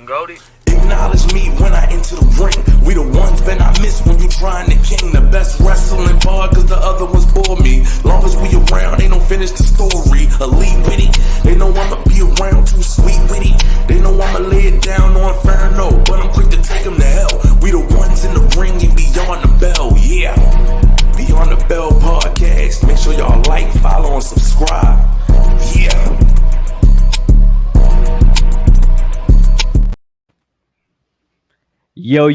Goldie. Acknowledge me when I enter the ring. We the ones that I miss when you trying to king. The best wrestling bar, cause the other ones bore me. Long as we around, they don't finish the story. Elite with it, they know I'ma be around, too sweet with it. They know I'ma lay it down on Inferno, but I'm quick to take them to hell. We the ones in the ring and beyond the bell, yeah. Beyond the Bell podcast. Make sure y'all like, follow, and subscribe. Yeah. Yo,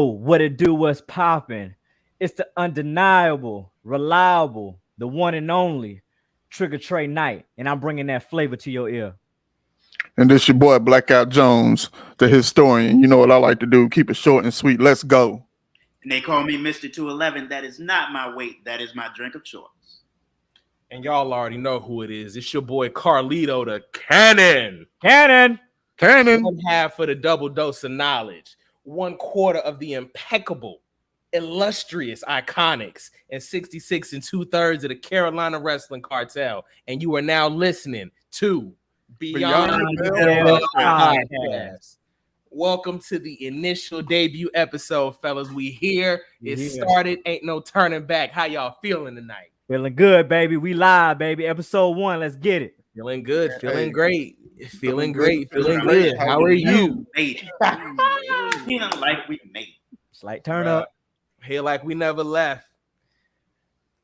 what it do, what's poppin'? It's the undeniable, reliable, the one and only Trigger Trey Knight, and I'm bringing that flavor to your ear. And this your boy Blackout Jones, the historian. You know what I like to do, keep it short and sweet. Let's go. And they call me Mr. 211. That is not my weight. That is my drink of choice. And y'all already know who it is. It's your boy Carlito the Cannon. Cannon. One half of the double dose of knowledge. 1/4 of the impeccable, illustrious Iconics, and 66 2/3 of the Carolina Wrestling Cartel. And you are now listening to Beyond the Bell Podcast. Welcome to the initial debut episode, fellas. We here. It started. Ain't no turning back. How y'all feeling tonight? Feeling good, baby. We live, baby. Episode 1. Let's get it. Feeling good. Feeling great. Feeling great. Feeling good. How are you? Feeling like we made it. Slight turn up. Here like we never left.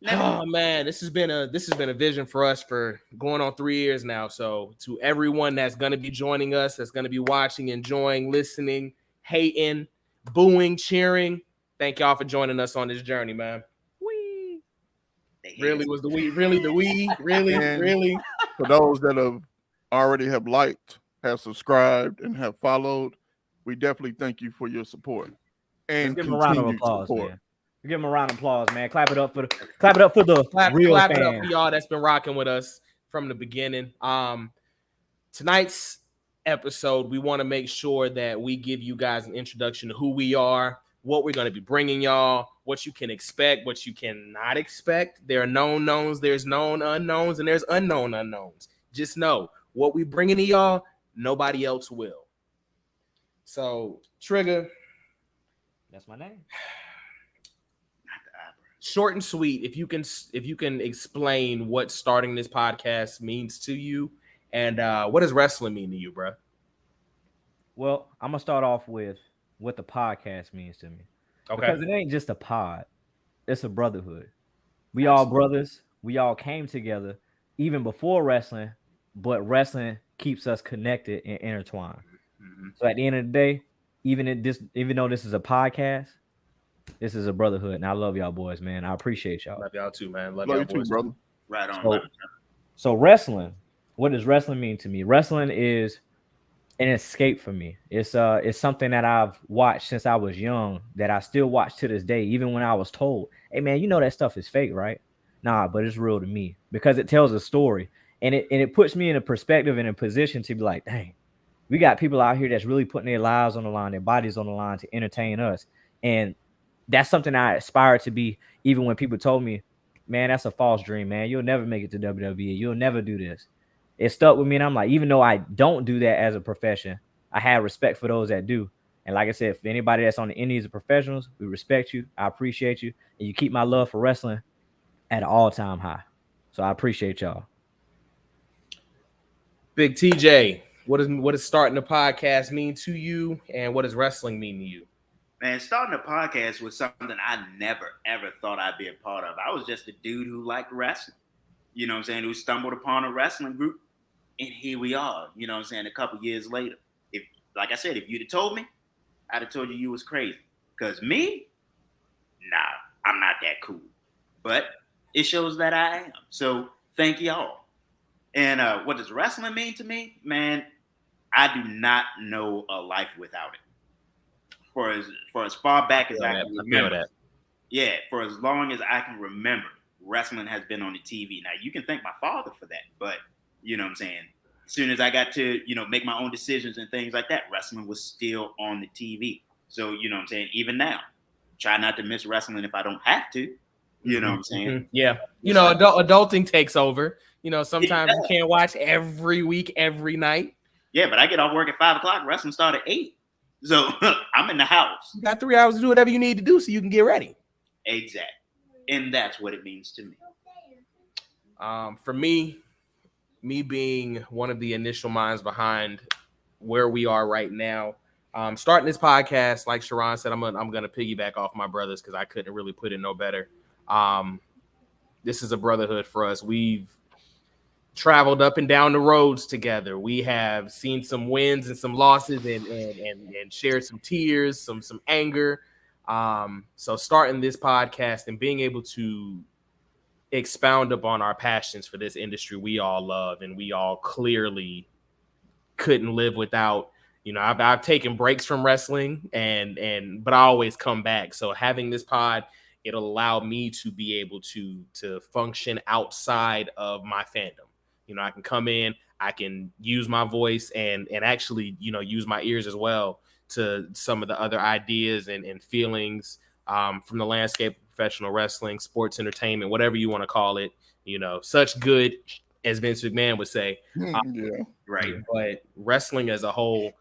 Oh man, this has been a vision for us for going on 3 years now. So to everyone that's gonna be joining us, that's gonna be watching, enjoying, listening, hating, booing, cheering, thank y'all for joining us on this journey, man. Wee. Really was the we, really the we, really. For those that already have liked, have subscribed, and have followed, we definitely thank you for your support. And give them a round of applause, support. man. Give them a round of applause, man. Clap it up for the real clap fans. it up for y'all that's been rocking with us from the beginning. Tonight's episode, we want to make sure that we give you guys an introduction to who we are, what we're going to be bringing y'all, what you can expect, what you cannot expect. There are known knowns, there's known unknowns, and there's unknown unknowns. Just know what we bringing to y'all, nobody else will. So, Trigger. That's my name. Short and sweet. If you can explain what starting this podcast means to you, and what does wrestling mean to you, bro? Well, I'm gonna start off with what the podcast means to me. Okay. Because it ain't just a pod; it's a brotherhood. We all brothers. We all came together even before wrestling, but wrestling keeps us connected and intertwined. Mm-hmm. So at the end of the day, even though this is a podcast, this is a brotherhood, and I love y'all boys, man. I appreciate y'all. Love y'all too, man. Love Love y'all you too, boys, brother. Right on. So wrestling, what does wrestling mean to me? Wrestling is an escape for me. It's something that I've watched since I was young, that I still watch to this day, even when I was told, hey man, you know that stuff is fake, right? Nah, but it's real to me because it tells a story, and it puts me in a perspective and a position to be like, dang, we got people out here that's really putting their lives on the line, their bodies on the line to entertain us. And that's something I aspire to be, even when people told me, man, that's a false dream, man. You'll never make it to WWE. You'll never do this. It stuck with me, and I'm like, even though I don't do that as a profession, I have respect for those that do. And like I said, for anybody that's on the indies of professionals, we respect you. I appreciate you. And you keep my love for wrestling at an all-time high. So I appreciate y'all. Big TJ, what does starting the podcast mean to you, and what does wrestling mean to you? Man, starting a podcast was something I never, ever thought I'd be a part of. I was just a dude who liked wrestling, you know what I'm saying, who stumbled upon a wrestling group, and here we are, you know what I'm saying, a couple years later. If, like I said, if you'd have told me, I'd have told you was crazy. Because me, nah, I'm not that cool. But it shows that I am. So thank y'all. And what does wrestling mean to me? Man, I do not know a life without it. For as far back as I can remember. Yeah, for as long as I can remember, wrestling has been on the TV. Now, you can thank my father for that, but, you know what I'm saying, as soon as I got to, make my own decisions and things like that, wrestling was still on the TV. So, you know what I'm saying, even now, try not to miss wrestling if I don't have to. You know what I'm saying? Yeah. Adulting takes over. Sometimes you can't watch every week, every night. Yeah, but I get off work at 5 o'clock. Wrestling start at 8. So I'm in the house. You got 3 hours to do whatever you need to do so you can get ready. Exactly. And that's what it means to me. For me being one of the initial minds behind where we are right now, starting this podcast, like Sharon said, I'm gonna piggyback off my brothers because I couldn't really put it no better. This is a brotherhood for us. We've traveled up and down the roads together. We have seen some wins and some losses and shared some tears, some anger. So starting this podcast and being able to expound upon our passions for this industry we all love and we all clearly couldn't live without. You know, I've taken breaks from wrestling but I always come back. So having this pod, it'll allow me to be able to function outside of my fandom. You know, I can come in, I can use my voice and actually, you know, use my ears as well to some of the other ideas and feelings from the landscape of professional wrestling, sports entertainment, whatever you want to call it. You know, such good, as Vince McMahon would say. Yeah. Right. But wrestling as a whole,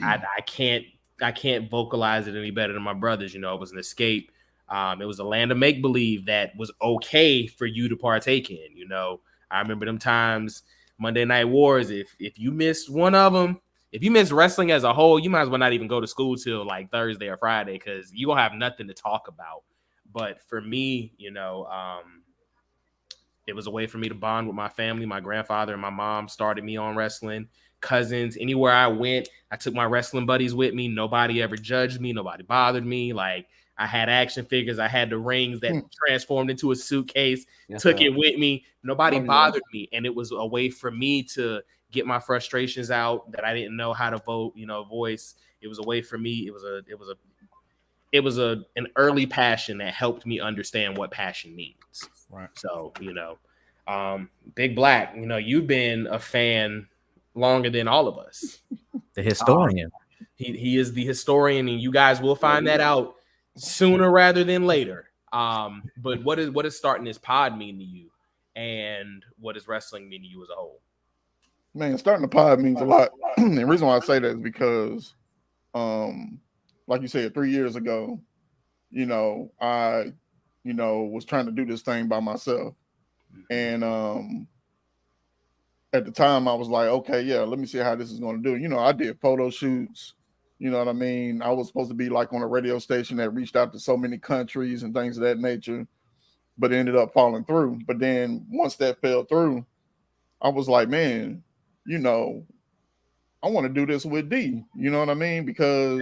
I can't vocalize it any better than my brothers. You know, it was an escape. It was a land of make-believe that was okay for you to partake in. You know, I remember them times, Monday Night Wars, if you missed one of them, if you miss wrestling as a whole, you might as well not even go to school till like Thursday or Friday because you won't have nothing to talk about. But for me, you know, it was a way for me to bond with my family. My grandfather and my mom started me on wrestling. Cousins, anywhere I went, I took my wrestling buddies with me. Nobody ever judged me. Nobody bothered me. Like, I had action figures. I had the rings that transformed into a suitcase, took it with me. Nobody bothered me. And it was a way for me to get my frustrations out that I didn't know how to voice. It was a way for me. It was an early passion that helped me understand what passion means. Right. So, you know, Big Black, you know, you've been a fan longer than all of us. The historian. He is the historian, and you guys will find that out sooner rather than later. But what is starting this pod mean to you, and what does wrestling mean to you as a whole? Man, starting the pod means a lot. And the reason why I say that is because, like you said, 3 years ago, you know, I, you know, was trying to do this thing by myself. And at the time I was like, okay, yeah, let me see how this is going to do. You know, I did photo shoots. You know what I mean? I was supposed to be like on a radio station that reached out to so many countries and things of that nature, but it ended up falling through. But then once that fell through, I was like, man, you know, I want to do this with D. You know what I mean? Because,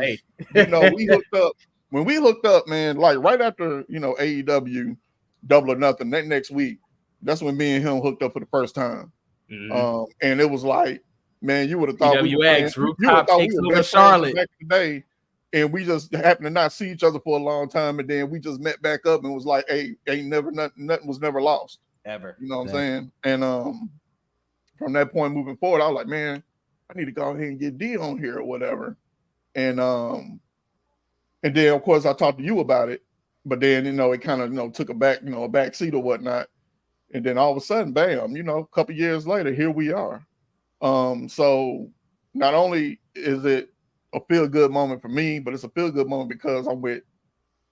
you know, we hooked up. When we hooked up, man, like right after, you know, AEW Double or Nothing, that next week, that's when me and him hooked up for the first time. Mm-hmm. And it was like, man, you would have thought PWX, Rooftop takes over Charlotte back in the day, and we just happened to not see each other for a long time, and then we just met back up and was like, hey, nothing was never lost. Ever. You know what I'm saying? And from that point moving forward, I was like, man, I need to go ahead and get D on here or whatever. And then of course I talked to you about it, but then, you know, it kind of, you know, took a back seat or whatnot. And then all of a sudden, bam, you know, a couple years later, here we are. So not only is it a feel-good moment for me, but it's a feel-good moment because I'm with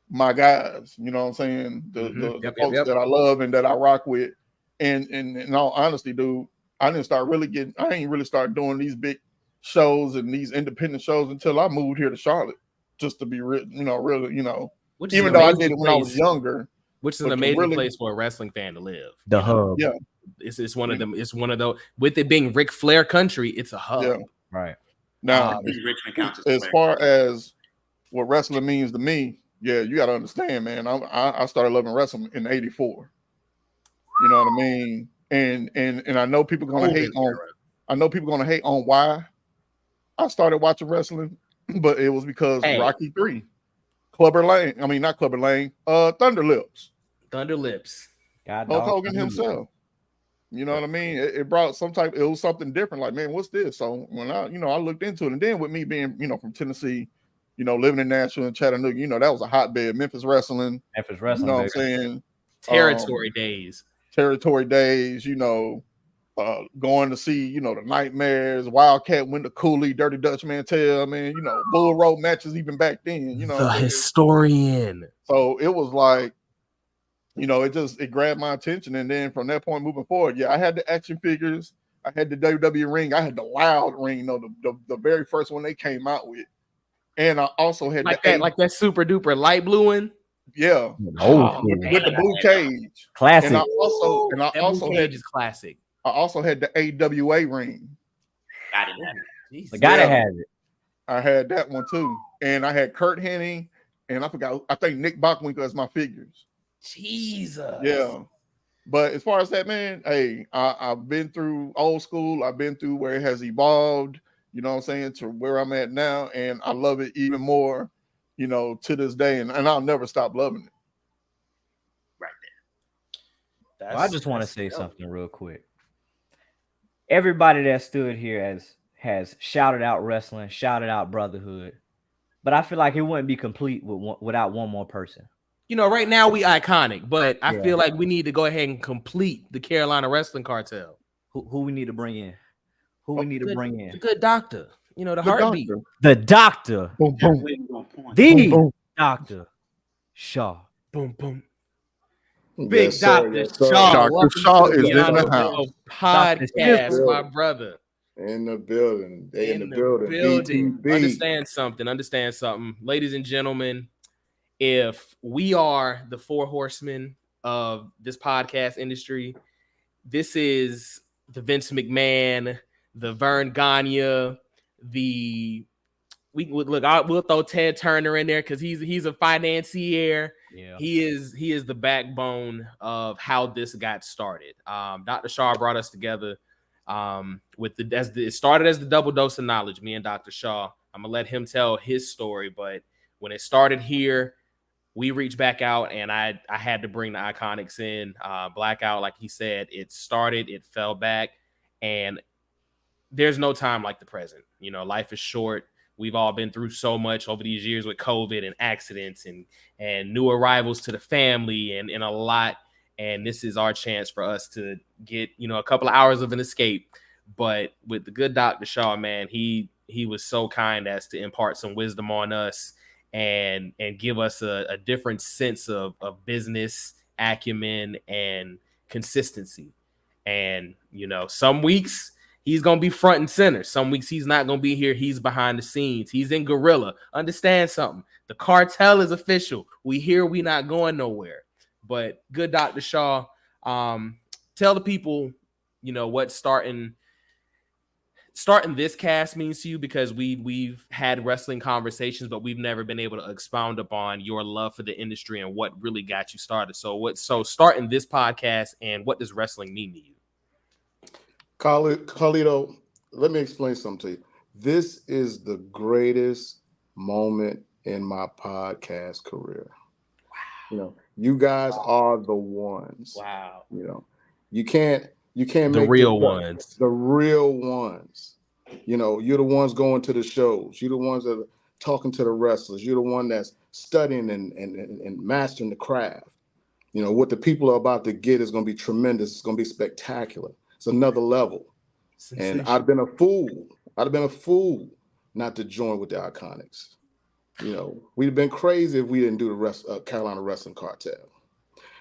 my guys, you know what I'm saying? The folks that I love and that I rock with. And in all honesty, dude, I ain't really start doing these big shows and these independent shows until I moved here to Charlotte, just to be really, you know, even though I did it when I was younger. Which is an amazing place for a wrestling fan to live. The hub. Yeah. It's one of them. It's one of those. With it being Ric Flair country, it's a hub. Yeah. Right. Now, as far as what wrestling means to me, yeah, you got to understand, man. I started loving wrestling in '84. You know what I mean? And I know people gonna hate on. I know people gonna hate on why I started watching wrestling, but it was because Rocky III, Clubber Lang. I mean, not Clubber Lang. Thunder Lips. Thunder Lips. Hulk Hogan himself. You know what I mean? It brought it was something different. Like, man, what's this? So when I looked into it, and then with me being, you know, from Tennessee, you know, living in Nashville and Chattanooga, you know, that was a hotbed. Memphis wrestling. You know what I'm saying? Territory days. Territory days, you know, going to see, the Nightmares, Wildcat, Winter Cooley, Dirty Dutch Mantel, man, Bull Rope matches even back then, The historian. So it was like, it grabbed my attention. And then from that point moving forward, I had the action figures, I had the WWE ring, I had the Loud ring, the very first one they came out with. And I also had like that super duper light blue one. Yeah. With the blue cage. Classic. And I also had is classic. I also had the AWA ring. I didn't have it. I gotta have it. I had that one too. And I had Kurt Hennig, and I think Nick Bockwinkel as my figures. Jesus. Yeah. But as far as that, man, hey, I've been through old school. I've been through where it has evolved, to where I'm at now. And I love it even more, to this day. And I'll never stop loving it. Right there. Well, I just want to say something real quick. Everybody that stood here has shouted out wrestling, shouted out brotherhood. But I feel like it wouldn't be complete without one more person. Right now we iconic, but I feel like we need to go ahead and complete the Carolina Wrestling Cartel. Who we need to bring in? The good doctor. The heartbeat. Doctor. The doctor. Boom, boom. The Dr. Shaw. Boom, boom. Big Dr. Shaw. Dr. Shaw is in the house. Podcast, my brother. In the building. They in the building. BTB. Understand something. Ladies and gentlemen, if we are the four horsemen of this podcast industry, this is the Vince McMahon, the Vern Gagne, we'll throw Ted Turner in there because he's a financier. Yeah. He is the backbone of how this got started. Dr. Shaw brought us together it started as the double dose of knowledge, me and Dr. Shaw. I'm gonna let him tell his story, but when it started here, we reached back out and I had to bring the Iconics in. Blackout, like he said, it started, it fell back, and there's no time like the present. Life is short. We've all been through so much over these years with COVID and accidents and new arrivals to the family and a lot. And this is our chance for us to get, a couple of hours of an escape. But with the good Dr. Shaw, man, he was so kind as to impart some wisdom on us and give us a different sense of business acumen and consistency. And, some weeks he's going to be front and center. Some weeks he's not going to be here. He's behind the scenes. He's in Gorilla. Understand something. The cartel is official. We here. We not going nowhere. But good Dr. Shaw, tell the people, what starting this cast means to you, because we've had wrestling conversations, but we've never been able to expound upon your love for the industry and what really got you started. So starting this podcast, and what does wrestling mean to you? Carlito, let me explain something to you. This is the greatest moment in my podcast career. Wow. You guys are the ones. Wow. You can't make the real ones. The real ones. You're the ones going to the shows. You're the ones that are talking to the wrestlers. You're the one that's studying and mastering the craft. What the people are about to get is going to be tremendous. It's going to be spectacular. It's another level. And I'd have been a fool not to join with the Iconics. We'd have been crazy if we didn't do the Carolina Wrestling Cartel.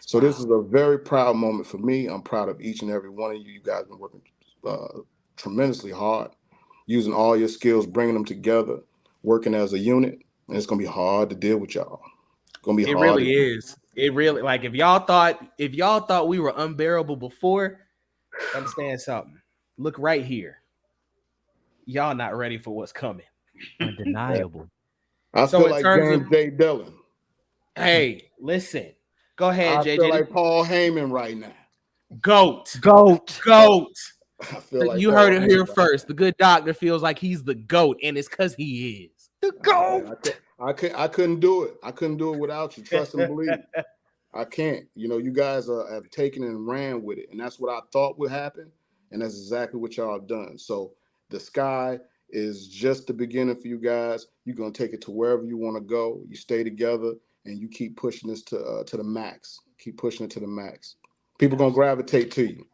So this is a very proud moment for me. I'm proud of each and every one of you. You guys have been working tremendously hard, using all your skills, bringing them together, working as a unit. And it's going to be hard to deal with y'all. It's going to be hard. It really is. It really, like, if y'all thought we were unbearable before, understand something. Look right here. Y'all not ready for what's coming. Undeniable. I feel like James J. Dillon. Hey, listen. Go ahead, JJ. I feel like Paul Heyman right now. Goat. I feel like you heard it here first. The good doctor feels like he's the GOAT, and it's because he is. The GOAT. I couldn't do it. I couldn't do it without you. Trust and believe. I can't. You guys have taken and ran with it, and that's what I thought would happen, and that's exactly what y'all done. So the sky is just the beginning for you guys. You're gonna take it to wherever you want to go. You stay together, and you keep pushing this to the max. Keep pushing it to the max. People gonna gravitate to you.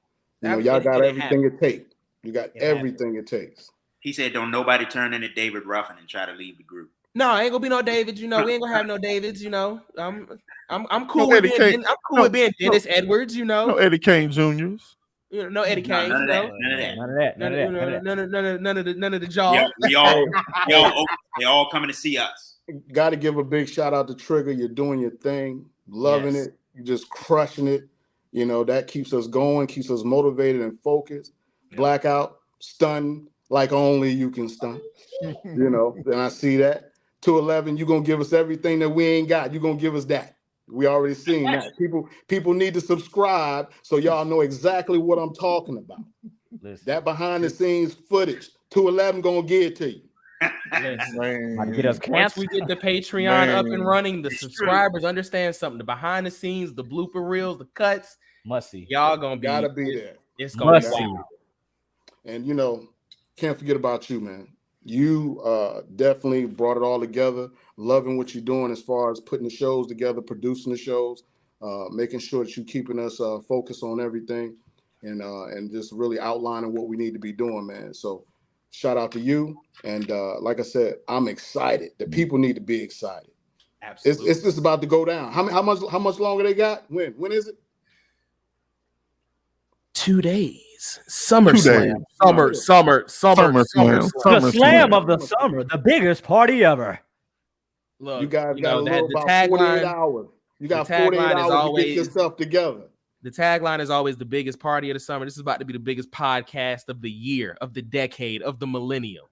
You know, y'all got everything it takes. You got everything it takes. He said, "Don't nobody turn into David Ruffin and try to leave the group." No, ain't gonna be no Davids. You know, we ain't gonna have no Davids. You know, I'm cool No with Eddie being Kane. I'm cool with being Dennis Edwards. You know, No Eddie Kane Juniors. you know, no Eddie Kane. None of that. None of the jaw. Yeah, they all coming to see us. Got to give a big shout out to Trigger. You're doing your thing, loving Yes. it. You're just crushing it. You know, that keeps us going, keeps us motivated and focused. Blackout, stun like only you can stun. You know, and I see that. 211, you're going to give us everything that we ain't got. You're going to give us that. We already seen that. People need to subscribe so y'all know exactly what I'm talking about. Listen, That behind the scenes footage, 211 going to give it to you. might get us Once canceled. we get the Patreon up Man. and running, the It's subscribers understand something. The behind the scenes, the blooper reels, the cuts, Must see. y'all gonna be. Gotta be there. It's gonna be Must see. wild. And you know, can't forget about you, man. You definitely brought it all together. Loving what you're doing as far as putting the shows together, producing the shows, making sure that you're keeping us focused on everything, and just really outlining what we need to be doing, man. So shout out to you. And like I said, I'm excited. The people need to be excited. Absolutely. It's just about to go down. How much longer they got? When is it? 2 days. Summer 2 slam. days. Summer Slam. slam. The slam of the summer, the biggest party ever. Look, You guys got know, a little the about 48 tagline. hours. You got the 48 tagline is hours to get always- your stuff together. The tagline is always the biggest party of the summer. This is about to be the biggest podcast of the year, of the decade, of the millennium.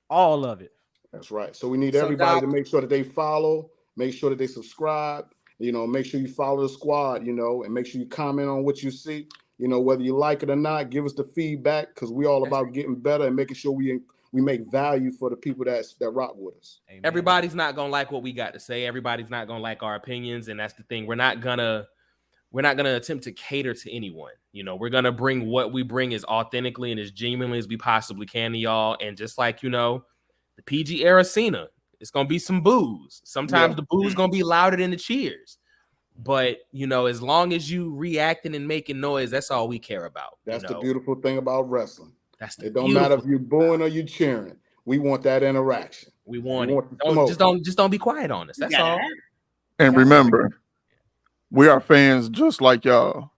All of it. That's right. So we need So, everybody Doc- to make sure that they follow, make sure that they subscribe, you know, make sure you follow the squad, you know, and make sure you comment on what you see, you know, whether you like it or not, give us the feedback, because we all about getting better and making sure we make value for the people that rock with us. Amen. Everybody's not gonna like what we got to say. Everybody's not gonna like our opinions, and that's the thing. We're not gonna attempt to cater to anyone. You know, we're gonna bring what we bring as authentically and as genuinely as we possibly can to y'all. And just like, you know, the PG era Cena, it's gonna be some boos. Sometimes the boos gonna be louder than the cheers. But you know, as long as you reacting and making noise, that's all we care about. That's you the know? beautiful thing about wrestling. That's the It don't matter if beautiful- you're booing or you cheering. We want that interaction. we want we it. want the smoke. Just don't be quiet on us. That's gotta all. have it. And remember, we are fans just like y'all.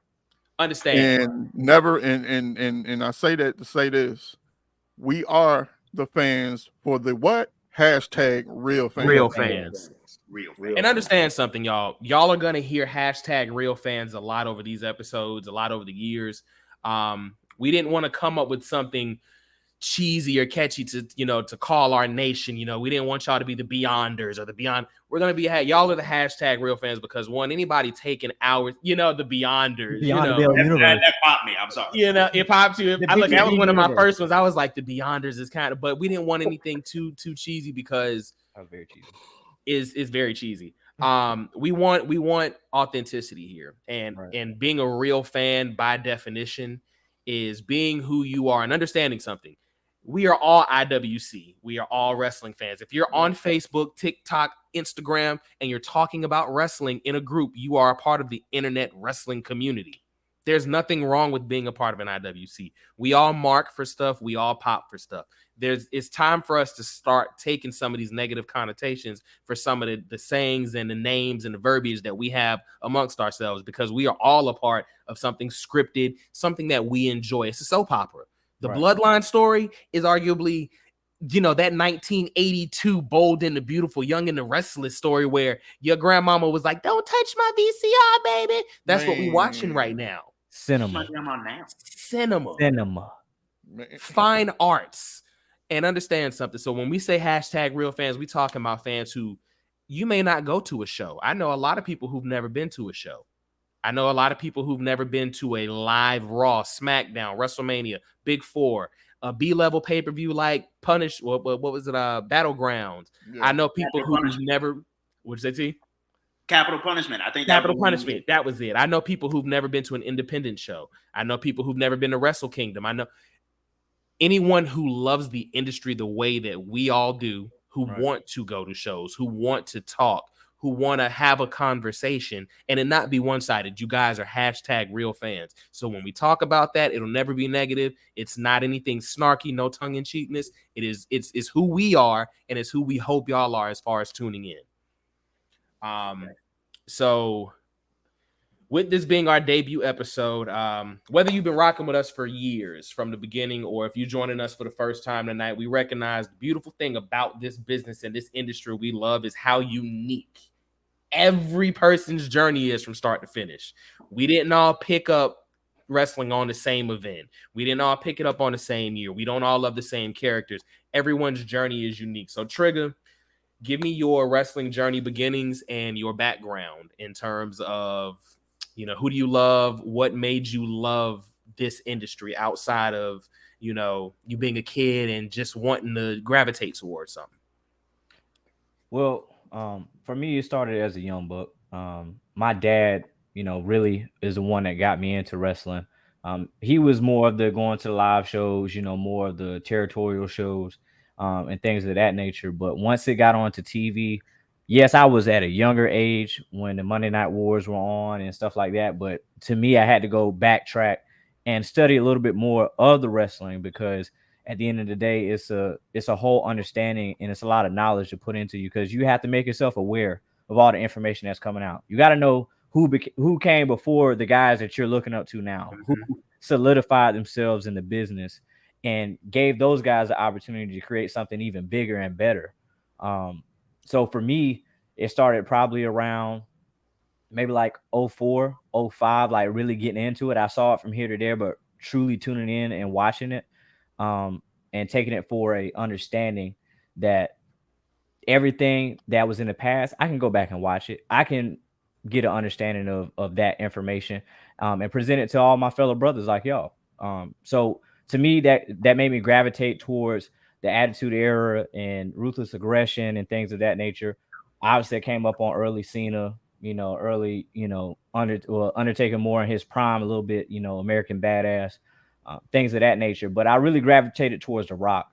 Understand. And never and I say that to say this. We are the fans for the what? Hashtag real fans. Real fans. Real. And understand something, y'all. Y'all are gonna hear hashtag real fans a lot over these episodes, a lot over the years. We didn't want to come up with something cheesy or catchy to call our nation. You know, we didn't want y'all to be the Beyonders or the Beyond. We're gonna be y'all are the hashtag real fans because anybody taking hours, the Beyonders, Beyond the Veil Universe. That popped me. I'm sorry. it popped you. The That was one of my universe. first ones. I was like, the Beyonders is kind of, but we didn't want anything too cheesy because That was very cheesy. is very cheesy. We want authenticity here, and Right. and being a real fan by definition is being who you are and understanding something. We are all IWC. We are all wrestling fans. If you're on Facebook, TikTok, Instagram, and you're talking about wrestling in a group, you are a part of the internet wrestling community. There's nothing wrong with being a part of an IWC. We all mark for stuff. We all pop for stuff. It's time for us to start taking some of these negative connotations for some of the sayings and the names and the verbiage that we have amongst ourselves, because we are all a part of something scripted, something that we enjoy. It's a soap opera. The Right. Bloodline story is arguably, that 1982 Bold and the Beautiful, Young and the Restless story where your grandmama was like, "Don't touch my VCR, baby." That's what we're watching right now. Cinema. What I'm on now. Cinema. Cinema. Fine arts. And understand something. So when we say hashtag real fans, we talking about fans who you may not go to a show. I know a lot of people who've never been to a show. I know a lot of people who've never been to a live Raw, SmackDown, WrestleMania, Big Four, a B-level pay-per-view like what was it? Battlegrounds. Yeah. I know people Capital who've Punishment. never, what'd you say, T? Capital Punishment. I think Capital that was- Punishment. That was it. I know people who've never been to an independent show. I know people who've never been to Wrestle Kingdom. I know anyone who loves the industry the way that we all do, who Right. want to go to shows, who want to talk, who want to have a conversation and it not be one-sided. You guys are hashtag real fans. So when we talk about that, it'll never be negative. It's not anything snarky, no tongue-in-cheekness. It's who we are, and it's who we hope y'all are as far as tuning in. So with this being our debut episode, whether you've been rocking with us for years from the beginning, or if you're joining us for the first time tonight, we recognize the beautiful thing about this business and this industry we love is how unique every person's journey is from start to finish. We didn't all pick up wrestling on the same event. We didn't all pick it up on the same year. We don't all love the same characters. Everyone's journey is unique. So Trigger, give me your wrestling journey beginnings and your background in terms of, you know, who do you love? What made you love this industry outside of, you know, you being a kid and just wanting to gravitate towards something? Well, for me, it started as a young buck. My dad, you know, really is the one that got me into wrestling. He was more of the going to the live shows, you know, more of the territorial shows, and things of that nature. But once it got onto TV, yes, I was at a younger age when the Monday Night Wars were on and stuff like that. But to me, I had to go backtrack and study a little bit more of the wrestling, because at the end of the day, it's a whole understanding and it's a lot of knowledge to put into you, because you have to make yourself aware of all the information that's coming out. You got to know who came before the guys that you're looking up to now, who solidified themselves in the business and gave those guys the opportunity to create something even bigger and better. So for me, it started probably around maybe like 04, 05, like really getting into it. I saw it from here to there, but truly tuning in and watching it, and taking it for a understanding that everything that was in the past, I can go back and watch it. I can get an understanding of that information, and present it to all my fellow brothers like y'all. So to me, that made me gravitate towards the Attitude Era and Ruthless Aggression and things of that nature. Obviously, I came up on early Cena, you know, early, you know, Undertaker more in his prime a little bit, you know, American Badass, things of that nature. But I really gravitated towards The Rock,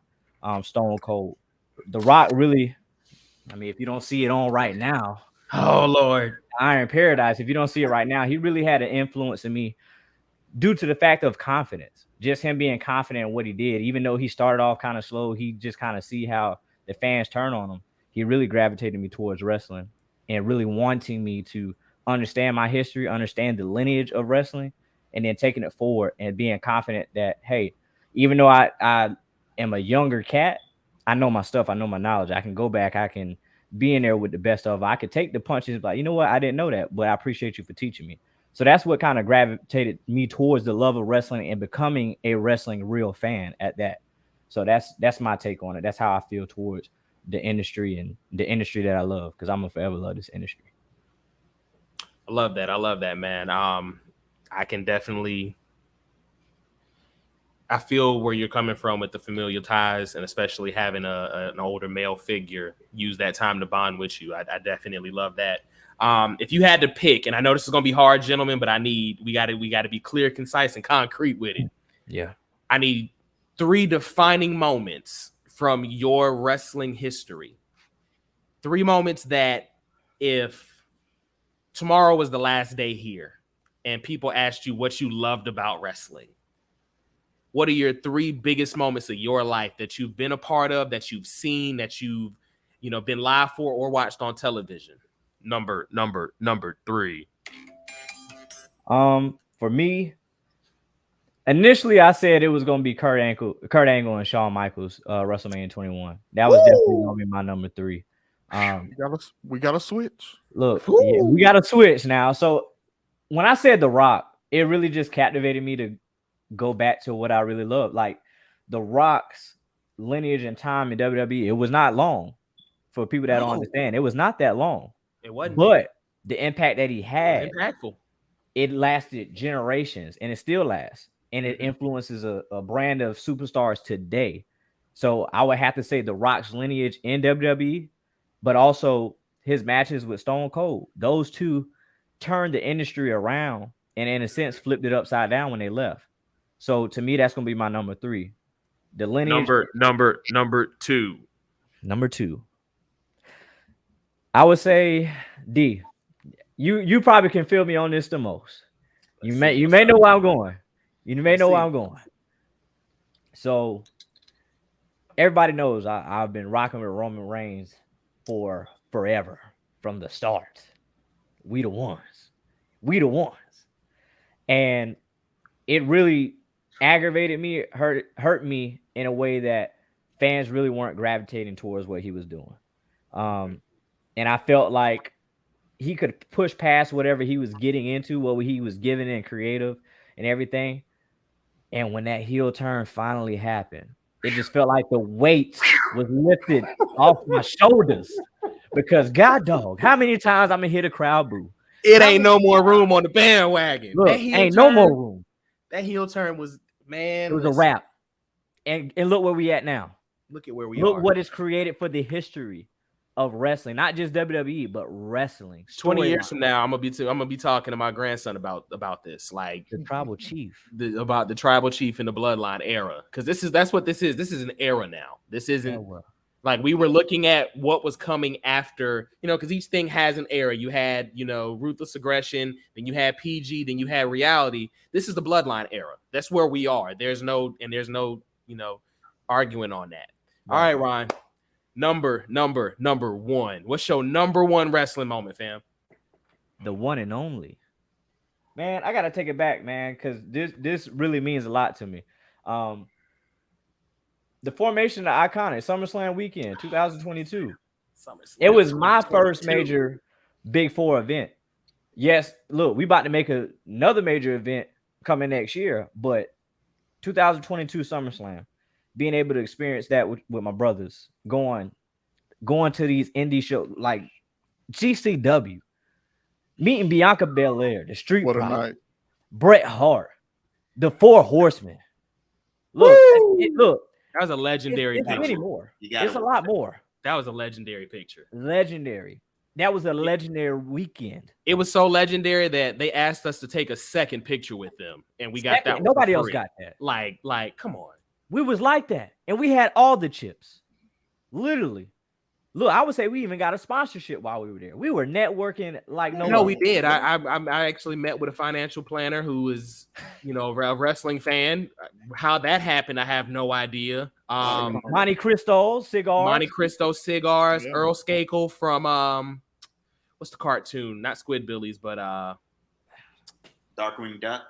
Stone Cold. The Rock really, I mean, if you don't see it on right now, oh Lord, Iron Paradise, if you don't see it right now, he really had an influence in me due to the fact of confidence. Just him being confident in what he did, even though he started off kind of slow, he just kind of see how the fans turn on him. He really gravitated me towards wrestling and really wanting me to understand my history, understand the lineage of wrestling, and then taking it forward and being confident that, hey, even though I am a younger cat, I know my stuff, I know my knowledge. I can go back, I can be in there with the best of. I could take the punches, like, you know what, I didn't know that, but I appreciate you for teaching me. So that's what kind of gravitated me towards the love of wrestling and becoming a wrestling real fan at that. So that's my take on it. That's how I feel towards the industry and the industry that I love, because I'm gonna forever love this industry. I love that, man. I can definitely, I feel where you're coming from with the familial ties, and especially having an older male figure use that time to bond with you. I definitely love that. If you had to pick, and I know this is gonna be hard, gentlemen, but we got to be clear, concise, and concrete with it. Yeah, I need 3 defining moments from your wrestling history. 3 moments that if tomorrow was the last day here and people asked you what you loved about wrestling, what are your 3 biggest moments of your life that you've been a part of, that you've seen, that you've, you know, been live for or watched on television? Number 3. For me, initially I said it was gonna be Kurt Angle and Shawn Michaels, WrestleMania 21. That was definitely gonna be my number 3. We got to switch. Look, yeah, we got to switch now. So when I said The Rock, it really just captivated me to go back to what I really love. Like The Rock's lineage and time in WWE, it was not long. For people that don't understand, it was not that long. It wasn't. But the impact that he had, impactful. It lasted generations, and it still lasts. And it influences a brand of superstars today. So I would have to say The Rock's lineage in WWE, but also his matches with Stone Cold. Those two turned the industry around and in a sense flipped it upside down when they left. So to me, that's going to be my number 3. The lineage. Number 2. Number 2. I would say D. You probably can feel me on this the most. You may know where I'm going. You may know where I'm going. So everybody knows I've been rocking with Roman Reigns for forever from the start. We the ones. And it really aggravated me, hurt me in a way that fans really weren't gravitating towards what he was doing. And I felt like he could push past whatever he was getting into, what he was giving in creative and everything. And when that heel turn finally happened, it just felt like the weight was lifted off my shoulders. Because God dog, how many times I'm gonna hit a crowd boo? It ain't no more room on the bandwagon. Look, ain't no more room. That heel turn was, man. It was a wrap. And look where we at now. Look at where we are. Look what is created for the history of wrestling, not just WWE, but wrestling. 20 years from now, I'm gonna be talking to my grandson about this, like the tribal chief, about the tribal chief in the bloodline era, because that's what this is. This is an era now. This isn't like we were looking at what was coming after, because each thing has an era. You had, ruthless aggression, then you had PG, then you had reality. This is the bloodline era. That's where we are. There's no arguing on that. All right, Ron. Number one. What's your number one wrestling moment, fam? The one and only. Man, I gotta take it back, man, because this really means a lot to me. The formation of Iconic SummerSlam weekend 2022. It was my first major Big Four event. Yes, look, we about to make another major event coming next year, but 2022 SummerSlam. Being able to experience that with my brothers, going to these indie shows like GCW, meeting Bianca Belair, the Street Profits, Bret Hart, the Four Horsemen. Look, that was a legendary picture. Many more. It's a lot more. That was a legendary picture. Legendary. That was a legendary weekend. It was so legendary that they asked us to take a second picture with them, and we got that. Nobody else got that. Like, come on. We was like that, and we had all the chips, literally. Look, I would say we even got a sponsorship while we were there. We were networking like no, we did. I actually met with a financial planner who was, a wrestling fan. How that happened, I have no idea. Monte Cristo cigars, Earl Skakel from what's the cartoon? Not Squidbillies, but Darkwing Duck.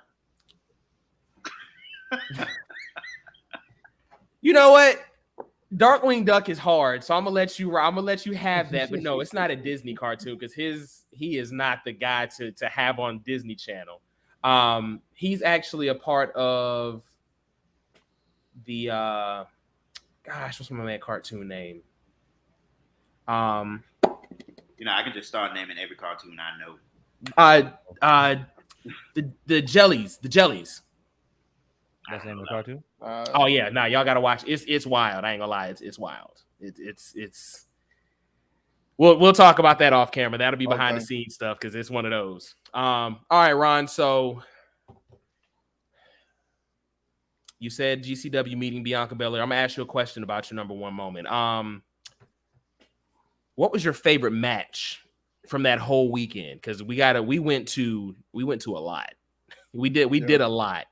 You know what? Darkwing Duck is hard, so I'm gonna let you have that. But no, it's not a Disney cartoon because he is not the guy to have on Disney Channel. He's actually a part of the what's my man cartoon name? I can just start naming every cartoon I know. The Jellies. That's the name of the cartoon. Oh yeah, nah, y'all gotta watch. It's wild. I ain't gonna lie, it's wild. It's. We'll talk about that off camera. That'll be behind the scenes stuff because it's one of those. All right, Ron. So you said GCW meeting Bianca Belair. I'm gonna ask you a question about your number one moment. What was your favorite match from that whole weekend? Because we went to a lot. We did a lot.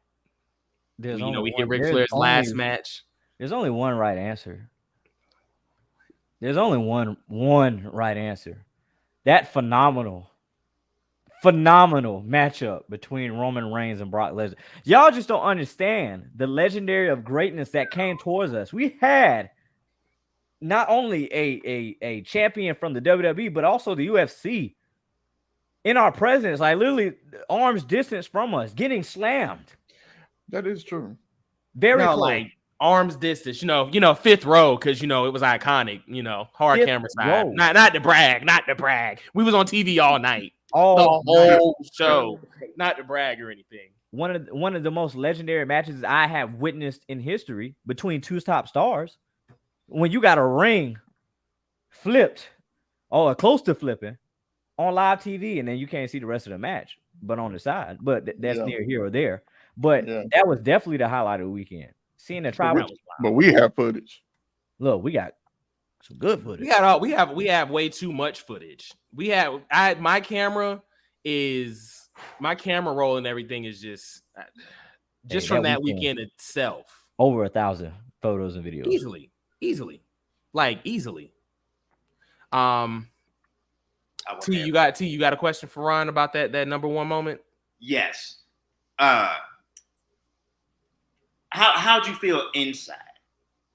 We hit Ric Flair's last match. There's only one right answer. There's only one right answer. That phenomenal matchup between Roman Reigns and Brock Lesnar. Y'all just don't understand the legendary of greatness that came towards us. We had not only a champion from the WWE, but also the UFC in our presence, like literally arm's distance from us, getting slammed. That is true. Very close. Like arm's distance, fifth row, because it was iconic, hard camera side. Not to brag. We was on TV all night. The whole show. Not to brag or anything. One of the most legendary matches I have witnessed in history between two top stars. When you got a ring flipped or close to flipping on live TV, and then you can't see the rest of the match, but on the side. But that's near here or there. But that was definitely the highlight of the weekend. Seeing the tribal. But we have footage. Look, we got Some good footage. We have way too much footage. My camera roll and everything is just from that weekend itself. Over 1,000 photos and videos. Easily. T, you got a question for Ron about that number one moment? Yes. How'd you feel inside?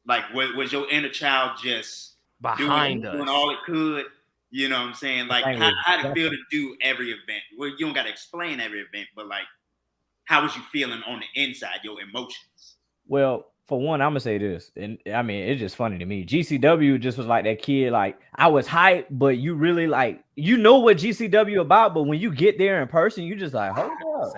Like, was your inner child just behind us, doing all it could? You know what I'm saying? Like, how did it feel to do every event? Well, you don't got to explain every event, but like, how was you feeling on the inside, your emotions? Well, for one, I'm gonna say this, and I mean, it's just funny to me. GCW just was like that kid. Like, I was hyped, but you really like, you know what GCW about, but when you get there in person, you just like, hold up,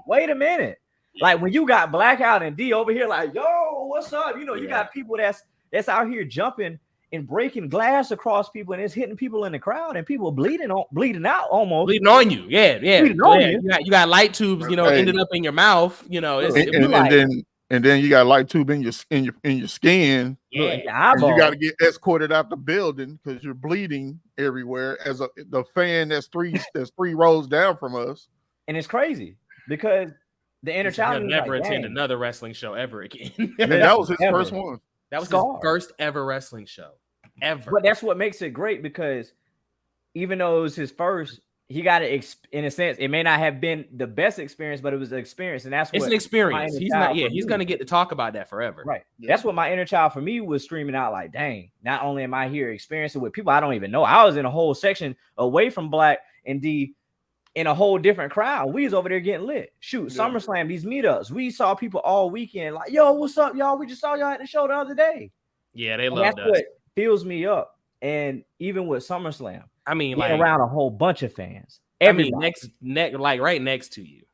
wait a minute. Like when you got Blackout and D over here, like, yo, what's up? You know, you got people that's out here jumping and breaking glass across people, and it's hitting people in the crowd, and people bleeding out almost. Bleeding on you. Yeah. Bleeding on you. You got light tubes, ended up in your mouth. And then you got a light tube in your skin. Yeah, and you got to get escorted out the building because you're bleeding everywhere. As the fan that's three rows down from us. And it's crazy because the inner child never attend another wrestling show ever again. And that was his first one. That was his first ever wrestling show ever. But that's what makes it great, because even though it was his first, he got it in a sense. It may not have been the best experience, but it was an experience, and that's it's an experience. He's going to get to talk about that forever. Right. Yeah. That's what my inner child for me was screaming out, like, dang, not only am I here experiencing with people I don't even know. I was in a whole section away from Black and D in a whole different crowd. We was over there getting lit. Shoot, SummerSlam, these meetups. We saw people all weekend like, yo, what's up, y'all? We just saw y'all at the show the other day. Yeah, they love that. That's what fills me up. And even with SummerSlam, I mean, like around a whole bunch of fans. Everybody. Like right next to you.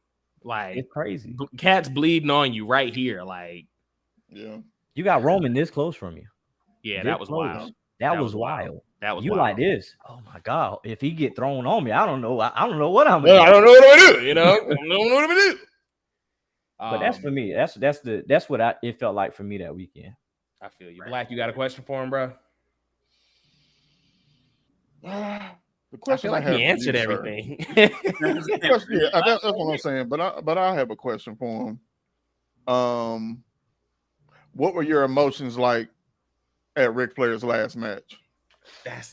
Like, it's crazy. Cats bleeding on you right here. Like, yeah. You got Roman this close from you. Yeah, that was wild. That was wild. That was you wild. Like this. Oh my God. If he get thrown on me, I don't know. I don't know what I'm gonna do. I don't know what I'm gonna do, I don't know what I'm gonna do. But that's for me. That's what it felt like for me that weekend. I feel you. Black, you got a question for him, bro? The question I feel like he answered everything. That's what I'm saying. But I have a question for him. What were your emotions like at Ric Flair's last match? I ain't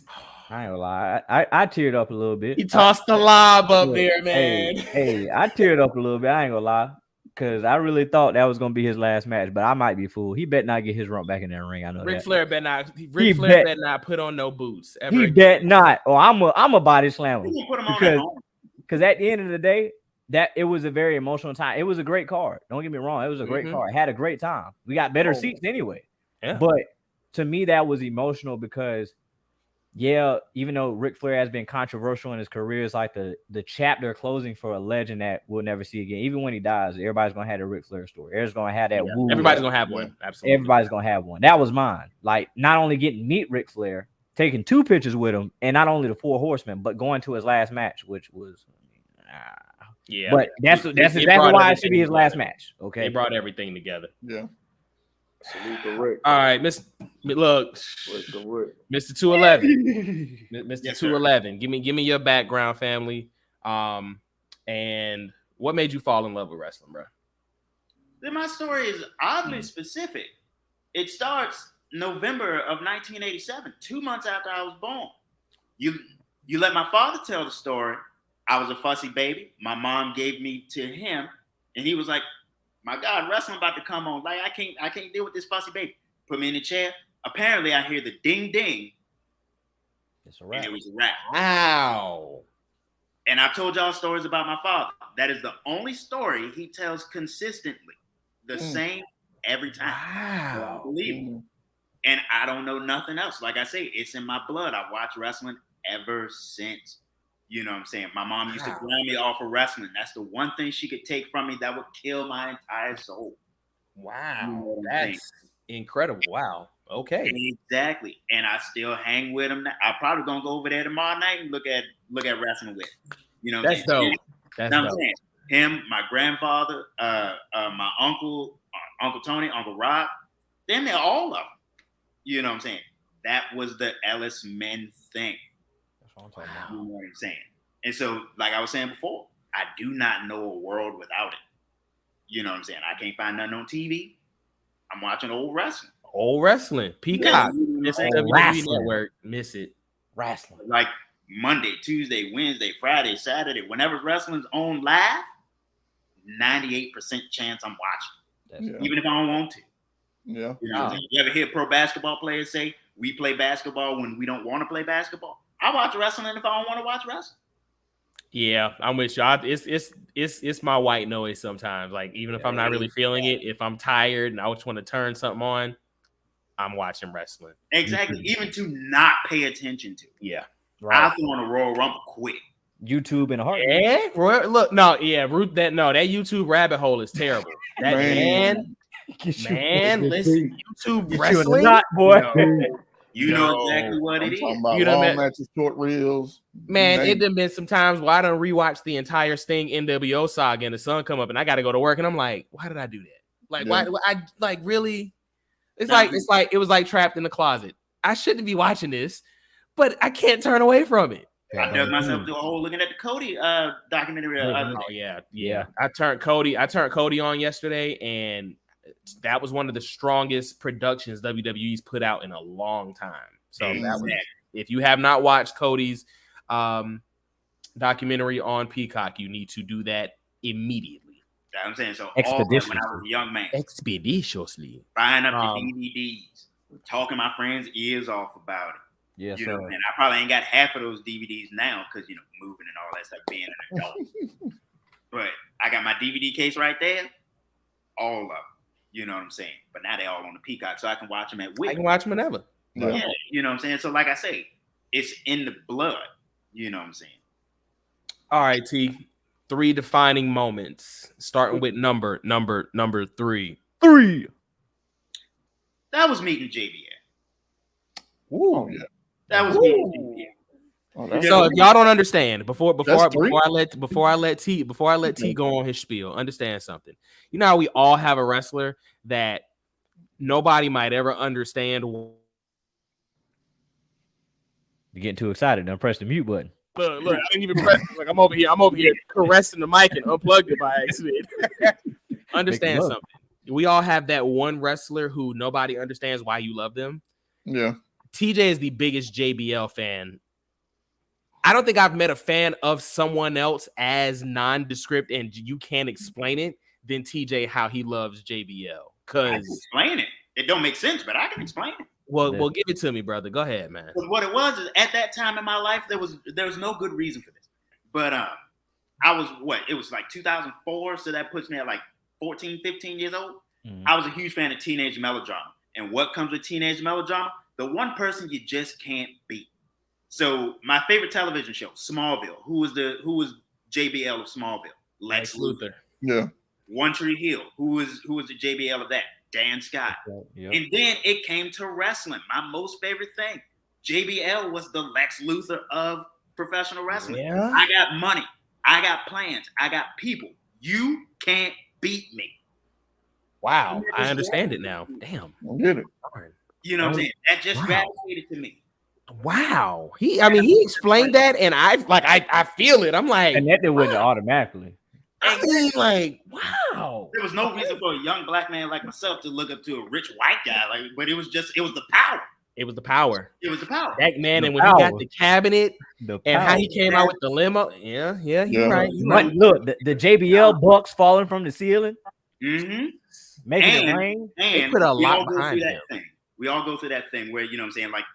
gonna lie. I teared up a little bit. He tossed the lob up there, man. Hey, I teared up a little bit. I ain't gonna lie. Because I really thought that was going to be his last match, but I might be fooled. He better not get his rump back in that ring. I know Ric Flair better not. Ric Flair better not put on no boots. He bet not. Or I'm a body slam him. Because at the end of the day, that it was a very emotional time. It was a great card. Don't get me wrong. It was a great card. I had a great time. We got better seats anyway. Yeah. But to me, that was emotional because, even though Ric Flair has been controversial in his career, it's like the chapter closing for a legend that we'll never see again. Even when he dies, everybody's gonna have a Ric Flair story. Everybody's gonna have that. Woo. Everybody's gonna have one. Absolutely. Everybody's gonna have one. That was mine. Like, not only getting to meet Ric Flair, taking 2 pictures with him, and not only the 4 Horsemen, but going to his last match, which was But that's exactly why it should be his last match. Okay, he brought everything together. Yeah. Salute to Rick. All right, Mr. 211. Mr. 211. Give me your background, family. And what made you fall in love with wrestling, bro? Then my story is oddly specific. It starts November of 1987, 2 months after I was born. You let my father tell the story. I was a fussy baby. My mom gave me to him, and he was like, "My God, wrestling about to come on. Like, I can't deal with this fussy baby." Put me in the chair. Apparently, I hear the ding ding. It's a wrap. And it was a wrap. Wow. And I've told y'all stories about my father. That is the only story he tells consistently, the same every time. Wow. Unbelievable. And I don't know nothing else. Like I say, it's in my blood. I've watched wrestling ever since. You know what I'm saying? My mom used to ground me off of wrestling. That's the one thing she could take from me that would kill my entire soul. Wow. You know That's incredible. Wow. Okay. Exactly. And I still hang with him. I'm probably gonna go over there tomorrow night and look at wrestling with him. You know, that's dope. That's dope. Saying? Him, my grandfather, my uncle, Uncle Tony, Uncle Rob, they're all of them. You know what I'm saying? That was the Ellis men thing. That's what I'm talking about. You know what I'm saying? And so, like I was saying before, I do not know a world without it. You know what I'm saying? I can't find nothing on TV. I'm watching old wrestling. Old wrestling. Peacock. You know what I'm Miss saying? WWE Wrestling. Network. Miss it. Wrestling. Like Monday, Tuesday, Wednesday, Friday, Saturday, whenever wrestling's on live, 98% chance I'm watching, Yeah. even if I don't want to. Yeah. You know what I'm saying? You ever hear pro basketball players say, we play basketball when we don't want to play basketball? I watch wrestling if I don't want to watch wrestling. Yeah, I'm with you. It's my white noise sometimes. Like even if I'm not really feeling it, if I'm tired and I just want to turn something on, I'm watching wrestling. Exactly. Even to not pay attention to. Yeah. I throw on a Royal Rumble quick. YouTube and a heart. Yeah, look, no, yeah, that YouTube rabbit hole is terrible. That man, listen, YouTube wrestling, not, boy. You know exactly what I'm it is. talking about You done long met- matches, short reels. man. name It done been some times where I done rewatched the entire Sting NWO saga and the sun come up and I got to go to work and I'm like, why did I do that? Like, Yeah. why? I like really? It's No. like it was like trapped in the closet. I shouldn't be watching this, but I can't turn away from it. I dug myself through a hole looking at the Cody documentary. Oh yeah. I turned Cody on yesterday, and that was one of the strongest productions WWE's put out in a long time. So that was, if you have not watched Cody's documentary on Peacock, you need to do that immediately. You know what I'm saying? So all that when I was a young man, Expeditiously. buying up the DVDs, talking my friends' ears off about it. Yes, You know, sir. and I probably ain't got half of those DVDs now because moving and all that stuff, being an adult. But I got my DVD case right there, all of them. You know what I'm saying? But now they all on the Peacock, so I can watch them at will. I can watch them whenever. Yeah, you know what I'm saying? So like I say, it's in the blood. You know what I'm saying? All right, T. 3 defining moments, starting with number 3. 3. That was meeting JBL. Oh, yeah. That was meeting JBL. Oh, that's So if y'all don't understand, before That's three? I let T go on his spiel, understand something. You know how we all have a wrestler that nobody might ever understand. You're getting too excited. Don't press the mute button. Look, I didn't even press it. Like I'm over here caressing the mic and unplugged it by accident. Understand something. We all have that one wrestler who nobody understands why you love them. Yeah. TJ is the biggest JBL fan. I don't think I've met a fan of someone else as nondescript and you can't explain it than TJ how he loves JBL. I can Cause explain it. It don't make sense, but I can explain it. well, give it to me, brother. Go ahead, man. But what it was is at that time in my life, there was no good reason for this. But I was it was like 2004, so that puts me at like 14, 15 years old. Mhm. I was a huge fan of teenage melodrama. And what comes with teenage melodrama? The one person you just can't beat. So my favorite television show, Smallville. Who was JBL of Smallville? Lex Luthor. Yeah. One Tree Hill. Who was the JBL of that? Dan Scott. Yep. And then it came to wrestling. My most favorite thing. JBL was the Lex Luthor of professional wrestling. Yeah. I got money. I got plans. I got people. You can't beat me. Wow. I understand it now. Damn. I get it. You know what I'm saying? That just gravitated to me. Wow. He explained that and I feel it. I'm like, Connected with it automatically. I mean, like, wow. There was no reason for a young black man like myself to look up to a rich white guy. But it was the power. It was the power. It was the power. That man, The and when he got power. the cabinet The and how he power. came out with the limo. Yeah, you're Yeah. right. But look, the JBL bucks falling from the ceiling, Mm-hmm. making it rain. And put a we lot all go behind through him. that thing. We all go through that thing where, you know what I'm saying, like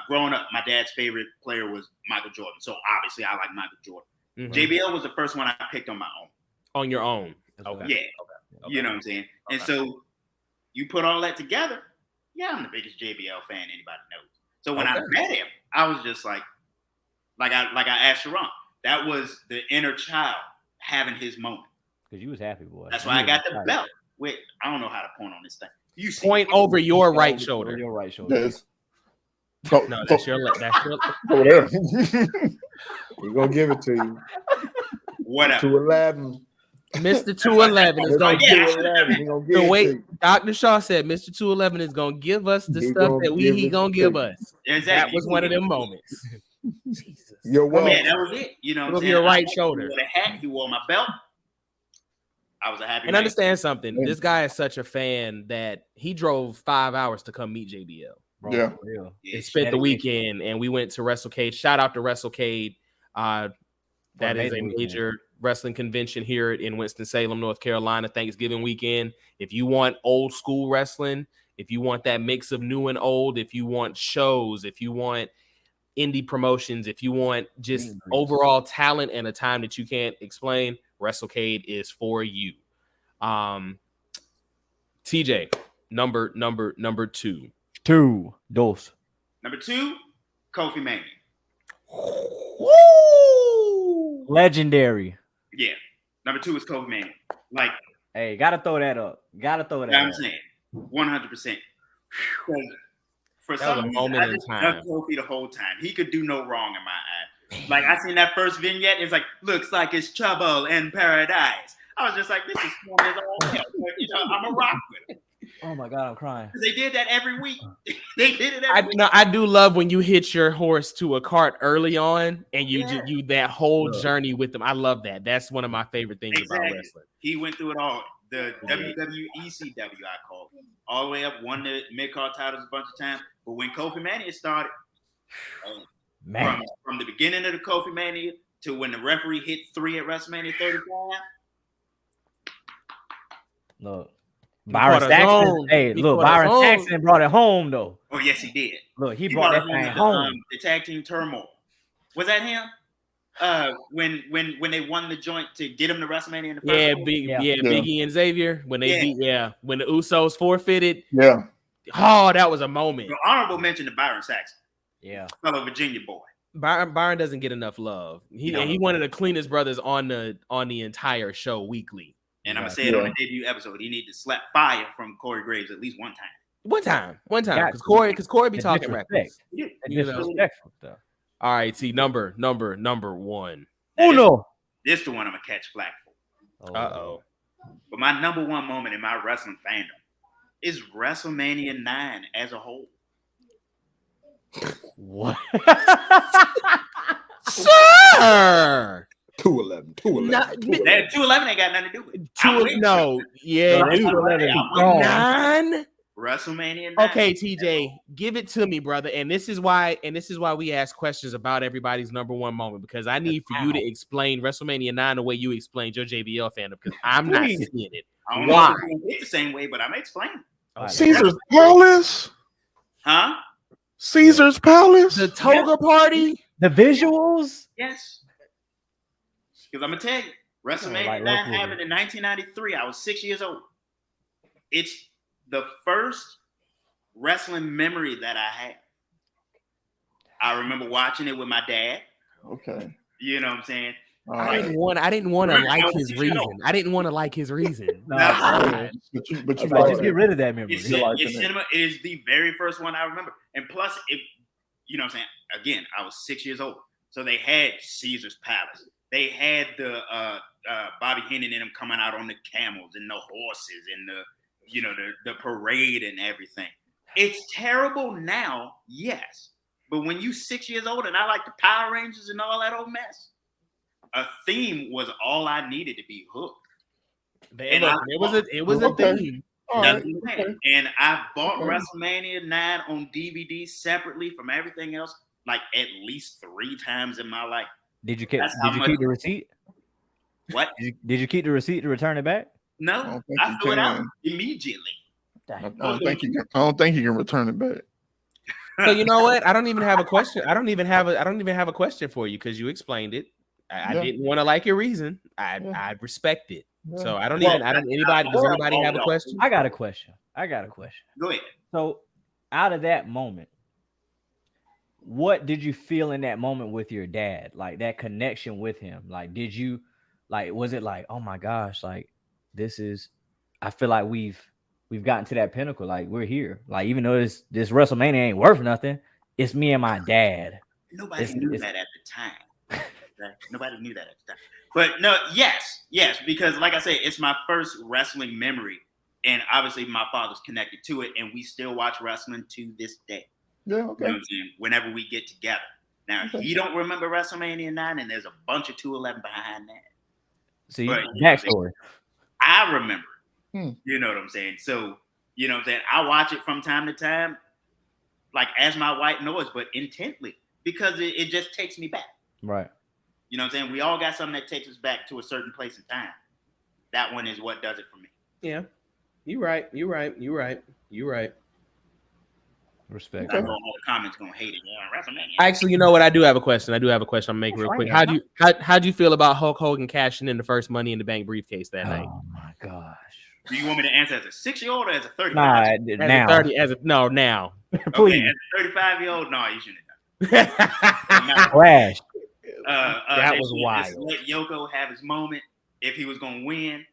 growing up, my dad's favorite player was Michael Jordan. So obviously I like Michael Jordan. Mhm. JBL was the first one I picked on my own. On your own. Okay. Yeah. Okay. You know what I'm saying? And so you put all that together, yeah, I'm the biggest JBL fan anybody knows. So when I Okay. met him, I was just like I asked Sharon, that was the inner child having his moment. Because you was happy, boy. That's You why I was got the excited. belt. Wait, I don't know how to point on this thing. You see Point over your right shoulder. Your right shoulder. Yes. So, No, that's your left. That's your over there. We're gonna give it to you. whatever. To Aladdin. Mr. 211 is gonna Yeah, give the way Dr. Shaw said. Mr. 211 is gonna give us the stuff that he gonna give us. Exactly. That was one of them moments. Jesus. You're welcome. Yeah, that was it. You know, what I'm Over saying? your right He shoulder. wore the hat. He wore my belt. I was a happy. And man. understand something. This guy is such a fan that he drove 5 hours to come meet JBL. Bro, Yeah. for real. And spent the weekend, and we went to WrestleCade. Shout out to WrestleCade. That is a major wrestling convention here in Winston-Salem, North Carolina, Thanksgiving weekend. If you want old school wrestling, if you want that mix of new and old, if you want shows, if you want indie promotions, if you want just overall talent and a time that you can't explain, WrestleCade is for you. TJ, number two. Dos. Number 2, Kofi Mania. Woo! Legendary. Yeah. Number 2 is Kofi Mania. Like, Hey, gotta throw that up. Gotta throw that I'm up. saying, 100%. For That was some a reason, moment I in just time. dug Kofi the whole time. He could do no wrong in my eye. Like, I seen that first vignette. It's like, looks like it's trouble in paradise. I was just like, this is fun as all hell. You know, I'm a rock with it. Oh my god, I'm crying. They did that every week. They did it every week. I do love when you hitch your horse to a cart early on and you Yeah. you that whole journey with them. I love that. That's one of my favorite things about Exactly. wrestling. He went through it all. The WWECW, I call it. All the way up, won the mid-card titles a bunch of times. But when Kofi Mania started, Man. from the beginning of the Kofi Mania to when the referee hit 3 at WrestleMania 35, Look. He Byron brought us Saxton. home. Hey, He look, brought us Byron home. Saxton brought it home though. oh yes, he did. Look, he He brought that it thing with home. the tag team turmoil. Was that him? When they won the joint to get him to WrestleMania in the first Yeah, one? Biggie and Xavier when they Yeah. when the Usos forfeited. Yeah. Oh, that was a moment. So honorable mention to Byron Saxton, Yeah. fellow Virginia boy. Byron doesn't get enough love. He No. he one of the cleanest brothers on the entire show weekly. And I'm gonna say it on the debut episode. He need to slap fire from Corey Graves at least one time. One time, Got because to. Corey be It's talking disrespect. reckless. It's You know. disrespectful stuff. All right, see number one. Uno. This the one I'm gonna catch flack for. Uh-oh. But my number one moment in my wrestling fandom is WrestleMania 9 as a whole. What? Sir. 211. That 211 ain't got nothing to do with it. No, yeah, No, dude. 211 is I'm gone. 9. WrestleMania 9. Okay, TJ, give it to me, brother. And this is why we ask questions about everybody's number one moment, because I need for you to explain WrestleMania 9 the way you explained your JBL fandom, because I'm not seeing it. I don't know if it's gonna hit the same way, but I'm explaining. Caesar's Palace. Huh? Caesar's Palace. The toga party. The visuals? Yes. Because I'm gonna tell you, WrestleMania like 9 local. happened in 1993. I was 6 years old. It's the first wrestling memory that I have. I remember watching it with my dad. Okay. You know what I'm saying? All I right. didn't want to like his reason. I didn't want to like his reason. Nah. But you Like, like just it. get rid of that memory. It's, You liking it's it. cinema. It is the very first one I remember. And plus, you know what I'm saying? Again, I was 6 years old. So they had Caesar's Palace. They had the Bobby Heenan and them coming out on the camels and the horses and the parade and everything. It's terrible now, yes. But when you 6 years old and I like the Power Rangers and all that old mess, a theme was all I needed to be hooked. It was a Okay. theme. All That's right. what I'm saying. And I bought WrestleMania 9 on DVD separately from everything else, like at least 3 times in my life. Did you keep That's how much- the receipt? What? Did you keep the receipt to return it back? No, don't think I you threw it out can. immediately. I don't think you can return it back. So you know what? I don't even have a question. I don't even have a question for you because you explained it. I Yeah. didn't want to like your reason. I respect it. Yeah. So I don't Well, even. Does anybody have a question? I got a question. Go ahead. So, out of that moment, what did you feel in that moment with your dad? Like that connection with him? Like, was it like, oh my gosh, like I feel like we've gotten to that pinnacle. Like we're here. Like, even though this WrestleMania ain't worth nothing, it's me and my dad. Nobody knew that at the time. Okay? Nobody knew that at the time. But no, yes, because like I said, it's my first wrestling memory, and obviously my father's connected to it, and we still watch wrestling to this day. Yeah, You know okay. what I'm saying? Whenever we get together. Now Okay. he don't remember WrestleMania 9, and there's a bunch of 211 behind that. See, But, you know, backstory. I remember. Hmm. You know what I'm saying? So, you know what I'm saying? I watch it from time to time, like as my white noise, but intently, because it just takes me back. Right. You know what I'm saying? We all got something that takes us back to a certain place in time. That one is what does it for me. Yeah, you're right. Respect. I know all the comments gonna hate it. Yeah, WrestleMania. Actually, you know what? I do have a question. I'm making real quick. How do you feel about Hulk Hogan cashing in the first Money in the Bank briefcase that night? Oh my gosh. Do you want me to answer as a 6-year-old or as a 35? Nah, now. Now. Please. Okay, as a 35-year-old, no, you shouldn't have done it. Flash. That was wild. Just let Yoko have his moment. If he was gonna win,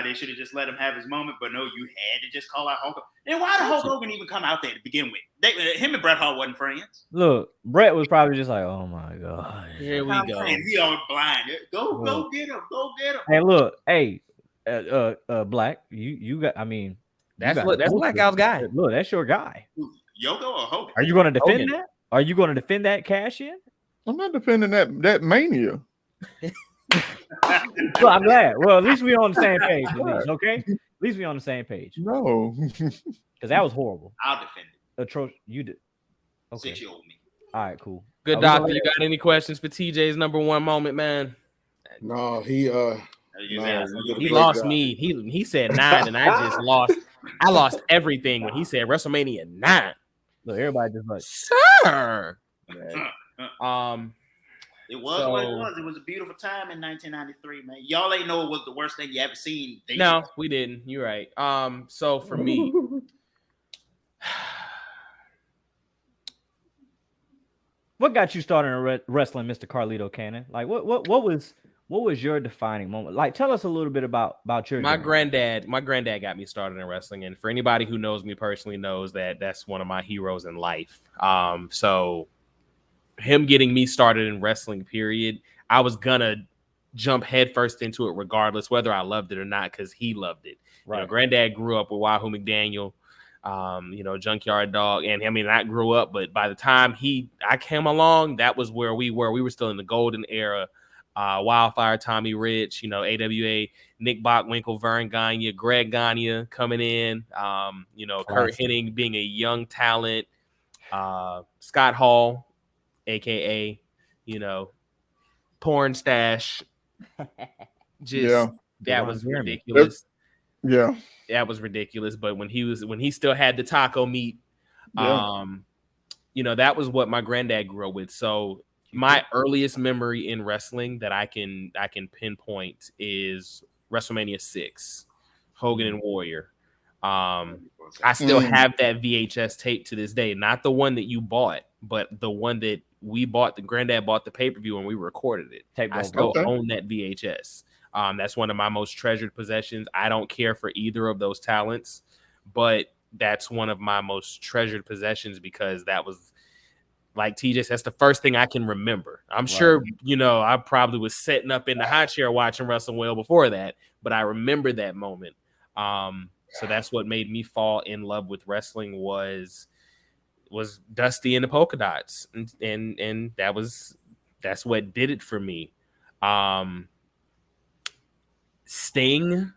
they should have just let him have his moment. But no, you had to just call out Hulk Hogan. And why did Hulk Hogan even come out there to begin with? Him and Bret Hart wasn't friends. Look, Brett was probably just like, oh my god. Here we go. He all blind. Go get him. Go get him. Hey, look, hey, Black, you got. I mean, That's Blackout's guy. Look, that's your guy. Yoko or Hogan? Are you going to defend Hogan. that? Are you going to defend that cash in? I'm not defending that mania. Well, I'm glad. Well, at least we on the same page. At least, okay. At least we on the same page. No. Because that was horrible. I'll defend it. Atrocious. You did. Okay. 6-year-old me. All right. Cool. Good doctor. You got any questions for TJ's number one moment, man? No, he He lost me. He said 9, and I just lost. I lost everything when he said WrestleMania 9. Look, everybody just like, Sir. It was what it was. It was a beautiful time in 1993, man. Y'all ain't know it was the worst thing you ever seen. No, we didn't. You're right. So for me, what got you started in wrestling, Mr. Carlito Cannon? Like, what was your defining moment? Like, tell us a little bit about your my journey. granddad got me started in wrestling, and for anybody who knows me personally knows that that's one of my heroes in life. So him getting me started in wrestling, period, I was gonna jump headfirst into it regardless whether I loved it or not, because he loved it. Right. You know, granddad grew up with Wahoo McDaniel, Junkyard Dog, and I mean, I grew up, but by the time I came along, that was where we were. We were still in the golden era. Wildfire, Tommy Rich, AWA, Nick Bockwinkel, Vern Gagne, Greg Gagne coming in, Kurt Hennig being a young talent, Scott Hall, aka, Porn Stash. That was ridiculous. Yeah. That was ridiculous. But when he still had the taco meat, that was what my granddad grew up with. So my earliest memory in wrestling that I can pinpoint is WrestleMania 6, Hogan and Warrior. I still have that VHS tape to this day. Not the one that you bought, but the one that we bought. The granddad bought the pay-per-view and we recorded it. I still own that VHS. That's one of my most treasured possessions. I don't care for either of those talents, but that's one of my most treasured possessions because that was, like TJ, that's the first thing I can remember. I'm sure, I probably was sitting up in the hot chair watching wrestling well before that, but I remember that moment. So that's what made me fall in love with wrestling was Dusty and the Polka Dots. And that's what did it for me. Sting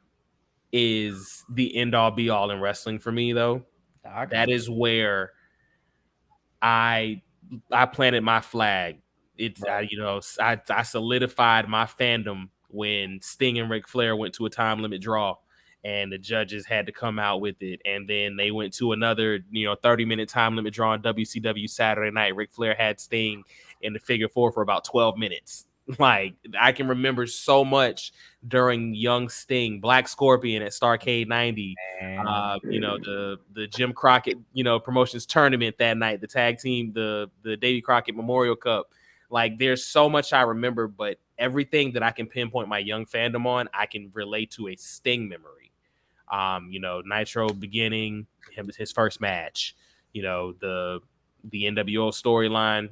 is the end all be all in wrestling for me, though. That is where I planted my flag. I solidified my fandom when Sting and Ric Flair went to a time limit draw and the judges had to come out with it. And then they went to another, 30-minute time limit draw on WCW Saturday night. Ric Flair had Sting in the figure four for about 12 minutes. Like, I can remember so much during young Sting, Black Scorpion at Starrcade 90, the Jim Crockett, promotions tournament that night, the tag team, the Davy Crockett Memorial Cup. Like, there's so much I remember, but everything that I can pinpoint my young fandom on, I can relate to a Sting memory. Nitro beginning, his first match, the NWO storyline,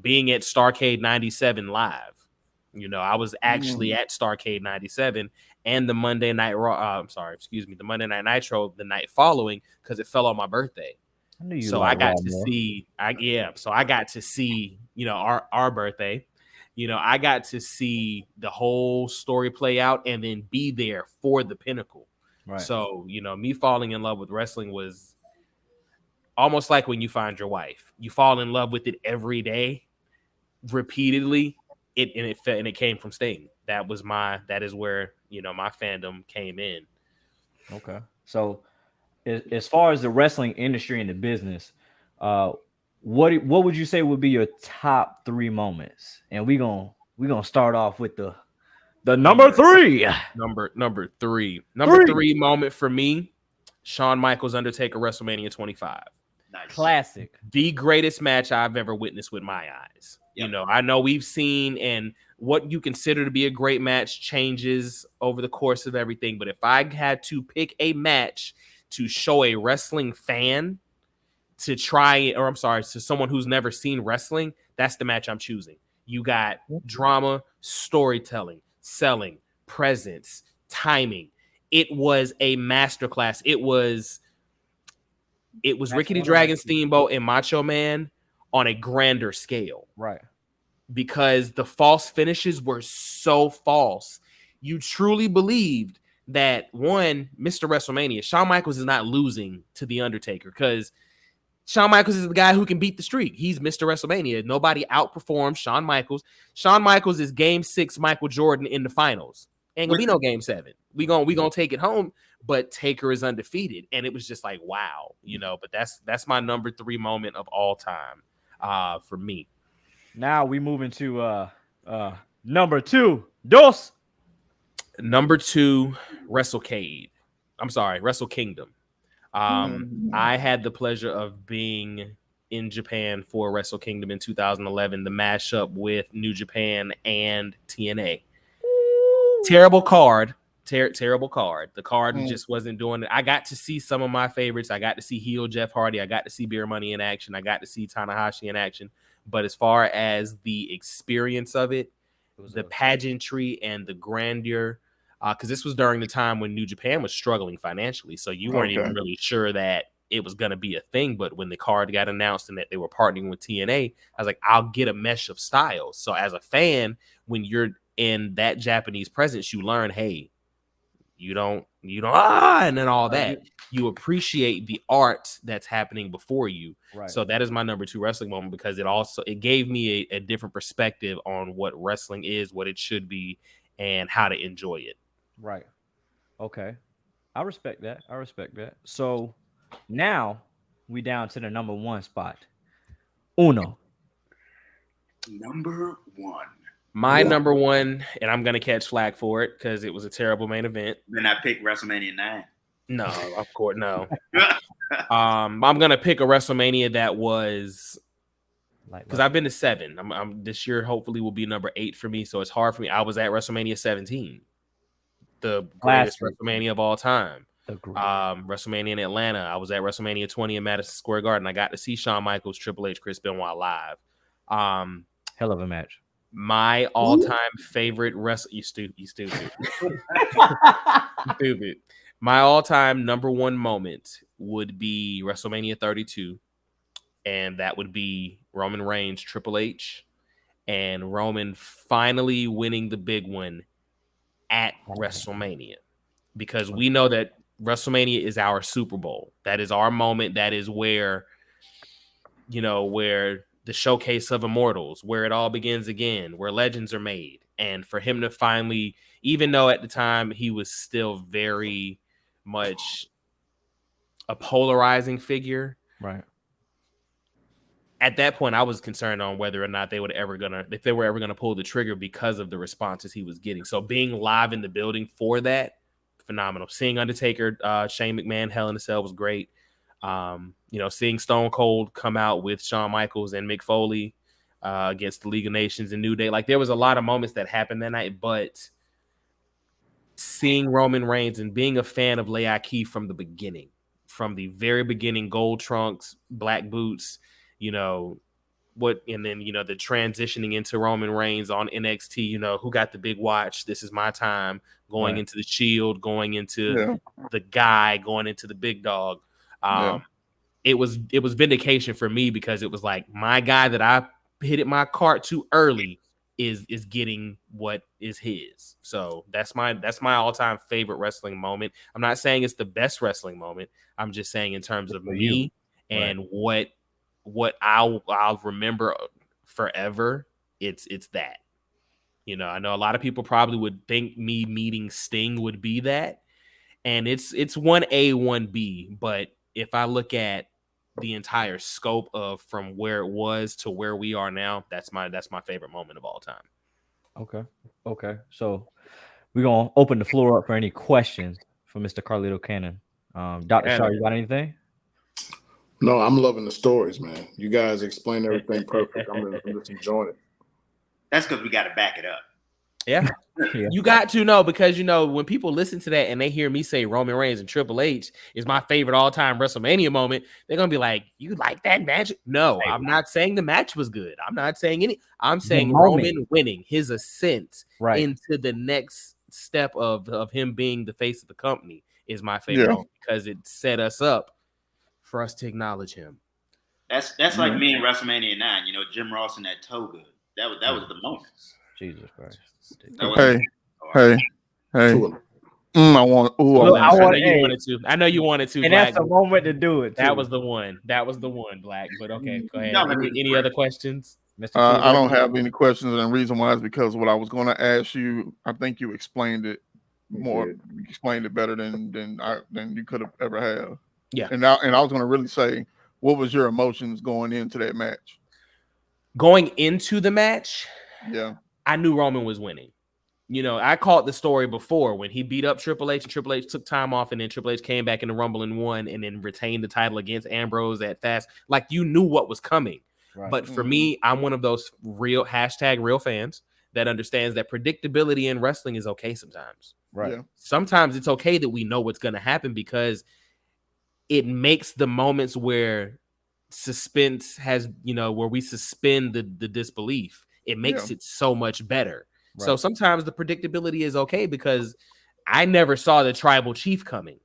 being at Starrcade 97 live. You know, I was actually at Starrcade 97 and the Monday Night Raw. The Monday Night Nitro the night following because it fell on my birthday. I knew you So like I got Raw to more. see, So I got to see, you know, our birthday. You know, I got to see the whole story play out and then be there for the pinnacle. Right. So, you know, me falling in love with wrestling was almost like when you find your wife. You fall in love with it every day, repeatedly. It came from Sting. That is where, you know, my fandom came in. Okay. So as far as the wrestling industry and the business, what would you say would be your top 3 moments? And we're gonna start off with the number 3. Number three moment for me, Shawn Michaels Undertaker WrestleMania 25. Nice. Classic. The greatest match I've ever witnessed with my eyes. Yep. You know, I know we've seen and what you consider to be a great match changes over the course of everything. But if I had to pick a match to show a wrestling fan to to someone who's never seen wrestling, that's the match I'm choosing. You got drama, storytelling, selling, presence, timing. It was a masterclass. It was Ricky the Dragon Steamboat and Macho Man on a grander scale. Right. Because the false finishes were so false. You truly believed that Mr. WrestleMania, Shawn Michaels is not losing to The Undertaker because Shawn Michaels is the guy who can beat the streak. He's Mr. WrestleMania. Nobody outperforms Shawn Michaels. Shawn Michaels is Game 6 Michael Jordan in the finals. Ain't gonna be no Game 7. We gonna take it home, but Taker is undefeated. And it was just like, wow, you know, but that's my number 3 moment of all time for me. Now we move into number 2. Dos. Number 2, WrestleCade. I'm sorry, Wrestle Kingdom. I had the pleasure of being in Japan for Wrestle Kingdom in 2011, the mashup with New Japan and TNA. Terrible card. Terrible card. The card just wasn't doing it. I got to see some of my favorites. I got to see heel Jeff Hardy. I got to see Beer Money in action. I got to see Tanahashi in action. But as far as the experience of it, the pageantry and the grandeur, because this was during the time when New Japan was struggling financially. So you weren't even really sure that it was going to be a thing. But when the card got announced and that they were partnering with TNA, I was like, I'll get a mesh of styles. So as a fan, when you're in that Japanese presence, you learn, hey, you don't, and then all that. You appreciate the art that's happening before you. Right. So that is my number 2 wrestling moment because it gave me a different perspective on what wrestling is, what it should be, and how to enjoy it. Right. Okay. I respect that. So now we down to the number 1 spot. Uno. Number 1. My number 1, and I'm gonna catch flack for it because it was a terrible main event. Then I picked WrestleMania 9. No, of course, no. I'm gonna pick a WrestleMania that was because I've been to 7. I'm this year hopefully will be number 8 for me, so it's hard for me. I was at WrestleMania 17, the greatest WrestleMania of all time. WrestleMania in Atlanta. I was at WrestleMania 20 in Madison Square Garden. I got to see Shawn Michaels, Triple H, Chris Benoit live. Hell of a match. My all-time favorite you stupid. Stupid. My all-time number 1 moment would be WrestleMania 32, and that would be Roman Reigns, Triple H, and Roman finally winning the big one at WrestleMania, because we know that WrestleMania is our Super Bowl. That is our moment. That is where, you know, where the showcase of immortals, where it all begins again, where legends are made. And for him to finally, even though at the time he was still very much a polarizing figure, right? At that point, I was concerned on whether or not if they were ever gonna pull the trigger because of the responses he was getting. So being live in the building for that, phenomenal. Seeing Undertaker, Shane McMahon, Hell in a Cell was great. You know, seeing Stone Cold come out with Shawn Michaels and Mick Foley against the League of Nations and New Day. Like, there was a lot of moments that happened that night, but seeing Roman Reigns and being a fan of Leaki from the very beginning, gold trunks, black boots, you know, and then the transitioning into Roman Reigns on NXT, who got the big watch, this is my time, going into the Shield, going into the guy, going into the big dog. It was vindication for me, because it was like, my guy that I hit my cart too early is getting what is his. So that's my all-time favorite wrestling moment. I'm not saying it's the best wrestling moment. I'm just saying in terms of me and what I'll remember forever. It's that. I know a lot of people probably would think me meeting Sting would be that, and it's 1A, 1B. But if I look at the entire scope of from where it was to where we are now, that's my favorite moment of all time. Okay. So we're gonna open the floor up for any questions for Mr. Carlito Cannon. Dr. Shaw, you got anything? No, I'm loving the stories, man. You guys explain everything perfect. I'm just enjoying it. That's because we got to back it up. Yeah. You got to know, because when people listen to that and they hear me say Roman Reigns and Triple H is my favorite all-time WrestleMania moment, they're gonna be like, "You like that match?" No, I'm not saying the match was good. I'm not saying I'm saying Roman winning, his ascent into the next step of him being the face of the company is my favorite moment, because it set us up for us to acknowledge him. That's like me in WrestleMania 9. Jim Ross in that toga. That was the moment. Jesus Christ. Hey. I know you wanted to. And Black. that's the moment to do it. That was the one, Black. But okay, go ahead. Any other questions? I don't have any questions, and the reason why is because what I was going to ask you, I think you explained it more. You explained it better than you could have ever have. Yeah. And I was going to really say, what was your emotions going into that match? Going into the match, I knew Roman was winning. I called the story before when he beat up Triple H, and Triple H took time off, and then Triple H came back in the Rumble and won, and then retained the title against Ambrose at Fast. Like, you knew what was coming. Right. But for me, I'm one of those real fans that understands that predictability in wrestling is okay sometimes. Right. Yeah. Sometimes it's okay that we know what's going to happen, because it makes the moments where suspense has, where we suspend the disbelief, it makes it so much better. Right. So sometimes the predictability is okay, because I never saw the tribal chief coming.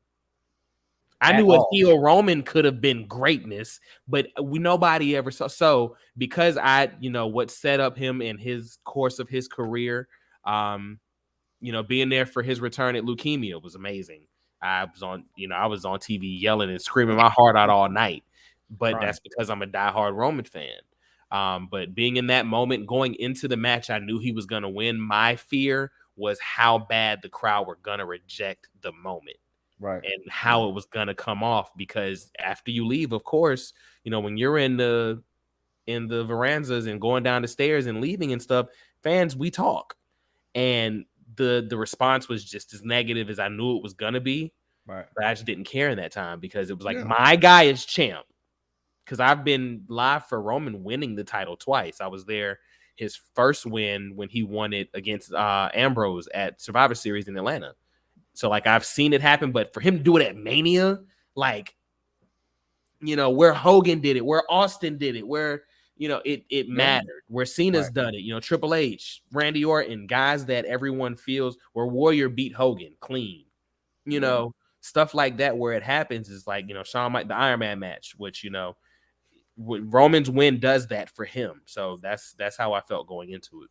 I knew a heel Roman could have been greatness, but nobody ever saw. So because what set up him in his course of his career, being there for his return at leukemia was amazing. I was on TV yelling and screaming my heart out all night, but that's because I'm a diehard Roman fan. But being in that moment, going into the match, I knew he was going to win. My fear was how bad the crowd were going to reject the moment. Right. And how it was going to come off, because after you leave, of course, when you're in the verandas and going down the stairs and leaving and stuff, fans, we talk. And the response was just as negative as I knew it was going to be. Right. But I just didn't care in that time, because it was like, my guy is champ. Because I've been live for Roman winning the title twice. I was there his first win when he won it against Ambrose at Survivor Series in Atlanta. So, I've seen it happen, but for him to do it at Mania, where Hogan did it, where Austin did it, where, it mattered, where Cena's done it, Triple H, Randy Orton, guys that everyone feels, where Warrior beat Hogan clean, stuff like that, where it happens is like, Shawn Michaels, the Iron Man match, which, Roman's win does that for him. So that's how I felt going into it.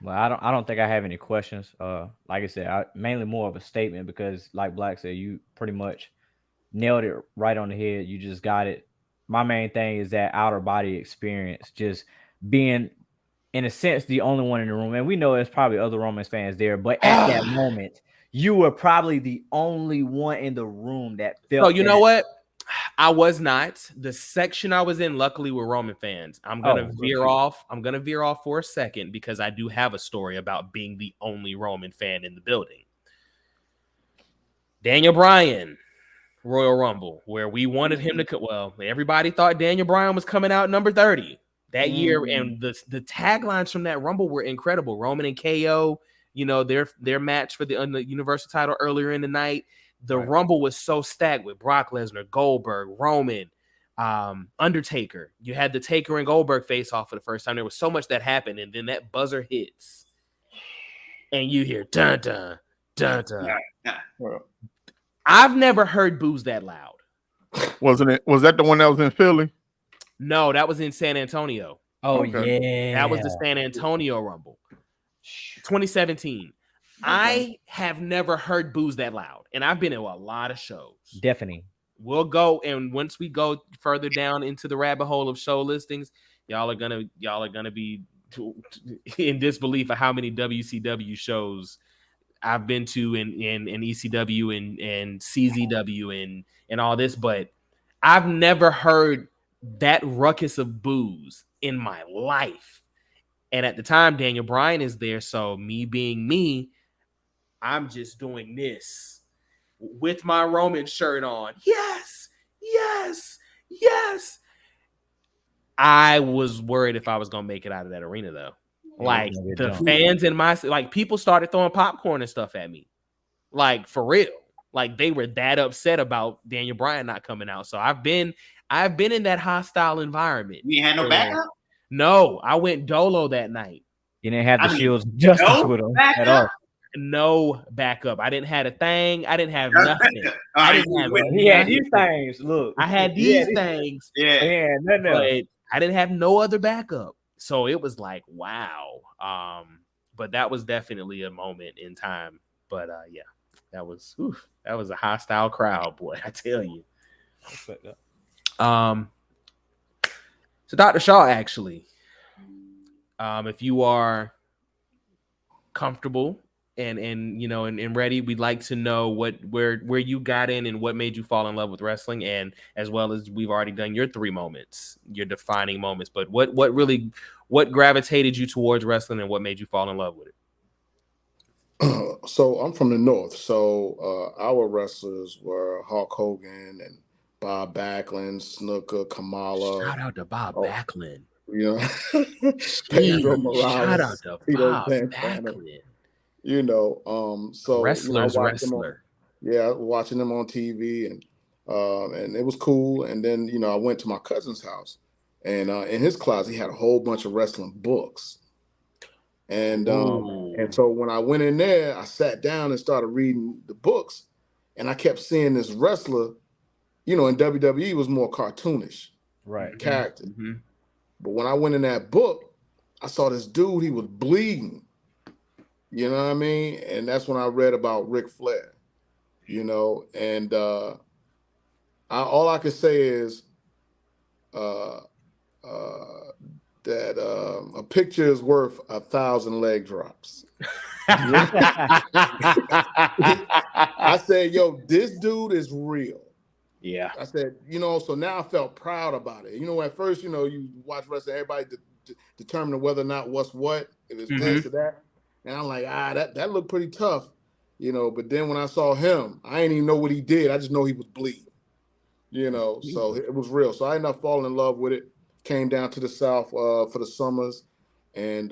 Well, I don't think I have any questions. Like I said, mainly more of a statement, because like Black said, you pretty much nailed it right on the head. You just got it. My main thing is that outer body experience, just being, in a sense, the only one in the room. And we know there's probably other Romans fans there, but at that moment, you were probably the only one in the room that felt. Oh, you know what? I was not. The section I was in, luckily, were Roman fans. I'm gonna veer off. I'm gonna veer off for a second, because I do have a story about being the only Roman fan in the building. Daniel Bryan, Royal Rumble, where we wanted him to. Well, everybody thought Daniel Bryan was coming out number 30 that year, and the taglines from that Rumble were incredible. Roman and KO, their match for the Universal title earlier in the night. The Rumble was so stacked with Brock Lesnar, Goldberg, Roman, Undertaker. You had the Taker and Goldberg face off for the first time. There was so much that happened, and then that buzzer hits, and you hear dun dun dun dun. Well, I've never heard boos that loud. wasn't it? Was that the one that was in Philly? No, that was in San Antonio. Oh Okay. yeah, That was the San Antonio Rumble, 2017. I have never heard boos that loud, and I've been to a lot of shows. Deafening. We'll go, and once we go further down into the rabbit hole of show listings, y'all are gonna be in disbelief of how many WCW shows I've been to in ECW and CZW and all this, but I've never heard that ruckus of boos in my life. And at the time, Daniel Bryan is there, so me being me, I'm just doing this with my Roman shirt on. Yes, yes, yes. I was worried if I was gonna make it out of that arena though. Like the fans in my people started throwing popcorn and stuff at me, like for real. Like they were that upset about Daniel Bryan not coming out. So I've been in that hostile environment. You ain't had no backup? No, I went dolo that night. You didn't have the Shields justice with them at all. No backup. I didn't have a thing. I didn't have nothing. I didn't have. He had these things. Look, I had these things. Yeah, nothing else. But I didn't have no other backup. So it was like, wow. But that was definitely a moment in time. But yeah, that was a hostile crowd, boy. I tell you. So Dr. Shaw, actually, if you are comfortable and ready, we'd like to know where you got in and what made you fall in love with wrestling, and as well as we've already done your 3 moments, your defining moments, but what gravitated you towards wrestling and what made you fall in love with it? So I'm from the North. So our wrestlers were Hulk Hogan and Bob Backlund, Snooker, Kamala. Shout out to Bob Backlund. You know, Pedro Morales, shout out to Bob Backlund. You know, so wrestler. I was watching them on TV, and it was cool. And then I went to my cousin's house, and in his closet he had a whole bunch of wrestling books. And so when I went in there, I sat down and started reading the books, and I kept seeing this wrestler. In WWE was more cartoonish, right? Character. Mm-hmm. But when I went in that book, I saw this dude. He was bleeding. You know what I mean? And that's when I read about Ric Flair. And all I could say is that a picture is worth 1,000 leg drops. I said, yo, this dude is real. Yeah. I said, so now I felt proud about it. At first, you watch wrestling, everybody determine whether or not what's what, if it's this or that. And I'm like, that looked pretty tough, But then when I saw him, I didn't even know what he did. I just know he was bleeding, So it was real. So I ended up falling in love with it. Came down to the South for the summers, and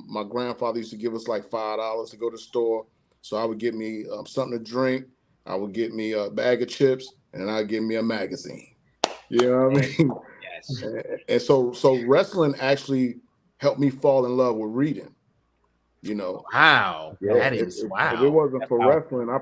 my grandfather used to give us like $5 to go to the store. So I would get me something to drink. I would get me a bag of chips, and I'd get me a magazine. You know what I mean? Yes. And so wrestling actually helped me fall in love with reading. Wow. That is wow. If it wasn't for wrestling, I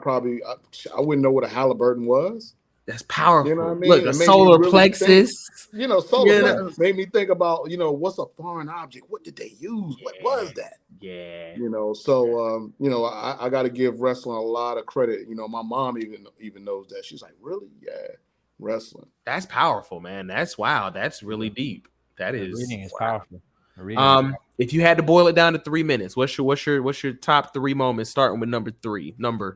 wouldn't know what a Halliburton was. That's powerful. You know what I mean? Look, a solar plexus. Plexus made me think about, what's a foreign object? What did they use? What was that? Yeah. So I got to give wrestling a lot of credit. My mom even knows that. She's like, really? Yeah, wrestling. That's powerful, man. That's wow. That's really deep. That is reading is wow. powerful. If you had to boil it down to 3 minutes, what's your top 3 moments, starting with number 3? Number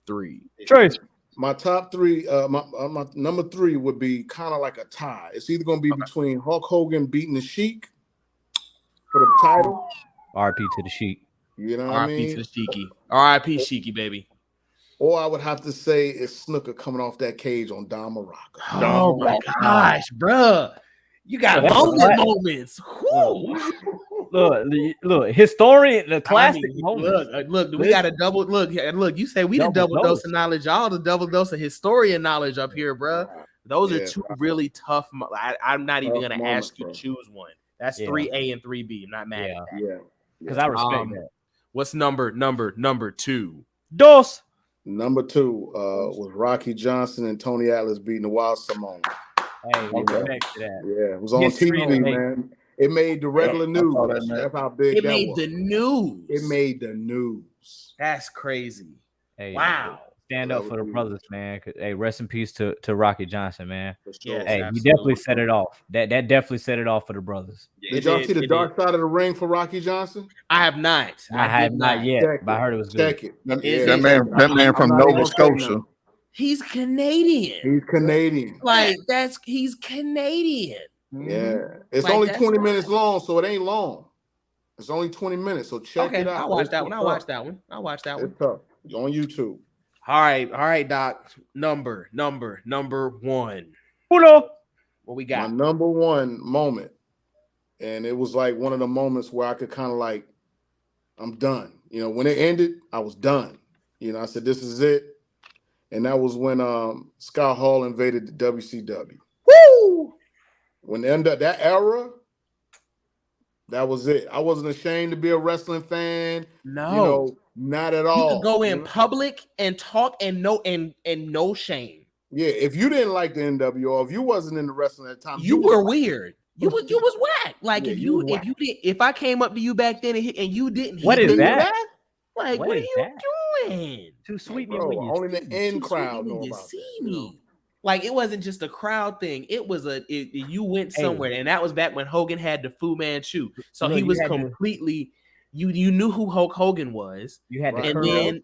3. Trace. My top 3, my number 3 would be kind of like a tie. It's either going to be between Hulk Hogan beating the Sheik for the title. RP to the Sheik. You know what I mean? RP to the Sheiky. RIP Sheiky, baby. Or I would have to say it's Snooker coming off that cage on Don Muraco. Oh my gosh, bruh. You got moments. Look, historian, the classic moment. Look, we got a double look. You say we the double dose of knowledge, all the double dose of historian knowledge up here, bro. Those are Yeah, two really tough. I'm not even Tough going to moments, ask you bro. to choose one. That's Yeah. 3A and 3B. I'm not mad Yeah. at that. Yeah. Because I respect that. What's number 2? Dos. Number 2 was Rocky Johnson and Tony Atlas beating the Wild Simone. Hey, You know, respect to that. yeah, it was on History TV, to make. man. It made the regular I news. saw that match. That's how big It that made was. the news. It made the news. That's crazy. Hey, Wow. stand That up was for the huge. brothers, man. Hey, rest in peace to Rocky Johnson, man. For sure. Yes, Hey, you absolutely. definitely set it off. That definitely set it off for the brothers. Yeah, Did y'all did, see the it dark side of the ring for Rocky Johnson? I have not. I did have not yet, Check but I it. heard it was good. Check it. That, Is that it- man I'm from not even Nova gonna say Scotia. nothing. He's Canadian. He's Canadian. Like he's Canadian. Yeah. It's Like, only that's 20 wild. minutes long, so it ain't long. It's only 20 minutes, so check Okay, it out. I'll watch It's that one. I'll tough. watch that one. I'll watch that one. It's tough. It's on YouTube. All right, Doc. Number 1. Uno. What we My got? number 1 moment, and it was like one of the moments where I could kind of like, I'm done. You know, when it ended, I was done. You know, I said, this is it. And that was when Scott Hall invaded the WCW. Woo! When they ended that era, that was it. I wasn't ashamed to be a wrestling fan. No. You know, not at You all. could go in You know? public and talk and no shame. Yeah, if you didn't like the NWO, if you wasn't into wrestling at the time, You were weird. You was whack. Like Yeah, if you was you did, if I came up to you back then and you didn't, What hit is me, that? Like What what are is you that? doing? Too sweet me Bro, when you only the in Too crowd sweet know when you about see that, you know? me. Like it wasn't just a crowd thing. It was you went Hey. somewhere, and that was back when Hogan had the Fu Manchu. So Look, he you was had to- completely. You knew who Hulk Hogan was, You had the Right. and curl. then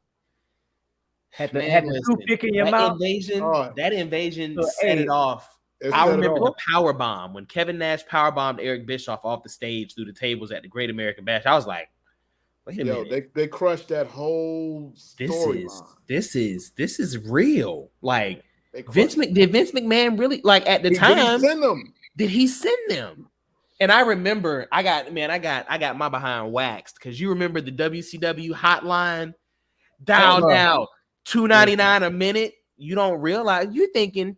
had man, the listen, toothpick in your that mouth. invasion So, set hey, it off. It I set it remember the off. power bomb when Kevin Nash power bombed Eric Bischoff off the stage through the tables at the Great American Bash. I was like, wait a Yo, minute. they crushed that whole storyline. This is real. Like They crushed it. did Vince McMahon really like at the He didn't time? send them. Did he send them? And I remember I got my behind waxed because you remember the WCW hotline dial now $2.99 a minute. You don't realize you're thinking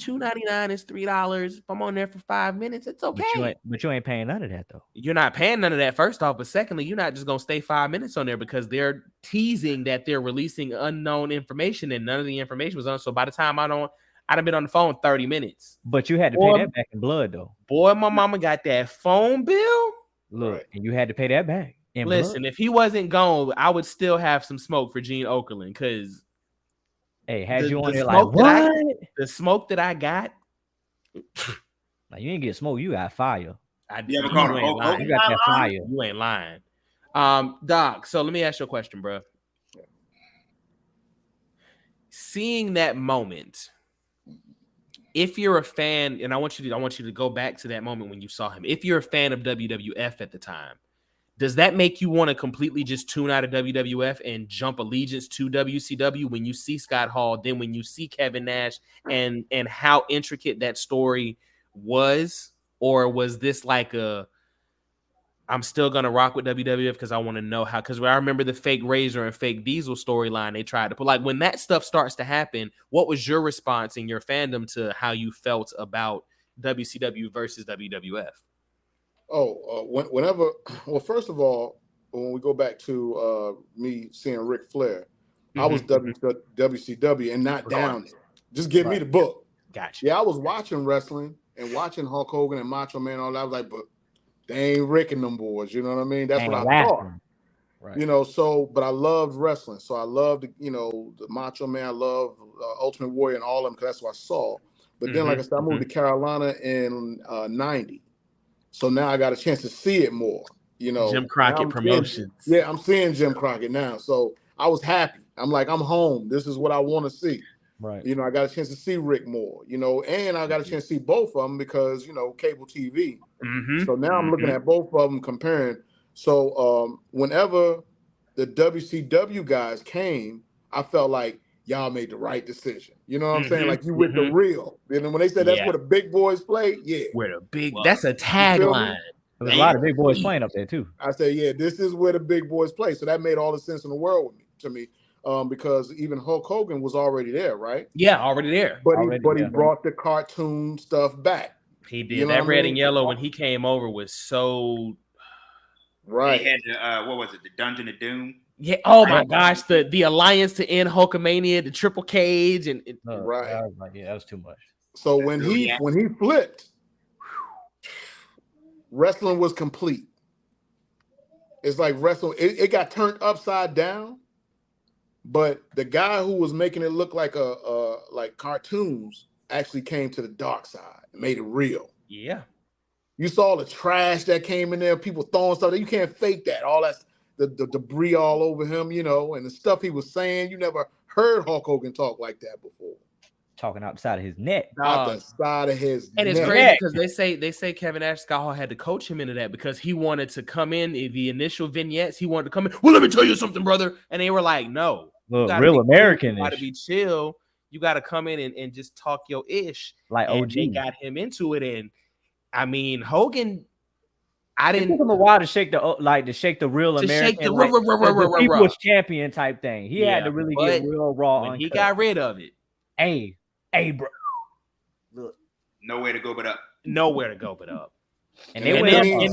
$2.99 is $3. If I'm on there for 5 minutes, it's okay. But you ain't paying none of that though. You're not paying none of that, first off. But secondly, you're not just gonna stay 5 minutes on there because they're teasing that they're releasing unknown information and none of the information was on. So by the time I'd have been on the phone 30 minutes. But you had to Boy, pay that back in blood though. Boy, my mama got that phone bill. Look, Right. and you had to pay that back. In Listen, blood. if he wasn't gone, I would still have some smoke for Gene Okerlund because Hey, had the- you on the there like smoke that I- what? the smoke that I got, Like you ain't get smoke, you got fire. You ever called a ain't Hulk lying. You Hogan got that hotline? fire. You ain't lying. Doc, so let me ask you a question, bro. Seeing that moment, if you're a fan, and I want you to go back to that moment when you saw him. If you're a fan of WWF at the time, does that make you want to completely just tune out of WWF and jump allegiance to WCW when you see Scott Hall, then when you see Kevin Nash and how intricate that story was? Or was this like I'm still gonna rock with WWF because I want to know how? Because I remember the fake Razor and fake Diesel storyline they tried to put. Like when that stuff starts to happen, what was your response in your fandom to how you felt about WCW versus WWF? Whenever, well, first of all, when we go back to me seeing Ric Flair, I was WCW and not down it. Just give me the book. Gotcha. Yeah, I was watching wrestling and watching Hulk Hogan and Macho Man and all that. I was like, but they ain't Rick and them boys. You know what I mean? That's what I thought. Right. You know, so, but I loved wrestling. So I loved, you know, the Macho Man. I love Ultimate Warrior and all of them because that's what I saw. But then, like I said, I moved to Carolina in 90. So now I got a chance to see it more, you know. Jim Crockett Promotions. I'm seeing Jim Crockett now. So I was happy. I'm like, I'm home. This is what I want to see. Right. You know, I got a chance to see Rick more, you know, and I got a chance to see both of them because, you know, cable TV. So now I'm looking at both of them comparing. So whenever the WCW guys came, I felt like y'all made the right decision. You know what I'm saying? Like you with the real. And when they said that's where the big boys play, yeah. Where the big, that's a tagline. There was a lot of big boys playing up there too. I said, yeah, this is where the big boys play. So that made all the sense in the world to me. because even Hulk Hogan was already there, right? Yeah, already there. But Already, he yeah. brought the cartoon stuff back. He did. You know That what I red mean? and yellow when he came over was so Right. They had the what was it? The Dungeon of Doom. yeah. Oh my gosh, the alliance to end Hulkamania, the triple cage, and Right. I was like, yeah, that was too much. So when he flipped, wrestling was complete. It's like wrestling, it got turned upside down, but the guy who was making it look like like cartoons actually came to the dark side and made it real. yeah. You saw the trash that came in there, people throwing stuff. You can't fake that. All that the debris all over him, you know, and the stuff he was saying. You never heard Hulk Hogan talk like that before. Talking out the side of his neck. Out the side of his And it's neck. crazy because they say Kevin Nash Scott Hall had to coach him into that because he wanted to come in the initial vignettes. He wanted to come in. Well, let me tell you something, brother. And they were like, no, Look, real American. You got to be chill. You got to come in and just talk your ish. Like and OG. they got him into it. And I mean, Hogan, It took him a while to shake the real to American, shake the like, the people's raw. champion type thing. He had to really but get real raw. When he uncut. got rid of it, hey, bro, look, Nowhere to go but up. nowhere to go but up. and And they then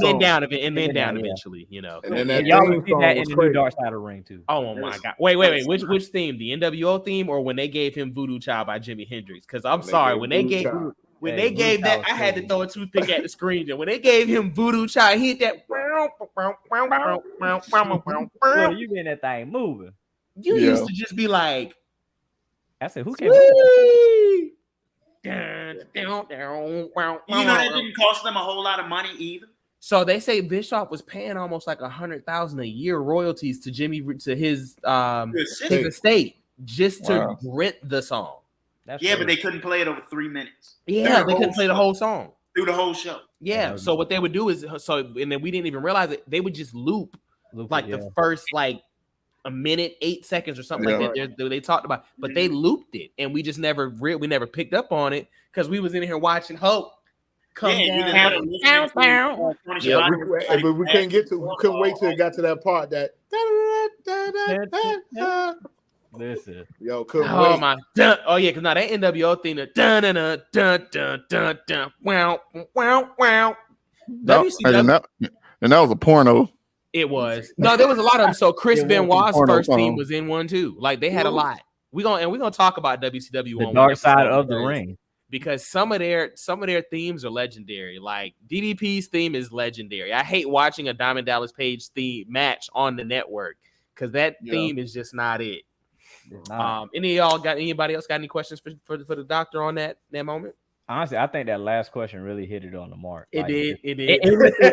went down up. down yeah. eventually, you know. And then that And y'all theme would see song that in was the crazy. new Dark Side of the Ring too. Oh my god! Wait! Which theme? The NWO theme, or when they gave him Voodoo Child by Jimi Hendrix? Because I'm sorry, when they gave Child. they gave that, I had to throw a toothpick at the screen. And when they gave him Voodoo Child, he hit that. Well, you getting that thing moving? You Yeah. used to just be like, I said, who came? "Sweet." You know that didn't cost them a whole lot of money either. So they say Bischoff was paying almost like $100,000 a year royalties to his estate just to Wow. rent the song. That's Yeah, but crazy. they couldn't play it over 3 minutes. Yeah, they whole couldn't play the show. whole song. Through the whole show. Yeah. So what they would do is and then we didn't even realize it. They would just loop like the first like a minute, 8 seconds or something like that. They talked about, but they looped it, and we just never picked up on it because we was in here watching Hope come down. Yeah, but we couldn't wait till it got to that part that. Listen, Yo, couldn't Oh wait. my! Oh yeah, because now that NWO thing, dun dun dun dun dun dun dun, wow wow wow. And that was a porno. It was there was a lot of them. So Chris It was Benoit's porno first theme song. was in one too. Like they had a lot. We're gonna talk about WCW the on Dark one Side episode of the because- Ring. because some of their themes are legendary. Like DDP's theme is legendary. I hate watching a Diamond Dallas Page theme match on the network because that theme is just not it. Anybody else got any questions for the doctor on that moment? Honestly, I think that last question really hit it on the mark. It Like, did. It did.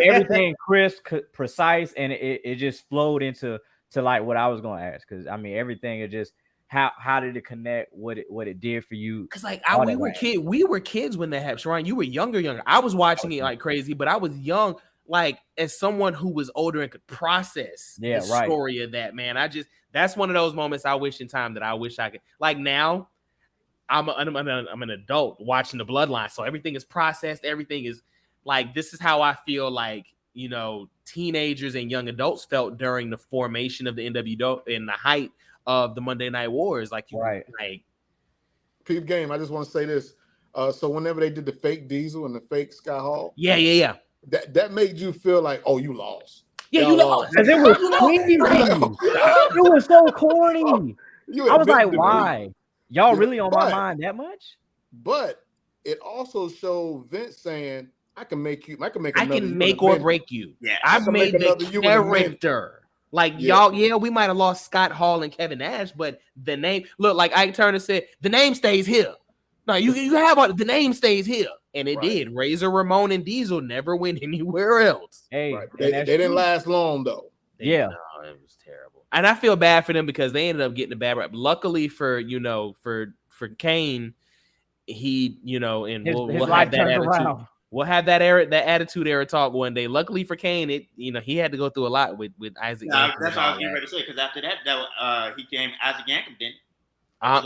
Everything crisp, precise, and it just flowed into like what I was going to ask. Because I mean, everything is just how did it connect? What it did for you? Because like we were kids when that happened. Sharon, you were younger. I was watching it like crazy, but I was young. Like as someone who was older and could process the story of that, man. That's one of those moments I wish in time that I wish I could. Like now, I'm an adult watching the Bloodline, so everything is processed. Everything is like this is how I feel like teenagers and young adults felt during the formation of the NWO and the height of the Monday Night Wars. Like Peep game. I just want to say this. So whenever they did the fake Diesel and the fake Scott Hall, yeah, that made you feel like, oh, you lost. Yeah, you lost. Because it was crazy. It was so corny. I was like, why? Y'all really on my mind that much? But it also showed Vince saying, I can make or break you. Yeah, I've made the character. Like y'all, we might have lost Scott Hall and Kevin Nash, but the name, look, like Ike Turner said, the name stays here. No, you have the name stays here. And it did. Razor Ramon and Diesel never went anywhere else. Hey, they didn't last long though. It was terrible. And I feel bad for them because they ended up getting a bad rap. Luckily for for Kane, he and we'll have that attitude. Around. We'll have that attitude era talk one day. Luckily for Kane, he had to go through a lot with Isaac. That's what I was getting ready to say. Because after that, he came Isaac Yankem, didn't he?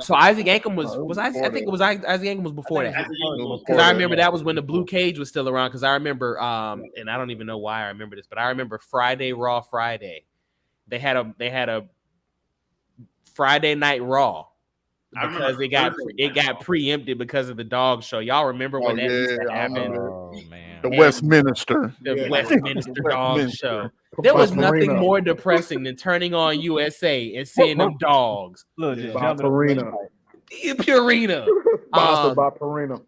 So Isaac Yankem was I think it was Isaac Yankem was before that. Because I remember that was when the Blue Cage was still around. Because I remember, and I don't even know why I remember this, but I remember Raw Friday. They had a Friday Night Raw. I Because remember it got preempted because of the dog show. Y'all remember when that used to I happen? remember Oh man. the Westminster. The Yeah. Westminster dog Westminster. show. There was nothing Barbarina. more depressing than turning on USA and seeing them dogs. Look, just By jumping up Purina. Purina. Sponsored by Purina.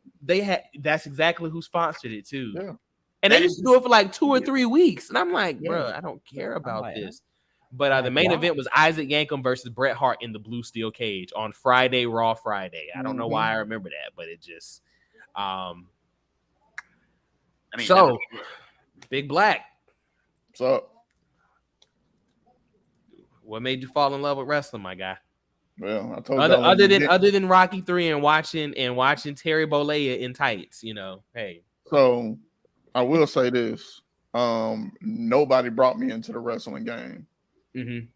That's exactly who sponsored it too. Yeah. And they used to do it for like 2 or 3 weeks. And I'm like, Yeah. bro, I don't care about like, this. But the main event was Isaac Yankem versus Bret Hart in the blue steel cage on Friday, Raw Friday. I don't know why I remember that, but it just I mean, so Big Black. So, What made you fall in love with wrestling, my guy? well, I told Other than Rocky 3 and watching Terry Bollea in tights, hey. So I will say this. Nobody brought me into the wrestling game. Mm-hmm.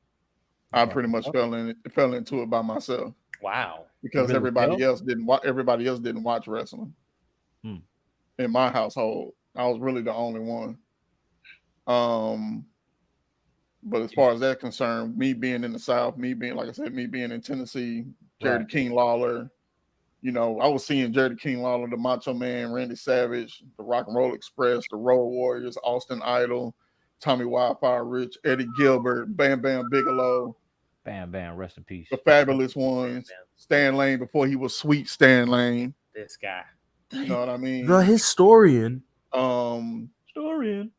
I pretty much fell into it by myself Wow. because Really everybody else didn't watch wrestling. In my household. I was really the only one. But as far as that concerned, me being in the South, me being in Tennessee, Jerry King Lawler, I was seeing Jerry King Lawler, the Macho Man, Randy Savage, the Rock and Roll Express, the Road Warriors, Austin Idol, Tommy Wildfire Rich, Eddie Gilbert, Bam Bam Bigelow, Bam, bam, rest in peace. the Fabulous Ones, Stan Lane before he was Sweet Stan Lane. This guy. You know what I mean? The historian. Historian.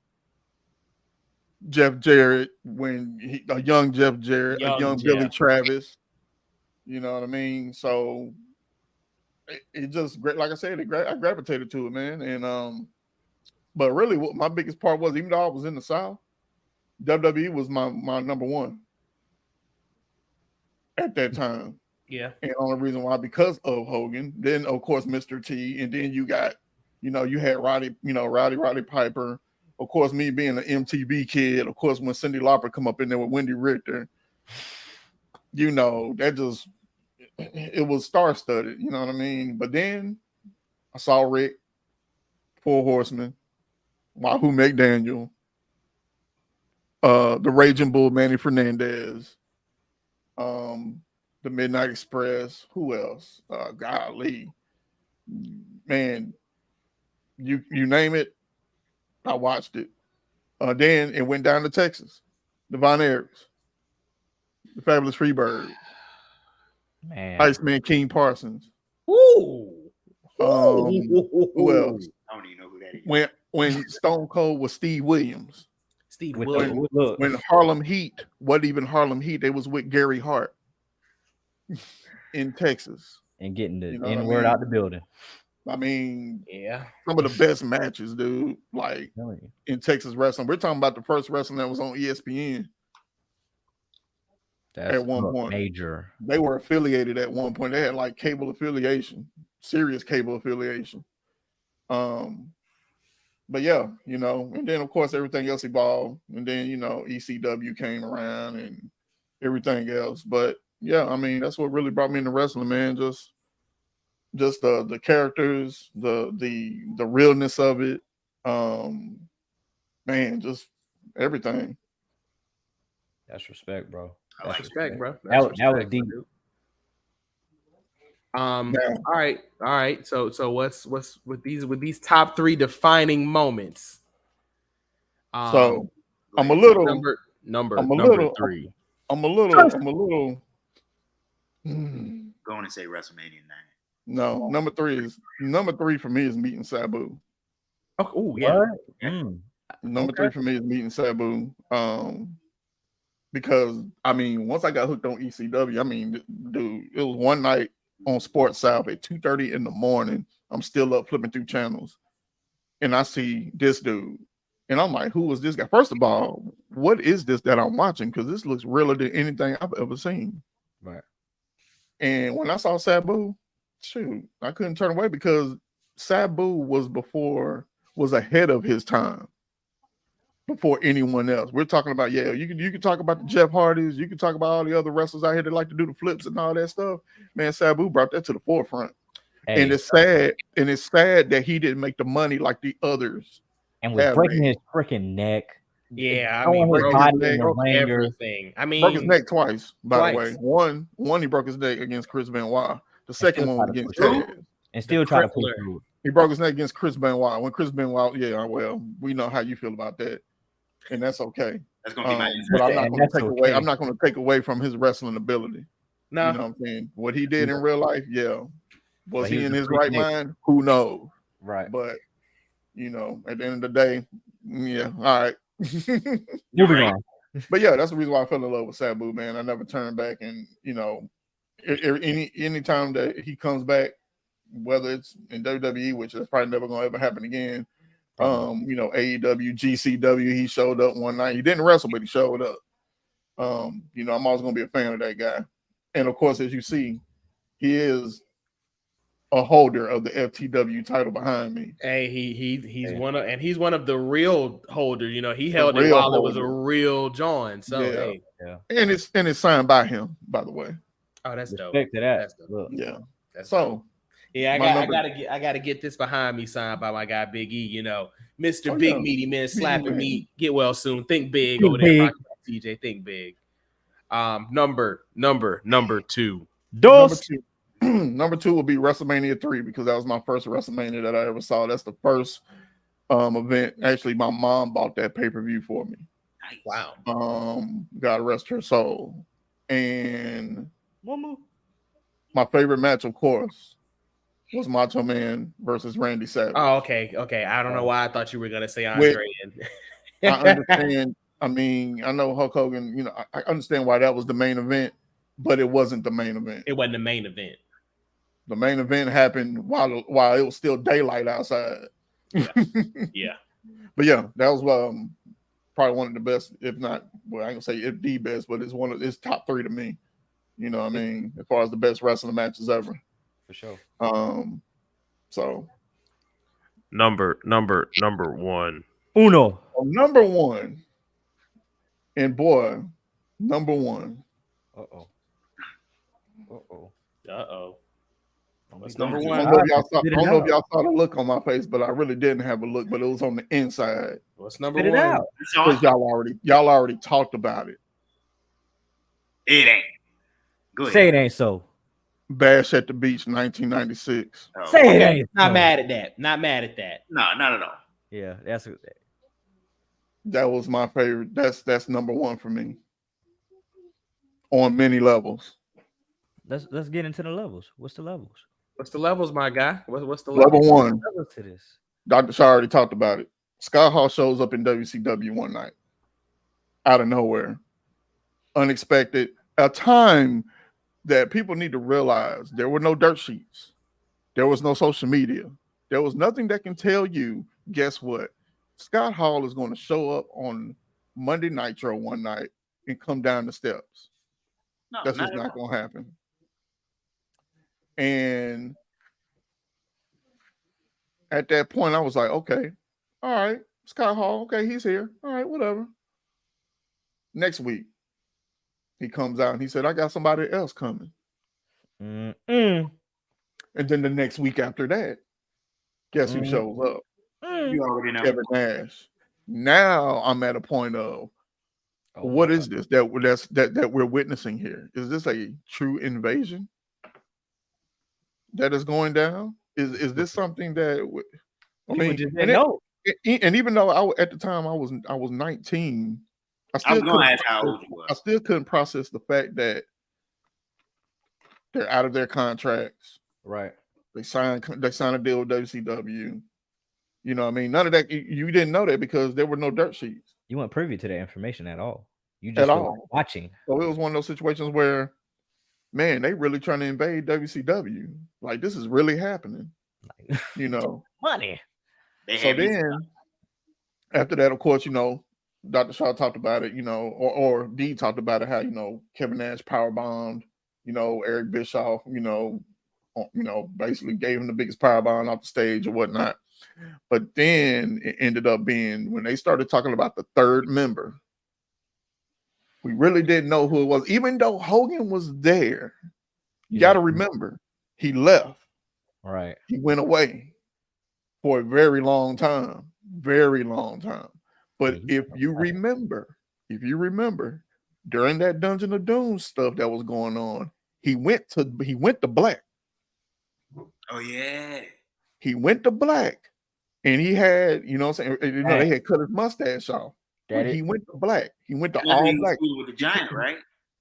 Jeff Jarrett, a young Jeff Jarrett, a young Billy Travis. You know what I mean? So it just great. Like I said, I gravitated to it, man. And but really, what my biggest part was, even though I was in the South, WWE was my number one at that time. Yeah. And the only reason why, because of Hogan, then of course Mr. T, and then you got, you had Roddy Piper. Of course, me being an MTV kid, of course, when Cyndi Lauper come up in there with Wendy Richter, that just, it was star-studded, you know what I mean? But then I saw Rick, Four Horsemen, Wahoo McDaniel, the Raging Bull, Manny Fernandez, the Midnight Express, who else? Golly. Man, you name it, I watched it. Then it went down to Texas. The Von Erichs, the Fabulous Freebirds, Man. Iceman King Parsons. Ooh. Who else? I don't even know who that is. When Stone Cold was Steve Williams. Steve With Williams. When Harlem Heat wasn't even Harlem Heat, they was with Gary Hart in Texas. And getting the You know what I N-word mean? out the building. I mean, Yeah. some of the best matches, dude, like in Texas wrestling. We're talking about the first wrestling that was on ESPN. That's at one point. major. They were affiliated at one point. They had like cable affiliation, serious cable affiliation. But yeah, and then of course everything else evolved, and then ECW came around and everything else. But yeah, I mean that's what really brought me into wrestling, man. Just the characters, the realness of it, man, just everything. That's respect, bro. That's respect, bro. That was deep. All right. So what's with these top 3 defining moments? So I'm a little number 3. I'm a little Going to say WrestleMania 9. No, number three for me is meeting Sabu. Oh yeah. Number 3 for me is meeting Sabu. Because I mean, once I got hooked on ECW, I mean, dude, it was one night on Sports South at 2:30 in the morning. I'm still up flipping through channels, and I see this dude, and I'm like, "Who is this guy?" First of all, what is this that I'm watching? Because this looks realer than anything I've ever seen. Right. And when I saw Sabu, shoot, I couldn't turn away because Sabu was ahead of his time. Before anyone else. We're talking about, you can talk about the Jeff Hardys, you can talk about all the other wrestlers out here that like to do the flips and all that stuff. Man, Sabu brought that to the forefront. Hey, and it's sad that he didn't make the money like the others. And was breaking his freaking neck. Yeah, I throwing mean, his broke body his in neck, the broke ringer. everything. I broke his mean, neck twice, by the way. twice. One he broke his neck against Chris Benoit. The And second still one try was to against push through. Taz. And still try to push crippler. through. He broke his neck against Chris Benoit. When Chris Benoit, yeah, well, we know how you feel about that, and that's okay. That's gonna be my But I'm Listen, not and going to that's take away. okay. I'm not going to take away from his wrestling ability. No, You know what I'm saying? What he did in real life, yeah. Was But he he was in a his freak right nigga. mind? Who knows? Right. But you know, at the end of the day, yeah, all right. Moving right. on. But yeah, that's the reason why I fell in love with Sabu, man. I never turned back, and you know, any time that he comes back, whether it's in WWE, which is probably never gonna ever happen again. You know, AEW, GCW, he showed up one night. He didn't wrestle, but he showed up. You know, I'm always gonna be a fan of that guy. And of course, as you see, he is a holder of the FTW title behind me. hey, he's Yeah. he's one of the real holders. You know, he The held it real while it was a holder. real John. So Yeah. hey, And it's signed by him, by the way. oh, that's dope. Respect to that. That's dope. Look. Yeah. That's dope. So Yeah, my I number- gotta get this behind me signed by my guy Big E. You know, Mr. Oh, Big yeah. Meaty Man, Meaty slapping Man. me. Get well soon. Think big Think over there, big. Rocky TJ. Think big. Number two. number Dos. two. Number two will be WrestleMania 3 because that was my first WrestleMania that I ever saw. That's the first event. Actually, my mom bought that pay-per-view for me. Nice. Wow. God rest her soul. And Mama. my favorite match, of course, was Macho Man versus Randy Savage. Oh, okay. I don't know why I thought you were gonna say Andre. I understand. I mean, I know Hulk Hogan, you know, I understand why that was the main event, but it wasn't the main event. It wasn't the main event. The main event happened while it was still daylight outside. Yeah. But yeah, that was probably one of the best, if not, well, I ain't gonna say if the best, but it's top 3 to me. You know what I mean? As far as the best wrestling matches ever. For sure. So Number one. Uno. number one, and boy, number one. Uh-oh. What's Don't number be one? I don't know if y'all saw, Spit I it don't know if out. y'all saw the look on my face, but I really didn't have a look, but it was on the inside. What's number Spit it one? out. So Because y'all already talked about it. it ain't. Go ahead. Say it ain't so. Bash at the Beach 1996. Oh, Say it Okay, ain't not so. mad at that. Not mad at that. No, not at all. Yeah, that's That was my favorite. That's number one for me. On many levels. let's get into the levels. What's the levels? What's the levels, my guy? What's the Level levels? one, Levels to this. Dr. Shaw already talked about it. Scott Hall shows up in WCW one night. Out of nowhere. Unexpected. A time that people need to realize there were no dirt sheets. There was no social media. There was nothing that can tell you, guess what? Scott Hall is going to show up on Monday Nitro one night and come down the steps. No, That's not just at not all. going to happen. And at that point, I was like, okay, all right, Scott Hall, okay, he's here. All right, whatever. Next week, he comes out and he said, I got somebody else coming. Mm-mm. And then the next week after that, guess who shows up? You already know. Kevin Nash. Now I'm at a point of what is this that we're witnessing here? Is this a true invasion that is going down? Is this something that I People mean? just didn't know. And even though at the time I was 19, I was going to ask how old you were. I still couldn't process the fact that they're out of their contracts. Right. They signed a deal with WCW. You know what I mean? None of that. You didn't know that because there were no dirt sheets You weren't privy to that information at all. You at just were all. watching. So it was one of those situations where, man, they really trying to invade WCW. Like this is really happening. You know. Money. They So had me- then, after that, of course, you know, Dr. Shaw talked about it. You know, or D talked about it. How Kevin Nash power bombed. Eric Bischoff. Basically gave him the biggest power bomb off the stage or whatnot. But then it ended up being when they started talking about the third member. We really didn't know who it was, even though Hogan was there. You got to remember, he left. Right. He went away for a very long time. But if you remember, during that Dungeon of Doom stuff that was going on, he went to black. Oh yeah. He went to black, and he had, you know what I'm saying, they had cut his mustache off. He went to black. He went to all black with the giant, right?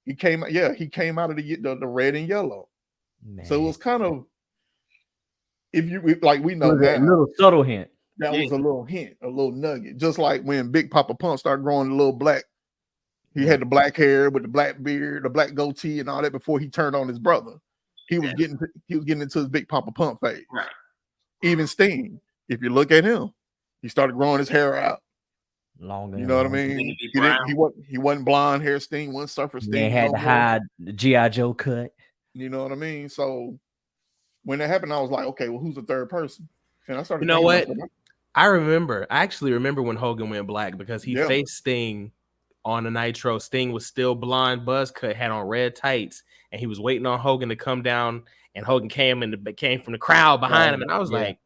He came out of the red and yellow. Man. So it was kind of, if you like, we know that a little subtle hint. That was a little hint, a little nugget. Just like when Big Papa Pump started growing a little black. He had the black hair with the black beard, the black goatee, and all that before he turned on his brother. He was getting into his Big Papa Pump phase. Right. Even Sting, if you look at him, he started growing his hair out. Longer. You know what I mean? He wasn't blonde hair Sting, wasn't surfer Sting. They had to hide the G.I. Joe cut. You know what I mean? So when that happened, I was like, okay, well, who's the third person? And I started. You know what? I actually remember when Hogan went black because he faced Sting on the Nitro. Sting was still blonde, buzz cut, had on red tights, and he was waiting on Hogan to come down. And Hogan came from the crowd behind him, and I was like,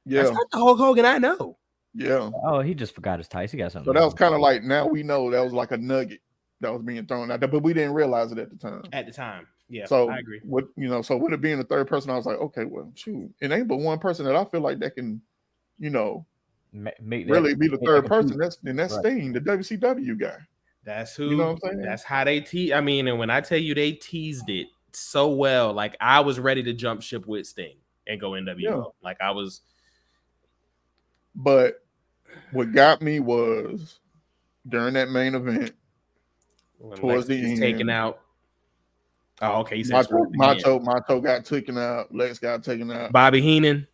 "That's not the Hulk Hogan I know." Yeah. Oh, he just forgot his tights. He got something. So that was kind of like, now we know that was like a nugget that was being thrown out there, but we didn't realize it at the time. Yeah. So I agree. So with it being the third person, I was like, okay, well, shoot, it ain't but one person that I feel like that can, really be the third person. That's Sting, the WCW guy. That's who. You know what I'm saying? That's how they tease. I mean, and when I tell you they teased it so well, like I was ready to jump ship with Sting and go NWO. Yeah. Like I was. But what got me was during that main event, towards the end, taken out. Oh, okay. You said Macho got taken out. Lex got taken out. Bobby Heenan.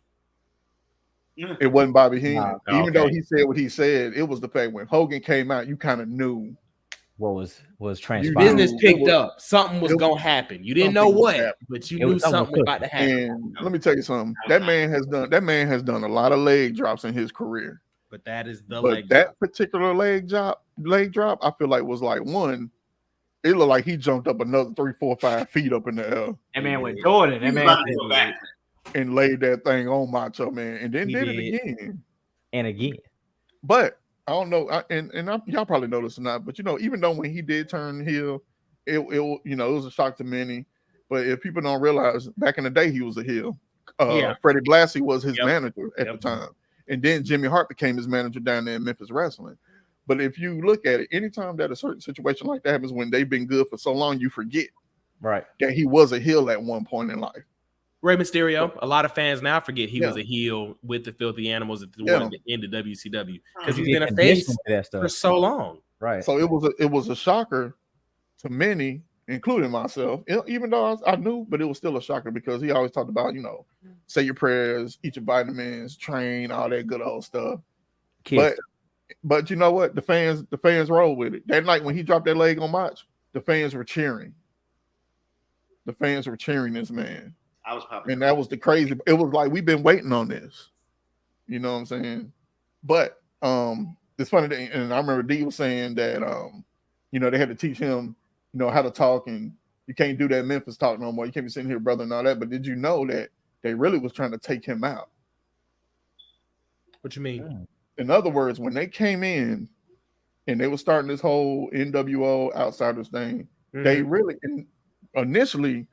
It wasn't Bobby Heenan. Even though he said what he said, it was the fact when Hogan came out, you kind of knew what was transpiring. Business picked up. Something was gonna happen. You didn't know what, but you knew something was about to happen. And let me tell you something. That man has done a lot of leg drops in his career. But that is particular leg drop, I feel like was like one. It looked like he jumped up another 3, 4, 5 feet up in the air. That man went Jordan. That man and laid that thing on Macho Man, and then did it again and again. But I don't know, y'all probably know this or not. But even though when he did turn heel, it was a shock to many. But if people don't realize, back in the day he was a heel. Freddie Blassie was his manager at the time, and then Jimmy Hart became his manager down there in Memphis Wrestling. But if you look at it, anytime that a certain situation like that happens, when they've been good for so long, you forget that he was a heel at one point in life. Rey Mysterio, a lot of fans now forget he was a heel with the Filthy Animals at the end of WCW because he's been a face for so long. Right. So it was a shocker to many, including myself, even though I knew, but it was still a shocker because he always talked about, say your prayers, eat your vitamins, train, all that good old stuff. But you know what? The fans roll with it. That night when he dropped that leg on Mach, the fans were cheering. The fans were cheering this man. I was popping. And that was the crazy. It was like we've been waiting on this. You know what I'm saying? But it's funny that, and I remember D was saying that they had to teach him, how to talk, and you can't do that Memphis talk no more. You can't be sitting here, brother, and all that. But did you know that they really was trying to take him out? What you mean? In other words, when they came in and they were starting this whole NWO Outsiders thing, they really initially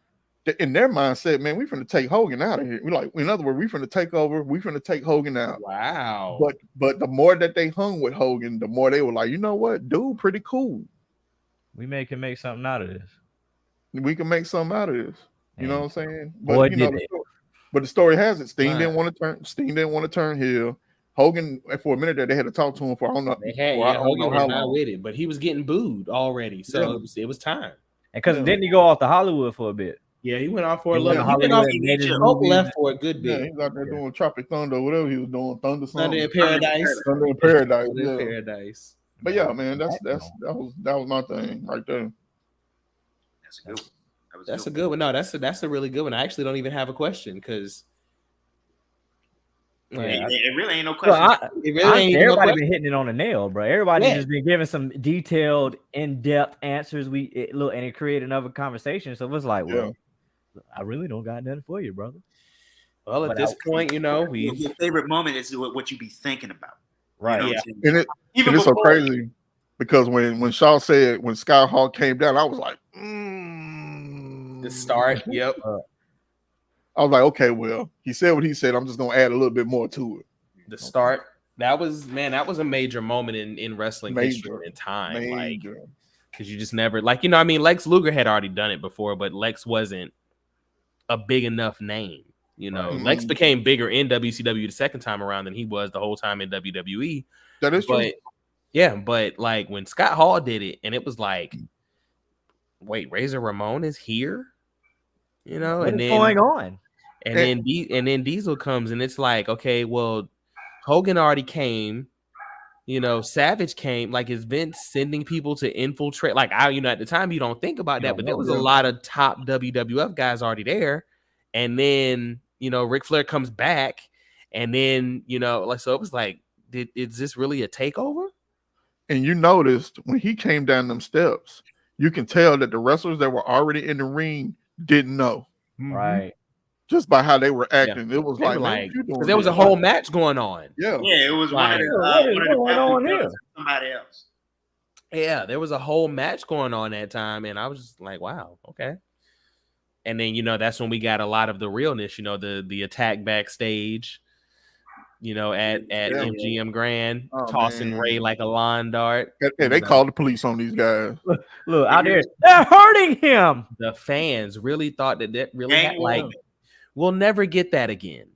in their mindset, man, we finna take Hogan out of here. We like, in other words, we finna take over. We finna take Hogan out. Wow. But the more that they hung with Hogan, the more they were like, you know what, dude, pretty cool. We can make something out of this. We can make something out of this. You know what I'm saying? But boy, the story has it. Sting didn't want to turn heel. Hogan, for a minute there, they had to talk to him for I don't know. Hogan was not with it, but he was getting booed already, so it was time. And because didn't he go off to Hollywood for a bit? Yeah, he went off for a little. Hope left for a good bit. Yeah, he was out there doing Tropic Thunder, whatever he was doing, Thunder in Paradise. Thunder in Paradise. Paradise. But yeah, man, that was my thing right there. That's a good one. That's a good one. No, that's a really good one. I actually don't even have a question because it really ain't no question. Everybody been hitting it on the nail, bro. Everybody just been giving some detailed, in-depth answers. And it created another conversation. So it was like, well, I really don't got nothing for you, brother. Well, at this point, your favorite moment is what you be thinking about. Right. You know Yeah. what I'm saying? And Even it's so before- crazy because when Shaw said when Skyhawk came down, I was like, The start. Yep. I was like, okay, well, he said what he said. I'm just gonna add a little bit more to it. The start. That was a major moment in wrestling history Major. and time. Like, Major. because you just never I mean, Lex Luger had already done it before, but Lex wasn't a big enough name. You know, Right. Lex Mhm. became bigger in WCW the second time around than he was the whole time in WWE. That is true. But yeah, but like when Scott Hall did it, and it was like, wait, Razor Ramon is here, you know, What and is then going on? and then Diesel comes, and it's like, okay, well, Hogan already came, you know, Savage came. Like, is Vince sending people to infiltrate? Like, at the time you don't think about You that, don't but there know, was yeah. a lot of top WWF guys already there, and then Ric Flair comes back, and then so it was like, is this really a takeover? And you noticed when he came down them steps, you can tell that the wrestlers that were already in the ring didn't know Right. just by how they were acting. It was They were like, man, like, what you doing because there was a here? whole match going on. Yeah. Yeah, it was one of Like, the what is one of the going on Dudley here? brothers and somebody else. Yeah, there was a whole match going on that time, and I was just like, wow, okay. And then that's when we got a lot of the realness, the attack backstage, at MGM Grand, Oh, tossing man. Ray like a lawn dart. Hey, they called the police on these guys. Look out there, they're hurting him. The fans really thought that really Gang had, like, war. we'll never get that again.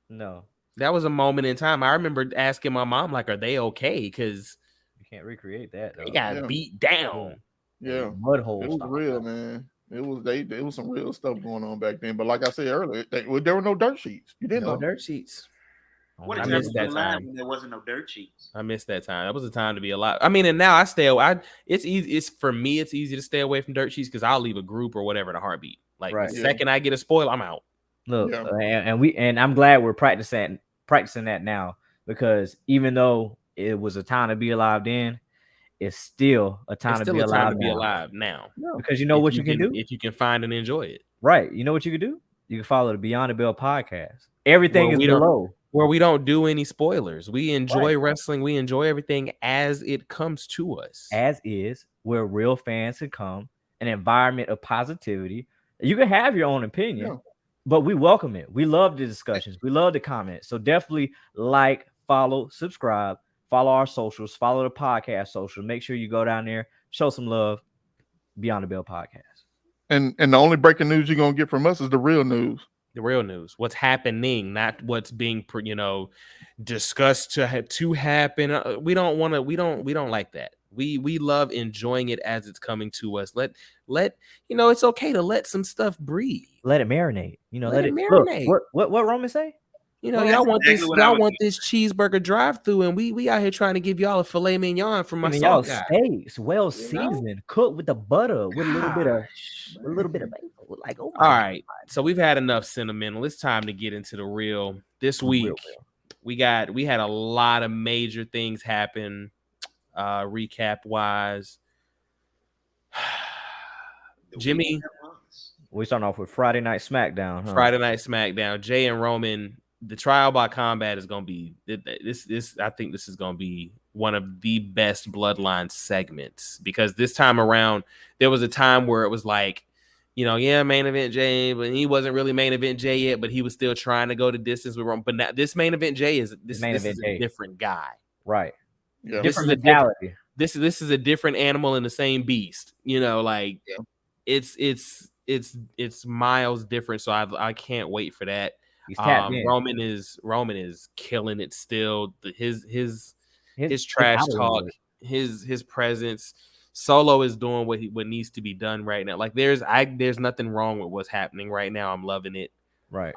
No, That was a moment in time. I remember asking my mom, like, are they okay? Because you can't recreate that. they Though. got Yeah. beat down. Yeah. Mud It hole. was style. real, man. It was some real stuff going on back then. But like I said earlier, there were no dirt sheets. You didn't No know. dirt sheets. What I a missed time to that be alive time. when there wasn't no dirt sheets. I missed that time. That was a time to be alive. I mean, and now it's easy. It's for me, it's easy to stay away from dirt sheets because I'll leave a group or whatever in a heartbeat. Like Right. the Yeah. second I get a spoil, I'm out. Look, Yeah. and I'm glad we're practicing that now, because even though it was a time to be alive then, it's still a time It's to still be a time alive to be now. alive now. Because you know what you can do? if you can find and enjoy it. Right. You know what you can do? You can follow the Beyond the Bell podcast. Everything Well, is we don't- below. Where we don't do any spoilers. We enjoy Right. wrestling. We enjoy everything as it comes to us. As is, where real fans can come, an environment of positivity. You can have your own opinion, Yeah. but we welcome it. We love the discussions. We love the comments. So definitely like, follow, subscribe, follow our socials, follow the podcast social. Make sure you go down there, show some love. Beyond the Bell podcast. And the only breaking news you're gonna get from us is the real news. The real news, what's happening, not what's being discussed to happen. We don't like that. We love enjoying it as it's coming to us. Let it's okay to let some stuff breathe. Let it marinate. Let it look, marinate. what Roman say? Well, y'all that's want exactly this. what I Y'all was want this cheeseburger drive-through, and we out here trying to give y'all a filet mignon from my Y'all salt guy. steaks, well seasoned, cooked with the butter, with a little bit of bacon. Like, oh my All right, so we've had enough sentimental. It's time to get into the real. This week, we had a lot of major things happen, recap wise. Jimmy, We starting off with Friday Night SmackDown. Huh? Friday Night SmackDown. Jay and Roman. The trial by combat is going to be this. I think this is going to be one of the best Bloodline segments, because this time around there was a time where it was like, main event Jay, but he wasn't really main event Jay yet, but he was still trying to go the distance with Roman. But now this main event Jay is a different guy. Right. Yeah. Different mentality. This is a different animal in the same beast. It's miles different. So I can't wait for that. He's tapped in. Roman is killing it still. His trash talk, his presence. Solo is doing what needs to be done right now. Like there's nothing wrong with what's happening right now. I'm loving it. Right.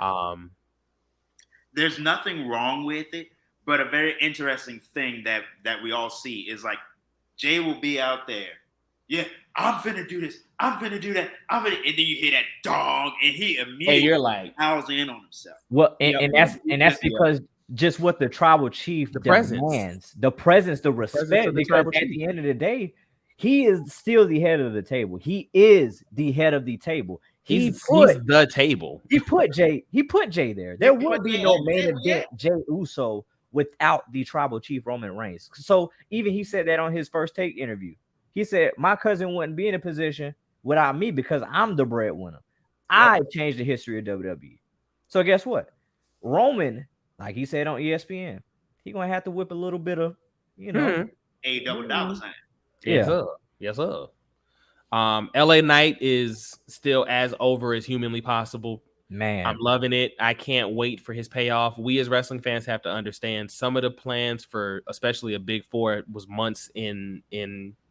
There's nothing wrong with it, but a very interesting thing that we all see is like Jay will be out there. Yeah, I'm finna do this. I'm finna do that. And then you hear that dog, and he immediately you're like, piles in on himself. Well, and that's because just what the tribal chief demands, the presence, the respect. Because at the end of the day, he is still the head of the table. He is the head of the table. He's the table. He put Jay there. There would be no main event Jay Uso without the tribal chief Roman Reigns. So even he said that on his First Take interview. He said, my cousin wouldn't be in a position without me because I'm the breadwinner. I changed the history of WWE. So guess what? Roman, like he said on ESPN, he gonna have to whip a little bit of, A double dollar sign. Yes, sir. Yes, sir. LA Knight is still as over as humanly possible. Man, I'm loving it. I can't wait for his payoff. We as wrestling fans have to understand some of the plans for especially a big four was months in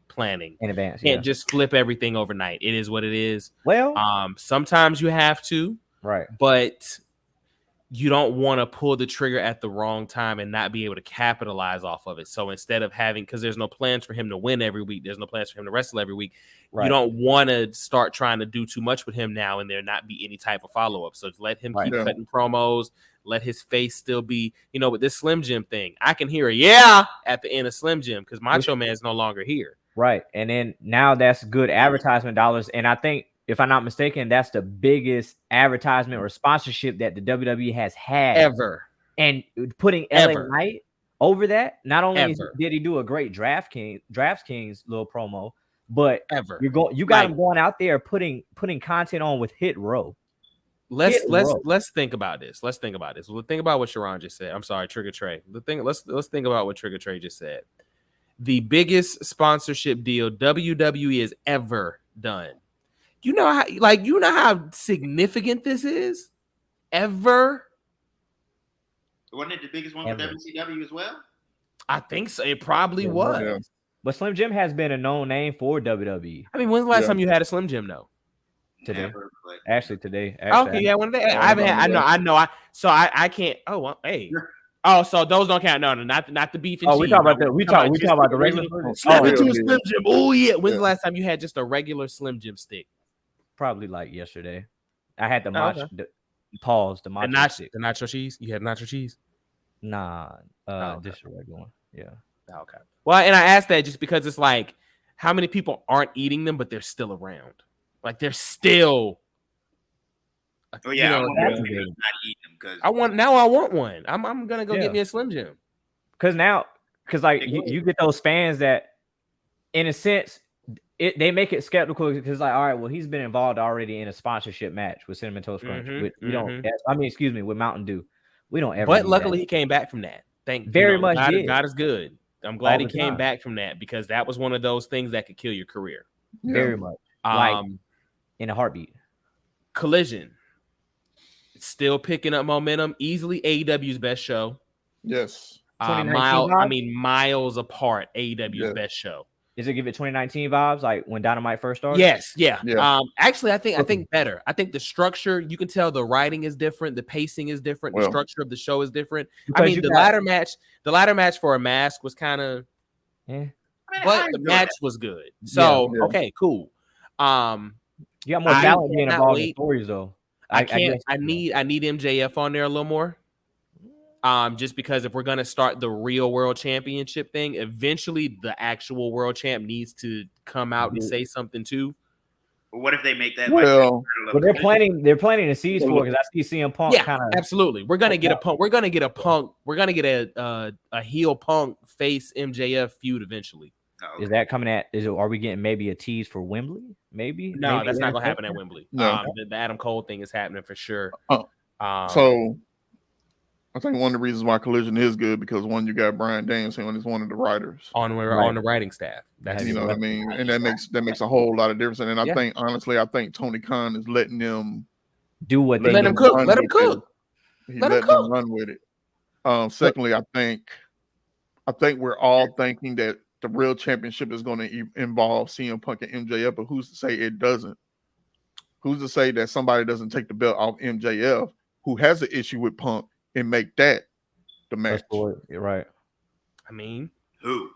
planning in advance. Can't just flip everything overnight. It is what it is. Well, sometimes you have to, right? But you don't want to pull the trigger at the wrong time and not be able to capitalize off of it. So instead of having, because there's no plans for him to win every week, there's no plans for him to wrestle every week. Right. You don't want to start trying to do too much with him now and there not be any type of follow-up. So let him keep cutting promos, let his face still be, with this Slim Jim thing. I can hear a at the end of Slim Jim because Macho Man is no longer here. Right. And then now that's good advertisement dollars. And I think, if I'm not mistaken, that's the biggest advertisement or sponsorship that the WWE has had ever. And putting LA Knight over that, not only did he do a great DraftKings little promo, but you got him going out there putting content on with Hit Row. Let's think about this. Let's think about this. We'll think about what Sharon just said. I'm sorry, Trigger Trey. Let's think about what Trigger Trey just said. The biggest sponsorship deal WWE has ever done. You know how significant this is? Ever? Wasn't it the biggest one for WCW as well? I think so. It probably was. Yeah. But Slim Jim has been a known name for WWE. I mean, when's the last time you had a Slim Jim though? Today. Never, Actually, today. Okay, yeah, one day. I haven't had, I know. I can't. Oh, well, hey. Oh, so those don't count. No, not the beef and cheese. We talk about that. We talk about the regular Slim Jim. Oh yeah. When's the last time you had just a regular Slim Jim stick? Probably like yesterday. I had the macho. The nacho cheese. You had nacho cheese? Nah, just a regular one. Yeah. Okay. Well, and I asked that just because it's like, how many people aren't eating them, but they're still around? Like they're still. Oh yeah, not eating them because I want one. I'm gonna go get me a Slim Jim. Because like you get those fans that, in a sense, they make it skeptical because like, all right, well, he's been involved already in a sponsorship match with Cinnamon Toast Crunch. With Mountain Dew. We don't ever. But luckily, he came back from that. God is good. I'm glad he came back from that because that was one of those things that could kill your career. Very much. Like in a heartbeat. Collision. It's still picking up momentum. Easily AEW's best show. Yes. Miles apart. AEW's best show. Does it give it 2019 vibes, like when Dynamite first started? Yes, yeah. Actually, I think better. I think the structure, you can tell the writing is different, the pacing is different, the structure of the show is different. Ladder match for a mask was kind of, but the match was good. So okay, cool. You got more talent being involved in stories, though. I need MJF on there a little more. Just because if we're gonna start the real world championship thing, eventually the actual world champ needs to come out and say something too. But what if they make that? They're planting the seeds for because I see CM Punk. Yeah, absolutely. We're gonna get a Punk. We're gonna get a Punk. We're gonna get a heel Punk face MJF feud eventually. Oh. Is that coming at? Are we getting maybe a tease for Wembley? Maybe. No, that's not gonna happen at Wembley. No. The Adam Cole thing is happening for sure. So. I think one of the reasons why Collision is good because one, you got Bryan Danielson is one of the writers on the writing staff. That's what I mean, and that makes a whole lot of difference. And I think honestly, Tony Khan is letting them do what they let him cook. Let him cook. He let them run with it. Secondly, I think we're all thinking that the real championship is going to involve CM Punk and MJF, but who's to say it doesn't? Who's to say that somebody doesn't take the belt off MJF, who has an issue with Punk? And make that the match. You're right. I mean,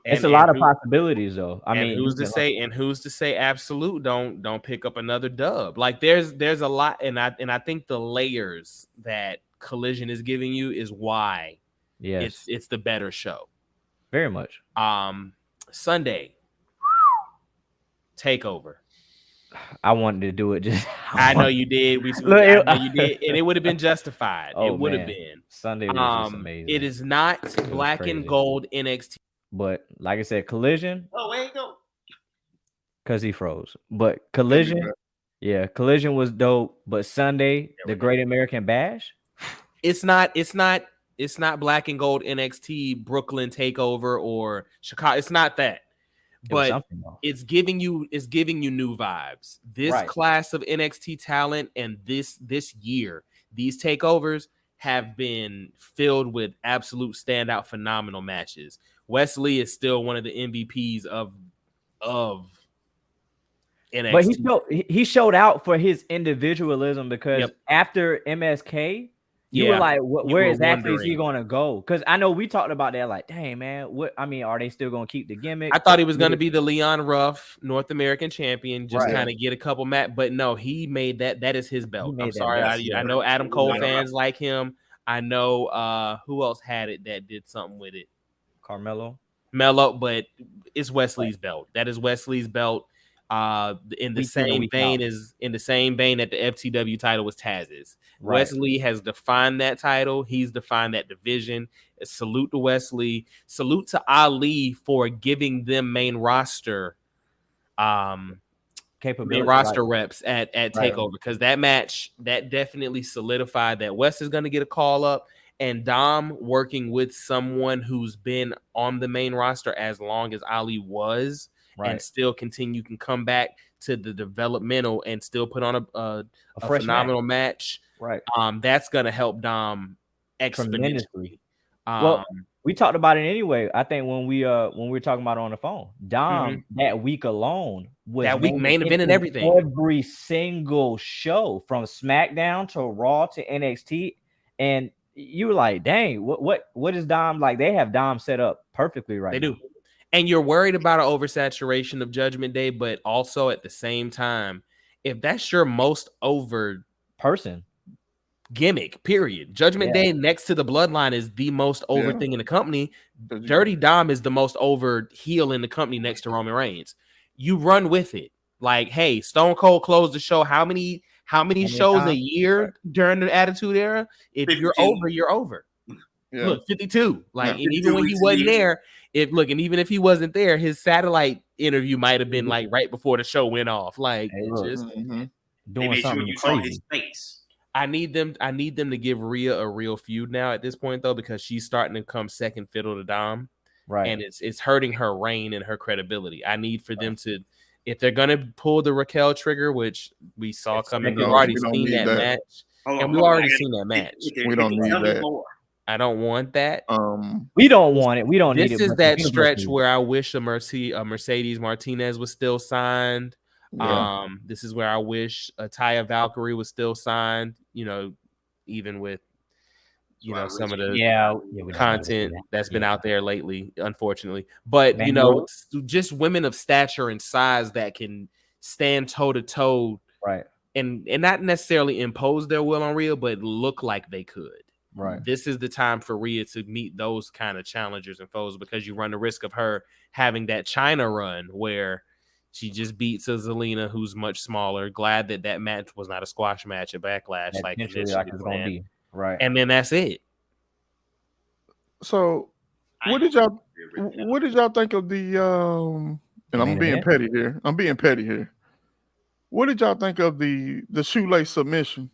it's a lot of possibilities, though. I mean, who's to say Absolute don't pick up another dub? Like there's a lot, and I think the layers that Collision is giving you is why it's the better show. Very much. Sunday Takeover. I wanted to do it. Just I know you did. Look, I know you did, and it would have been justified. Oh, it would have man. been. Sunday was just amazing. It is not black and crazy. gold NXT. But like I said, Collision, Oh, where you go? because he froze. But Collision, yeah, Collision was dope. But Sunday, the Great American Bash, It's not black and gold NXT Brooklyn Takeover or Chicago. It's not that. But it's giving you new vibes. This class of NXT talent and this year, these takeovers have been filled with absolute standout, phenomenal matches. Wesley is still one of the MVPs of NXT. But he showed out for his individualism because after MSK, you were like, where exactly is he going to go? Because I know we talked about that, like, dang, man, are they still going to keep the gimmick? I thought he was going to be the Leon Ruff North American champion, just kind of get a couple matches. But no, he made that is his belt. I'm sorry. I know Adam Cole fans like him. I know who else had it that did something with it? Carmelo, but it's Wesley's belt. That is Wesley's belt. In the same vein that the FTW title was Taz's. Wesley has defined that title. He's defined that division. Salute to Wesley. Salute to Ali for giving them main roster capability, roster reps at Takeover, because that match that definitely solidified that Wes is going to get a call up, and Dom working with someone who's been on the main roster as long as Ali was. And still continue, can come back to the developmental and still put on a phenomenal match. Right. That's gonna help Dom exponentially. Well, we talked about it anyway. I think when we were talking about it on the phone, Dom that week alone was main event and everything. Every single show from SmackDown to Raw to NXT, and you were like, dang, what is Dom like? They have Dom set up perfectly right now. They do. And you're worried about an oversaturation of Judgment Day, but also at the same time, if that's your most over person gimmick, period. Judgment Day next to the Bloodline is the most over thing in the company. Dirty Dom is the most over heel in the company next to Roman Reigns. You run with it. Like, hey, Stone Cold closed the show. How many shows a year during the Attitude Era? If 52. You're over, you're over. Yeah. Look, 52. Like, and even when he wasn't there, even if he wasn't there, his satellite interview might have been like right before the show went off. Like, doing something crazy. I need them to give Rhea a real feud now at this point, though, because she's starting to come second fiddle to Dom. Right. And it's hurting her reign and her credibility. I need for them to, if they're gonna pull the Raquel trigger, which we saw coming, we've already seen that match. We've already seen that match. We don't need that. I don't want that. We don't want it. We don't need it. This is that stretch where I wish a Mercedes Martinez was still signed. Yeah. This is where I wish a Taya Valkyrie was still signed. You know, even with some of the content that's been out there lately, unfortunately. But just women of stature and size that can stand toe to toe, right? And not necessarily impose their will on Rhea, but look like they could. Right. This is the time for Rhea to meet those kind of challengers and foes, because you run the risk of her having that China run where she just beats a Zelina who's much smaller. Glad that match was not a squash match at Backlash, like it's going to be. Right. And then that's it. So what did y'all think of the and I'm being petty here. What did y'all think of the shoelace submission?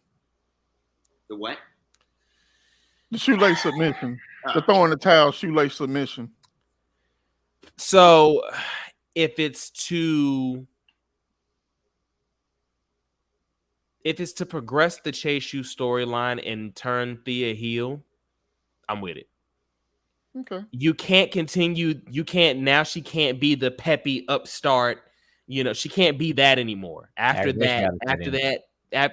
The what? The shoelace submission. The throwing the towel shoelace submission. So if it's to progress the Chase U storyline and turn Thea heel, I'm with it. Okay. You can't continue. She can't be the peppy upstart. She can't be that anymore. After that,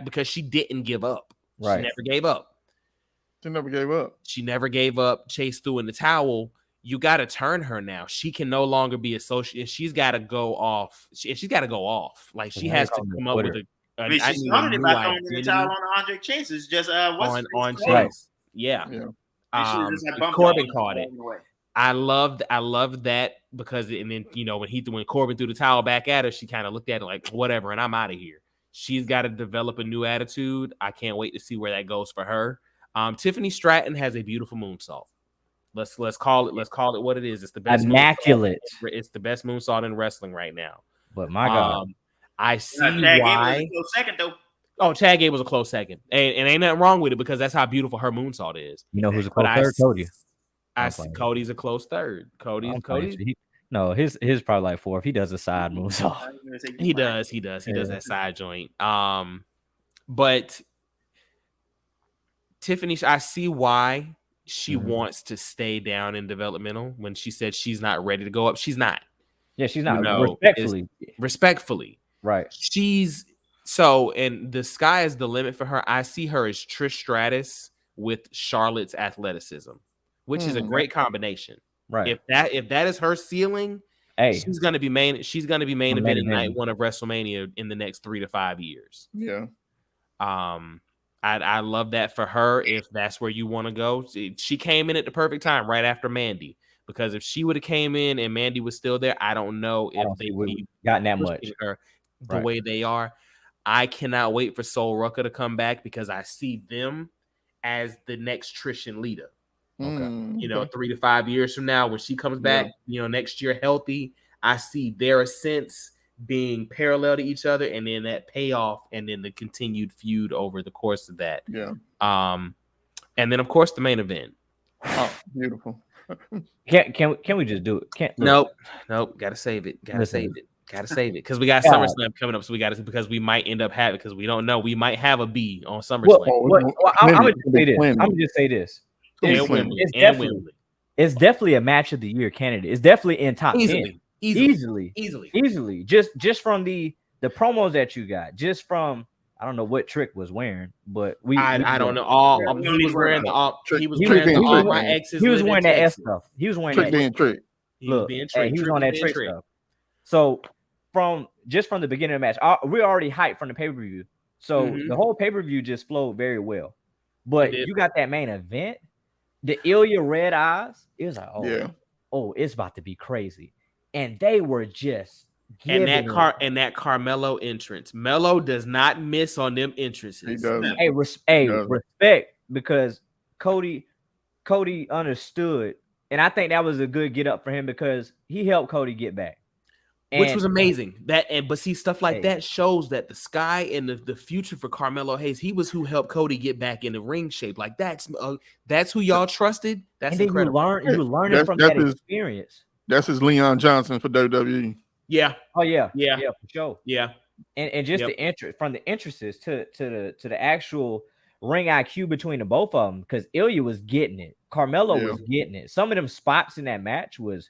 because she didn't give up. Right. She never gave up. She never gave up. Chase threw in the towel. You got to turn her now. She can no longer be associated. She's got to go off. She's got to go off. Like, she has to come up with a. She started it by throwing in the towel on Andre Chase. It's just on Chase. Yeah. Corbin caught it. I loved that because and then when Corbin threw the towel back at her, she kind of looked at it like whatever, and I'm out of here. She's got to develop a new attitude. I can't wait to see where that goes for her. Tiffany Stratton has a beautiful moonsault. Let's call it what it is. It's the best immaculate. It's the best moonsault in wrestling right now. But my God, I see Chad why. Gable was a close second though. Oh, Chad Gable was a close second, and ain't nothing wrong with it because that's how beautiful her moonsault is. you know who's a But close third? Cody. I I'm see playing. Cody's a close third. I'm playing. Cody. No, his probably like 4 if he does a side moonsault. He does that side joint. But Tiffany, I see why she wants to stay down in developmental when she said she's not ready to go up. She's not. Yeah, she's not. No, respectfully. Right. And the sky is the limit for her. I see her as Trish Stratus with Charlotte's athleticism, which is a great combination. Right. If that is her ceiling, hey, she's gonna be main eventing night one of WrestleMania in the next 3 to 5 years. Yeah. I love that for her. If that's where you want to go, she came in at the perfect time right after Mandy. Because if she would have came in and Mandy was still there, I don't know if they would have gotten that much her the way they are. I cannot wait for Sol Rucker to come back because I see them as the next Trish and Lita. Okay. 3 to 5 years from now, when she comes back, next year healthy, I see their ascents being parallel to each other, and then that payoff, and then the continued feud over the course of that. Yeah. And then of course the main event. Oh, beautiful. Can we just do it? Nope. Gotta save it. Gotta save it because we got SummerSlam coming up, so we got to because we might end up having because we don't know we might have a B on SummerSlam. I'm gonna just say this. It's definitely a match of the year candidate. It's definitely in top 10. Easily. Just from the promos that you got, just from I don't know what Trick was wearing, but I don't know. He was wearing my exes. He was wearing that S stuff. He was wearing Trick that. Trick. He was on that Trick stuff. So from the beginning of the match, we're already hyped from the pay-per-view. So the whole pay-per-view just flowed very well. But you got that main event, the Ilya Red Eyes. It was like, it's about to be crazy. And they were just and that Carmelo entrance. Melo does not miss on them entrances. He does. Respect, because Cody understood, and I think that was a good get up for him because he helped Cody get back. Which was amazing. But see, stuff like that shows that the sky and the future for Carmelo Hayes. He was who helped Cody get back in the ring shape. Like that's who y'all trusted. That's incredible. You learn from that experience. That's his Leon Johnson for WWE. Yeah. Oh yeah. For sure. Yeah. And just the interest from the entrances to the actual ring IQ between the both of them, because Ilya was getting it, Carmelo was getting it. Some of them spots in that match was.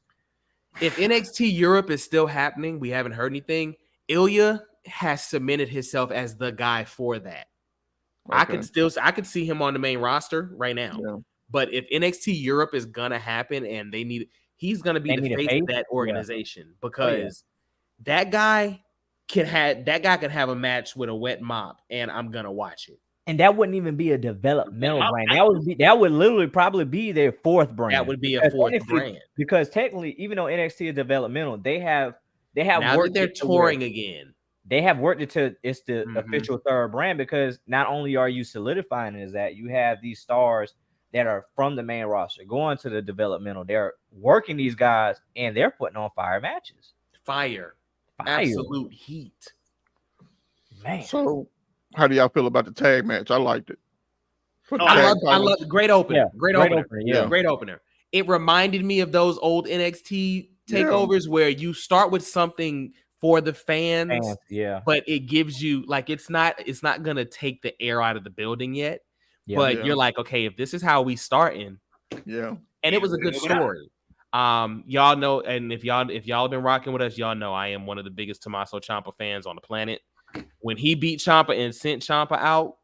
If NXT Europe is still happening, we haven't heard anything. Ilya has cemented himself as the guy for that. Okay. I could see him on the main roster right now. Yeah. But if NXT Europe is gonna happen and he's gonna be the face of that organization because that guy can have a match with a wet mop, and I'm gonna watch it. And that wouldn't even be a developmental brand. That would literally probably be their fourth brand. That would be a fourth brand. Because technically, even though NXT is developmental, they have now worked. They're touring again. They have worked it to it's the official third brand, because not only are you solidifying it as that, you have these stars that are from the main roster going to the developmental. They're working these guys and they're putting on fire matches. Fire. Absolute heat. Man. So how do y'all feel about the tag match? I liked it. I love the great opener. Yeah, great opener. It reminded me of those old NXT takeovers where you start with something for the fans, but it gives you like it's not gonna take the air out of the building yet. You're like, okay, if this is how we starting, and it was a good story. Y'all know, and if y'all have been rocking with us, y'all know I am one of the biggest Tommaso Ciampa fans on the planet. When he beat Ciampa and sent Ciampa out,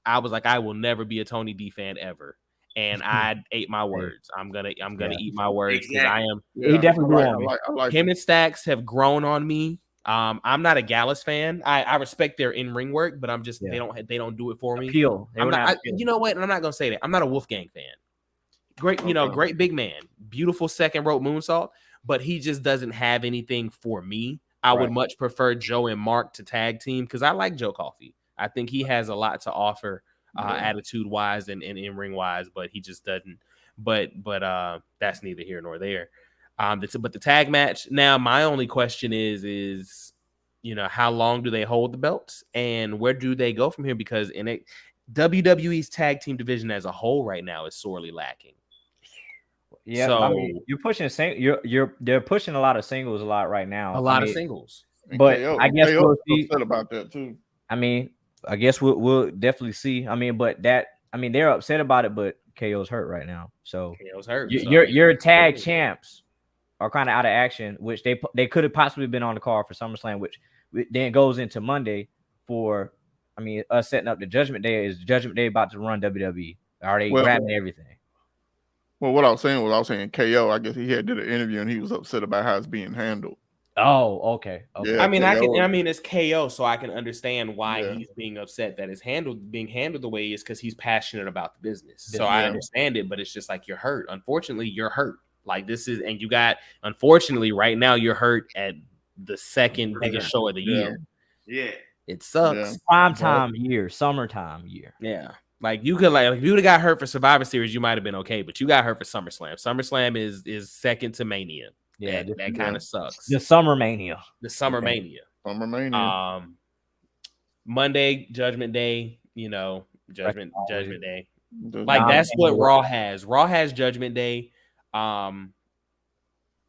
I was like, I will never be a Tony D fan ever, and I ate my words. I'm gonna eat my words because I am. He definitely grew on me. I like him and Stacks have grown on me. I'm not a Gallus fan. I respect their in-ring work, but I'm just they don't do it for me. Appeal. You know what? And I'm not gonna say that. I'm not a Wolfgang fan. Great, Okay. great big man, beautiful second rope moonsault, but he just doesn't have anything for me. I would Right. much prefer Joe and Mark to tag team because I like Joe Coffey. I think he has a lot to offer, attitude wise and in ring wise, but he just doesn't. But that's neither here nor there. But the tag match now, my only question is how long do they hold the belts and where do they go from here? Because WWE's tag team division as a whole right now is sorely lacking. Yeah, So I mean, you're pushing they're pushing a lot of singles a lot right now. a lot I of mean, singles. And but KO, I guess KO we'll see. upset about that too. I mean, I guess we'll definitely see. I mean, but they're upset about it, but KO's hurt right now. So KO's hurt. your tag champs are kind of out of action, which they could have possibly been on the card for SummerSlam, which then goes into Monday for. I mean, us setting up the Judgment Day. Is Judgment Day about to run WWE? Are they grabbing everything? Well, what I was saying KO. I guess he had did an interview and he was upset about how it's being handled. Oh, okay. Yeah, I mean, KO. it's KO, so I can understand why Yeah. he's being upset that it's being handled the way he is because he's passionate about the business. So Yeah. I understand it, but it's just like you're hurt. Unfortunately, you're hurt. Like this is, and unfortunately, right now you're hurt at the second biggest show of the year. Yeah. It sucks. Prime time year, summertime year. Yeah. Like you could if you would have got hurt for Survivor Series, you might have been okay, but you got hurt for SummerSlam. SummerSlam is second to Mania. Yeah, that kind of sucks. The Summer Mania. The Summer Mania. Summer Mania. Monday, Judgment Day, Judgment Day. Like That's what Raw has. Raw has Judgment Day.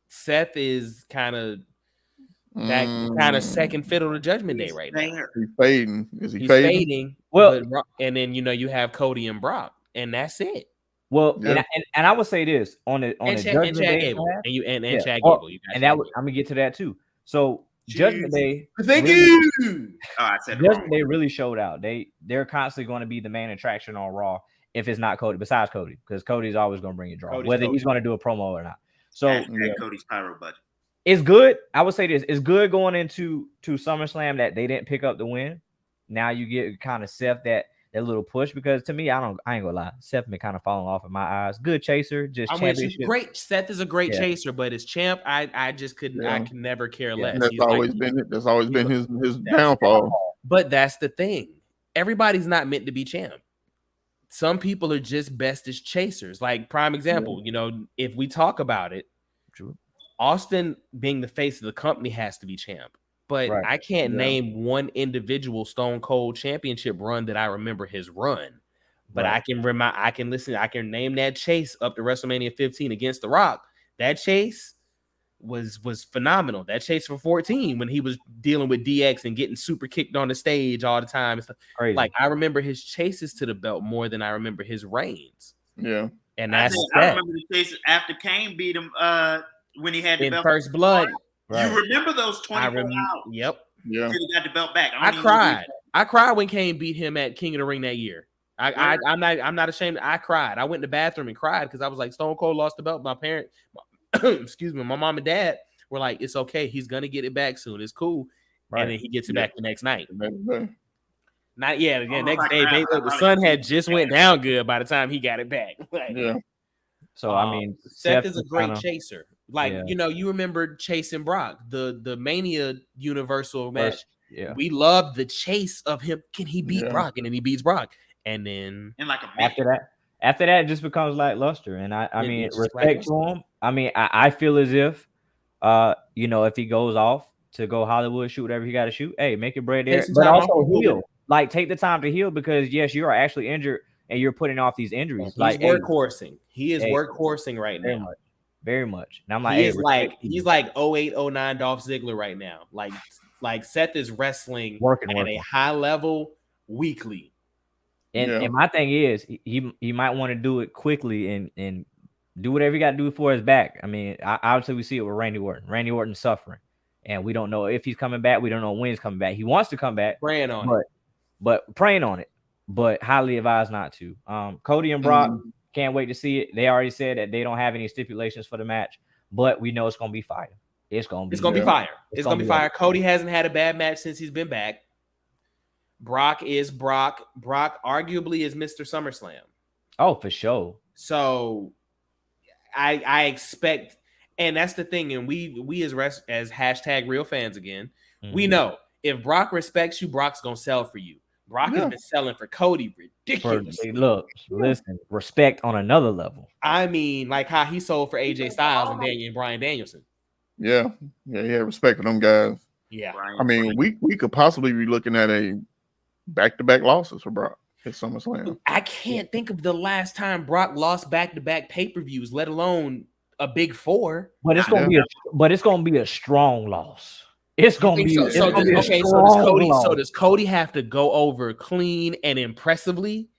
Seth is kind of second fiddle to Judgment Day right now. He's fading. Is he He's fading? fading. Well, and then you have Cody and Brock, and that's it. Well, Yeah. and I would say this on the Judgment Day, Gable. And Chad Well, Gable. You got and Chad I'm gonna get to that too. So Judgment Day, Thank really- you. Oh, I said it wrong. Judgment Day really showed out. They're constantly going to be the main attraction on Raw if it's not Cody, besides Cody, because Cody's always going to bring a draw, Cody's whether Cody. he's going to do a promo or not. So Hashtag Cody's pyro budget. it's good. I would say this: it's good going into SummerSlam that they didn't pick up the win. Now you get kind of Seth that little push, because to me, I ain't gonna lie, Seth been kind of falling off in my eyes. Good chaser, just championship. Great. Seth is a great Yeah. chaser, but as champ, I just couldn't. Yeah. I can never care Yeah. less. And that's He's always been his downfall. But that's the thing. Everybody's not meant to be champ. Some people are just best as chasers. Like prime example, if we talk about it, True. Austin being the face of the company has to be champ. But Right. I can't Yeah. name one individual Stone Cold championship run that I remember his run. But Right. I can name that chase up to WrestleMania 15 against The Rock. That chase was phenomenal. That chase for 14 when he was dealing with DX and getting super kicked on the stage all the time and stuff. Crazy. Like I remember his chases to the belt more than I remember his reigns. Yeah. And I that's remember the cases after Kane beat him when he had the in belt. First Blood. Right. You remember those 24 hours Yep. Yeah. until he got the belt back. I cried. I cried when Kane beat him at King of the Ring that year. I'm not ashamed. I cried. I went in the bathroom and cried because I was like, Stone Cold lost the belt. My parents, excuse me, my mom and dad were like, it's okay. He's gonna get it back soon. It's cool. Right. And then he gets it back the next night. Yeah. Not yet. Again, Oh, next my day, God. the sun had just went down good by the time he got it back. Like, Yeah. So I mean, Seth is a great kinda- chaser. Like Yeah. you remember chasing Brock, the Mania Universal match. Yeah. We loved the chase of him. Can he beat Yeah. Brock? And then he beats Brock. And then in like a minute. After that, it just becomes lackluster. And I mean, it's just respect to him. I mean, I feel as if, if he goes off to go Hollywood, shoot whatever he got to shoot, hey, make it bread there. Take some But time also off. heal. Like, take the time to heal, because yes, you are actually injured and you're putting off these injuries. he's Like, workhorsing. He is hey, workhorsing right very now. much, very much. And I'm like, He's hey, like he's like 08, 09 Dolph Ziggler right now. Like Seth is wrestling working. at a high level weekly. And my thing is, he might want to do it quickly and do whatever he got to do for his back. I mean, obviously we see it with Randy Orton. Randy Orton's suffering, and we don't know if he's coming back. We don't know when he's coming back. He wants to come back, Praying on it. but praying on it. But highly advised not to. Cody and Brock, can't wait to see it. They already said that they don't have any stipulations for the match, but we know it's gonna be fire. It's gonna be fire. It's gonna be fire. like- Cody hasn't had a bad match since he's been back. Brock is Brock. Brock arguably is Mr. SummerSlam. Oh, for sure. So I expect, and that's the thing. And we as hashtag real fans again, we know if Brock respects you, Brock's gonna sell for you. Brock has been selling for Cody ridiculously. Look, listen, respect on another level. I mean, like how he sold for AJ Styles and Bryan Danielson. Yeah, respect for them guys. Yeah, I mean, we could possibly be looking at a back-to-back losses for Brock at SummerSlam. I can't think of the last time Brock lost back-to-back pay-per-views, let alone a big four. But it's gonna be a strong loss. It's gonna be so does Cody have to go over clean and impressively?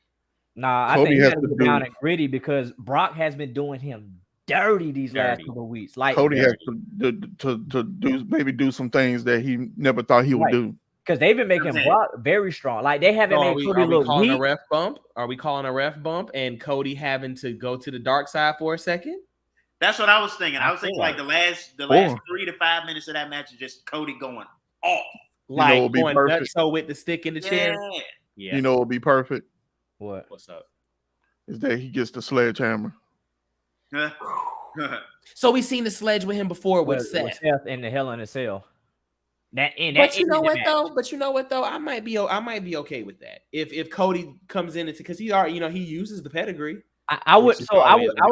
Nah, I think he has to go down and gritty because Brock has been doing him dirty these last couple of weeks. Like Cody has to do some things that he never thought he would do. Because they've been making Brock very strong. Like they haven't made Cody look weak. A ref bump? Are we calling a ref bump and Cody having to go to the dark side for a second? That's what I was thinking. I was thinking like the last 3 to 5 minutes of that match is just Cody going off. Like going nutso with the stick in the chair. Yeah. You know, it'll be perfect. What's up? Is that he gets the sledgehammer. So we've seen the sledge with him before with Seth in the Hell in a Cell. But you know what though? I might be okay with that. If Cody comes in because he already, he uses the pedigree. I would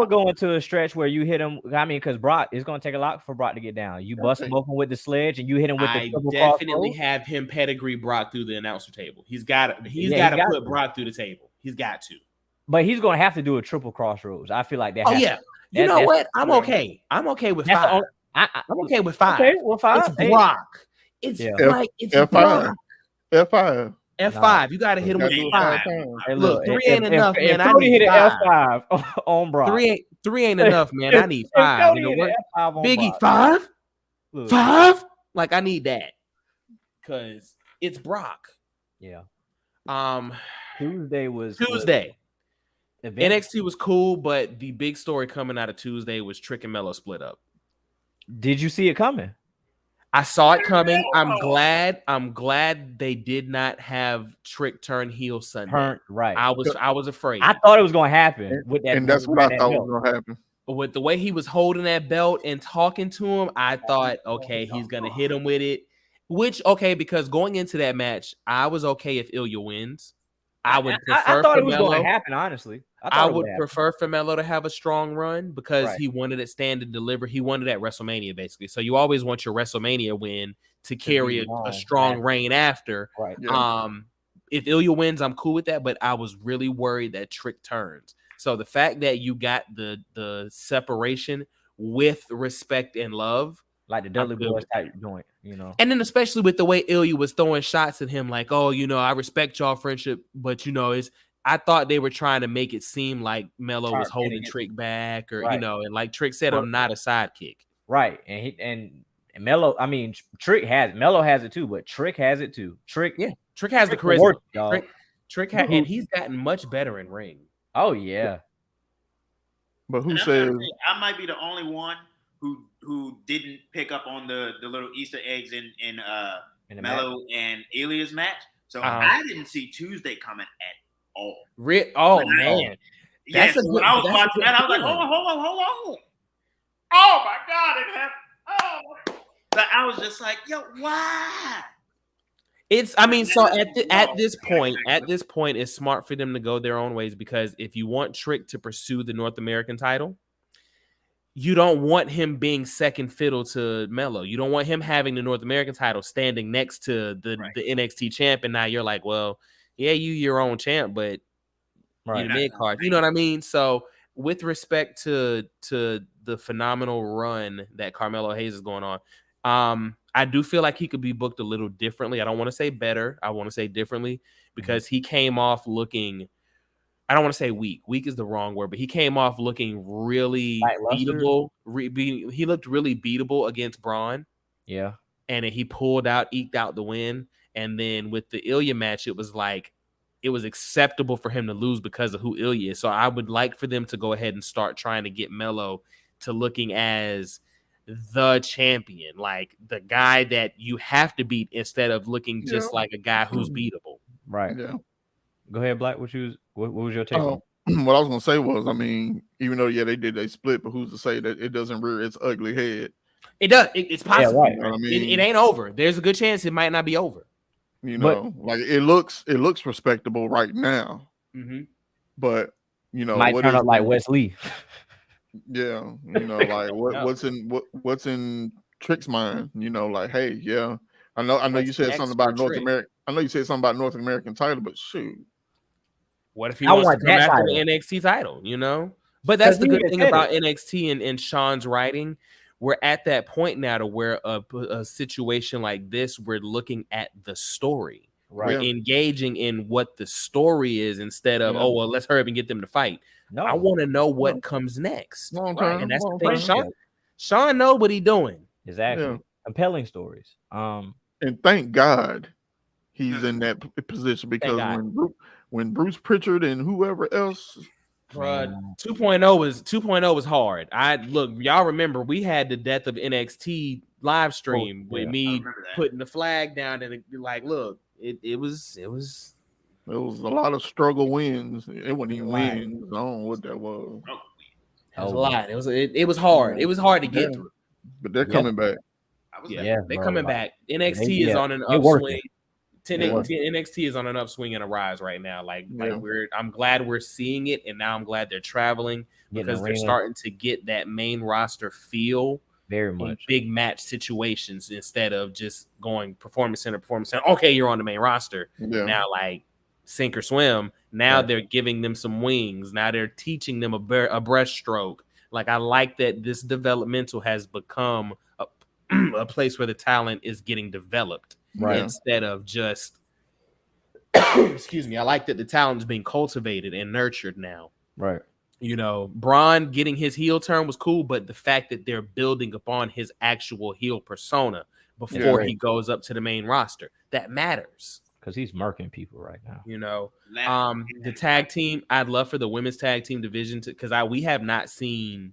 go into a stretch where you hit him. I mean, because Brock, it's going to take a lot for Brock to get down. You bust him open with the sledge and you hit him with the triple cross. Definitely have him pedigree Brock through the announcer table. He's got to put Brock through the table. He's got to. But he's going to have to do a triple crossroads. I feel like that. Oh yeah. You know what? I'm okay. I'm okay with 5. I'm okay with 5. Okay, well 5. It's Brock. It's F5. F5. F5. You got to hit him with 5. Hey, look, 3 ain't enough, man. If Cody hit an F5 on Brock. 3 ain't enough, man. I need 5. You know what? Biggie, 5? 5? Like, I need that. Because it's Brock. Yeah. Tuesday. NXT was cool, but the big story coming out of Tuesday was Trick and Melo split up. Did you see it coming? I saw it coming. I'm glad they did not have Trick turn heel Sunday. Right. I was afraid. I thought it was going to happen with that. And that's what I thought was going to happen. With the way he was holding that belt and talking to him, I thought, okay, he's going to hit him with it. Because going into that match, I was okay if Ilya wins. I would prefer I thought it was going to happen, honestly. I would prefer for Melo to have a strong run because he wanted it stand and deliver. He wanted at WrestleMania, basically. So you always want your WrestleMania win to carry a strong reign after. Right. Yeah. If Ilya wins, I'm cool with that, but I was really worried that Trick turns. So the fact that you got the separation with respect and love, like the Dudley Boyz type joint, and then especially with the way Ilya was throwing shots at him, like, oh, I respect y'all friendship, but I thought they were trying to make it seem like Melo was holding Trick back, or and like Trick said, I'm not a sidekick. Right, and Melo, I mean, Melo has it too, but Trick has it too. Trick has the charisma. Trick and he's gotten much better in ring. Oh yeah. But who says I might be the only one who didn't pick up on the little Easter eggs in Melo and Ilya's match. So I didn't see Tuesday coming at all. Man. Yes, when I was watching that, I was like, hold on. Oh my God, it happened. But I was just like, yo, why? At this point, it's smart for them to go their own ways, because if you want Trick to pursue the North American title, you don't want him being second fiddle to Melo. You don't want him having the North American title standing next to the NXT champ, and now you're like, well, yeah, you're your own champ, but you're the mid card. You know what I mean? So with respect to the phenomenal run that Carmelo Hayes is going on, I do feel like he could be booked a little differently. I don't want to say better. I want to say differently, because he came off looking, I don't want to say weak. Weak is the wrong word, but he came off looking really beatable. He looked really beatable against Braun. Yeah. And then he eked out the win. And then with the Ilya match, it was like, it was acceptable for him to lose because of who Ilya is. So I would like for them to go ahead and start trying to get Melo to looking as the champion, like the guy that you have to beat, instead of looking just like a guy who's beatable. Right. Yeah. Go ahead, Black. What was your take? what I was gonna say was, I mean, even though they split, but who's to say that it doesn't rear its ugly head? It does. It's possible. right. You know what I It mean? ain't over. There's a good chance it might not be over. You But- know, like it looks respectable right now, Mm-hmm. but you know, Might what turn is up like Wesley. Yeah, you know, like what's in Trick's mind? You know, like, hey, yeah, I know you What's said next something about for North Trick? America. I know you said something about North American title, but shoot, What if he I wants to want come that after title. the NXT title? You know, but that's 'Cause the he good has thing said about it. NXT and Sean's writing. We're at that point now to where a situation like this, we're looking at the story. Right. We're engaging in what the story is instead of, Yeah. oh, well, let's hurry up and get them to fight. No. I want to know what No. comes next. long Right, term, And that's the long thing. term. Sean know what he doing. Exactly. Yeah. Compelling stories. And thank God he's in that position, because God. when Bruce Pritchard and whoever else, Bruh, Man. 2.0 was hard. Y'all remember we had the death of NXT live stream with yeah. I me remember that. putting the flag down and like, look, it was there was a lot of struggle wins. It wasn't even Right. wins. I don't know what that was, a Oh, lot. It was hard. It was hard to get Yeah. through. but they're Yeah. coming back. I was Yeah, Yeah, they bro, coming like, back. NXT is yeah, on an they working. upswing. They working. NXT is on an upswing and a rise right now. Like Yeah. I'm glad we're seeing it, and now I'm glad they're traveling Getting because they're arena. starting to get that main roster feel Very in much. big match situations instead of just going performance center. Okay, you're on the main roster. Yeah, Now, like sink or swim. Now Right. they're giving them some wings. Now they're teaching them a breaststroke. Like I like that this developmental has become a place where the talent is getting developed Right. instead of just excuse me. I like that the talent is being cultivated and nurtured now. Right. You know, Braun getting his heel turn was cool, but the fact that they're building upon his actual heel persona before Yeah. he goes up to the main roster, that matters. Because he's murking people right now. You know, Last- the tag team, I'd love for the women's tag team division to, because we have not seen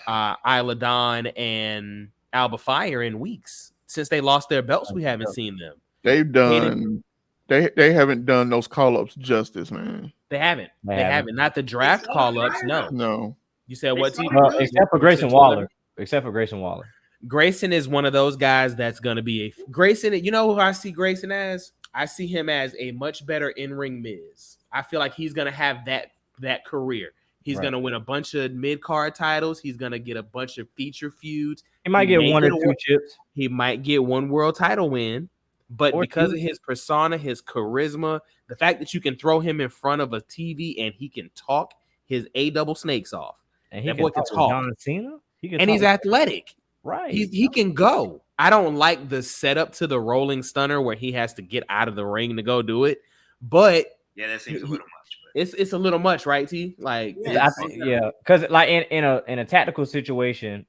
Isla Dawn and Alba Fire in weeks since they lost their belts. We haven't seen them. they've done. They haven't done those call ups justice, man. They haven't. They They haven't. haven't. Not the draft It's call ups. No. No, You said what? T? Except for Grayson Waller. Except for Grayson Waller. Grayson is one of those guys that's going to be a Grayson. You know who I see Grayson as? I see him as a much better in-ring Miz. I feel like he's going to have that career. He's Right. going to win a bunch of mid-card titles. He's going to get a bunch of feature feuds. He might get may one or get a- two chips. He might get one world title win, but Or because two. of his persona, his charisma, the fact that you can throw him in front of a TV and he can talk his double snakes off, And he that can boy can talk with talk. John Cena. He can and talk he's athletic. right. He can go. I don't like the setup to the rolling stunner where he has to get out of the ring to go do it, but Yeah, that seems a little much. But it's a little much, right? T like Yeah. Yeah, because like in a tactical situation,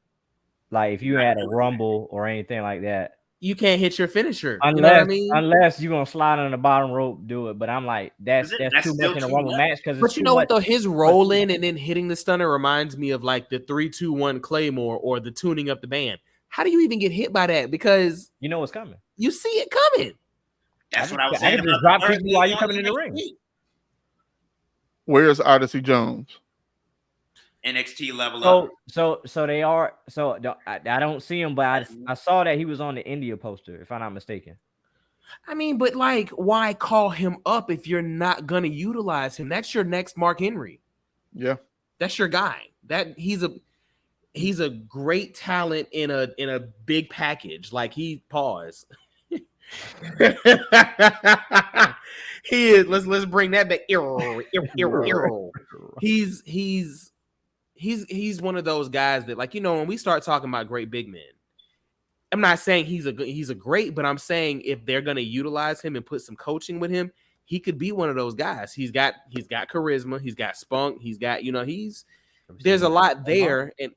like if you had a rumble or anything like that, you can't hit your finisher. unless You know what I mean? unless you're gonna slide on the bottom rope, do it. But I'm like, that's That's too still much in a too rumble much. match because But you know what though, his rolling and then hitting the stunner reminds me of like the 3-2-1 Claymore or the tuning up the band. How do you even get hit by that? Because you know what's coming. you see it coming. that's what I was I saying. can just about drop the people while you're Thursday coming in the on ring. NXT. where's Odyssey Jones? NXT level up. So they are. So I don't see him, but I saw that he was on the India poster, if I'm not mistaken. I mean, but like, why call him up if you're not gonna utilize him? That's your next Mark Henry. Yeah, That's your guy. That he's a great talent in a big package. Like he pause. He is. Let's bring that back. He's one of those guys that, like, you know, when we start talking about great big men, I'm not saying he's a great, but I'm saying if they're gonna utilize him and put some coaching with him, he could be one of those guys. He's got charisma, he's got spunk, he's got, you know, there's a lot there. And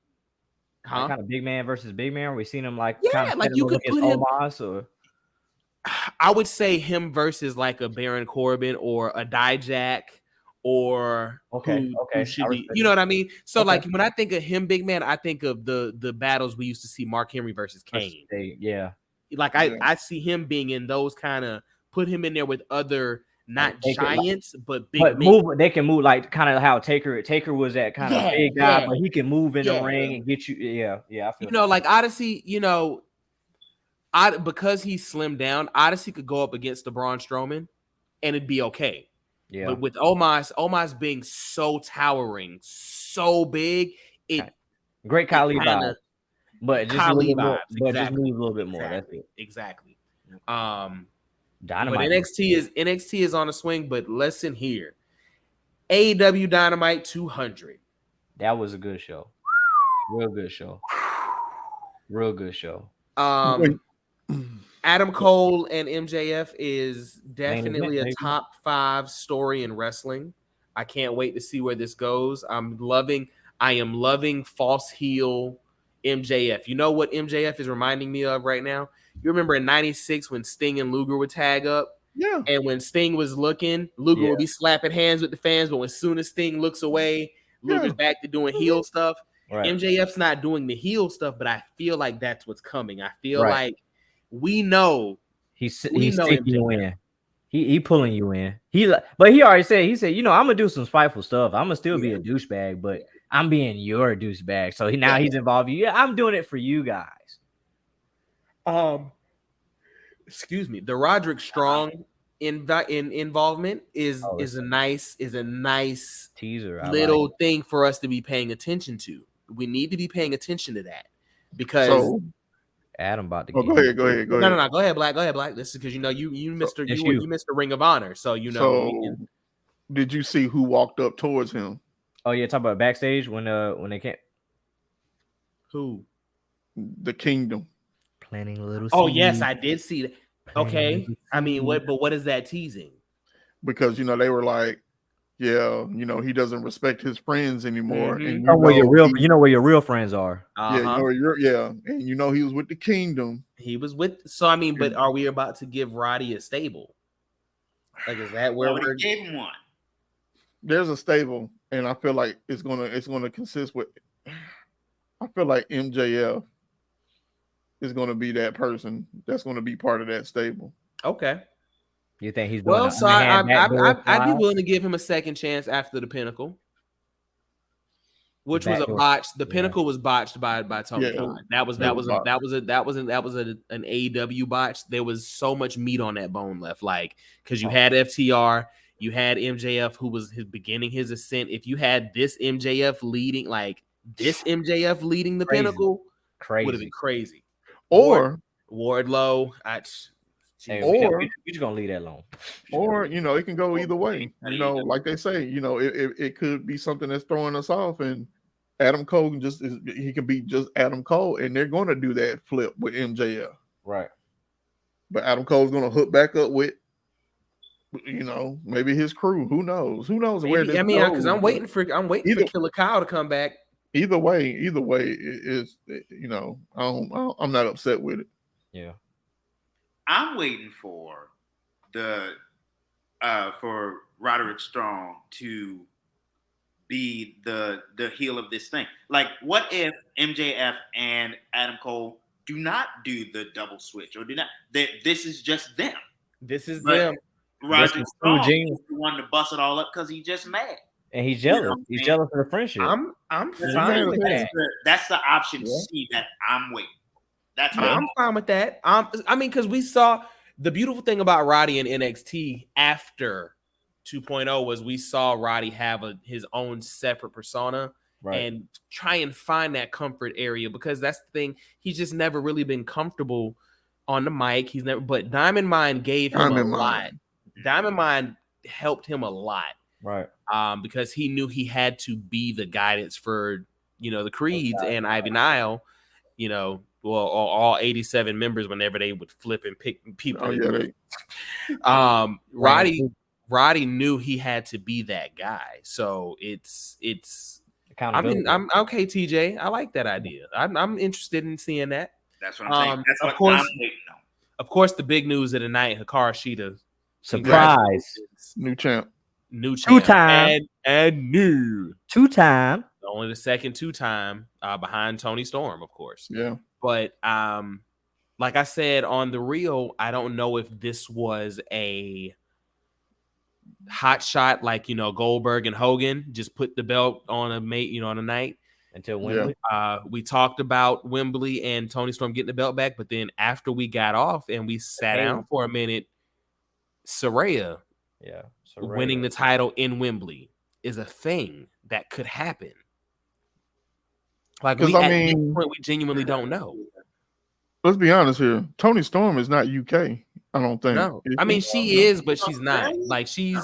Like kind of big man versus big man. We seen him like Yeah, kind of like you could put him- Omos or I would say him versus like a Baron Corbin or a Dijak or Okay, who should I be, respect you know what I mean? So Okay. like when I think of him, big man, I think of the battles we used to see Mark Henry versus Kane. yeah. Like I see him being in those kind of, put him in there with other not They could, like, giants, but big but men. move. They can move like kind of how Taker was that kind of Yeah, big guy, yeah, but he can move in yeah. the ring and get you. Yeah. I feel You know, like Odyssey, you know, because he slimmed down, Odyssey could go up against the Braun Strowman and it'd be okay. yeah. But with Omos being so towering, so big, it Great Khali kinda- vibe, but just a Khali little bit more. vibes, But just exactly. move a little bit more. That's it. Exactly. But Dynamite. NXT is on a swing. But listen here, AEW Dynamite 200. That was a good show. Real good show. Real good show. Adam Cole and MJF is definitely a baby. top 5 story in wrestling. I can't wait to see where this goes. I am loving false heel MJF. You know what MJF is reminding me of right now? You remember in 96 when Sting and Luger would tag up? Yeah. And when Sting was looking, Luger would be slapping hands with the fans, but as soon as Sting looks away, Luger's back to doing heel stuff. Right. MJF's not doing the heel stuff, but I feel like that's what's coming. I feel like we know he's know taking you MJF. in. He pulling you in. But he already said, you know, I'm gonna do some spiteful stuff. I'm gonna still be a douchebag, but I'm being your douchebag. So he's involved. Yeah, I'm doing it for you guys. Excuse me. The Roderick Strong involvement is a nice teaser little thing for us to be paying attention to. We need to be paying attention to that because Adam about to go ahead. No, go ahead, Black. This is because you know you missed Ring of Honor, so you know. So did you see who walked up towards him? Oh yeah, talk about backstage when they can't. Who? The Kingdom. Planting a little. Oh yes, I did see that. Okay, I mean, what is that teasing? Because you know they were like, yeah, you know he doesn't respect his friends anymore, and you know where your real friends are. And you know he was with the Kingdom. He was with. So I mean, but are we about to give Roddy a stable? Like, is that where we gave him one? There's a stable, and I feel like it's gonna consist with. I feel like MJF is going to be that person that's going to be part of that stable. Okay. You think he's well? So I'd be willing to give him a second chance after the Pinnacle, which was a botch. The Pinnacle was botched by Tony Khan. That was an AEW botch. There was so much meat on that bone left, like because you had FTR, you had MJF who was beginning his ascent. If you had this MJF leading, the Pinnacle, would have been crazy. Or Wardlow, you're just gonna leave that alone. Or you know, it can go either way. You know, like they say, you know, it could be something that's throwing us off, and Adam Cole he can be just Adam Cole, and they're going to do that flip with MJF, right? But Adam Cole's going to hook back up with, you know, maybe his crew. Who knows? Where this goes? Because I'm waiting for Killer Kyle to come back. Either way, is you know, I'm not upset with it. Yeah, I'm waiting for for Roderick Strong to be the heel of this thing. Like, what if MJF and Adam Cole do not do the double switch or do not? This is just them. This is them. Roderick Strong is the one to bust it all up because he's just mad. And he's jealous. You know, he's jealous of the friendship. I'm fine with that. That's the option C that I'm waiting. I'm fine with that. I mean, because we saw the beautiful thing about Roddy in NXT after 2.0 was we saw Roddy have his own separate persona and try and find that comfort area, because that's the thing. He's just never really been comfortable on the mic. But Diamond Mine gave him a lot. Diamond Mine helped him a lot. Right. Because he knew he had to be the guidance for, you know, the Creeds and Ivy Nile, you know, well, all 87 members whenever they would flip and pick people. Roddy knew he had to be that guy. So it's I'm okay, TJ. I like that idea. I'm interested in seeing that. That's what I'm saying. That's what I'm waiting on. Of course, the big news of the night, Hikaru Shida. Surprise. New champ. Two-time. And new. Two-time. Only the second two-time behind Tony Storm, of course. Yeah. But like I said on the reel, I don't know if this was hot shot like Goldberg and Hogan, just put the belt on a night until Wembley. We talked about Wembley and Toni Storm getting the belt back, but then after we got off and we sat down for a minute, Saraya, winning the title in Wembley is a thing that could happen. Like, at this point, we genuinely don't know. Let's be honest here. Toni Storm is not UK. I don't think. No, I mean she is, but she's not. Like she's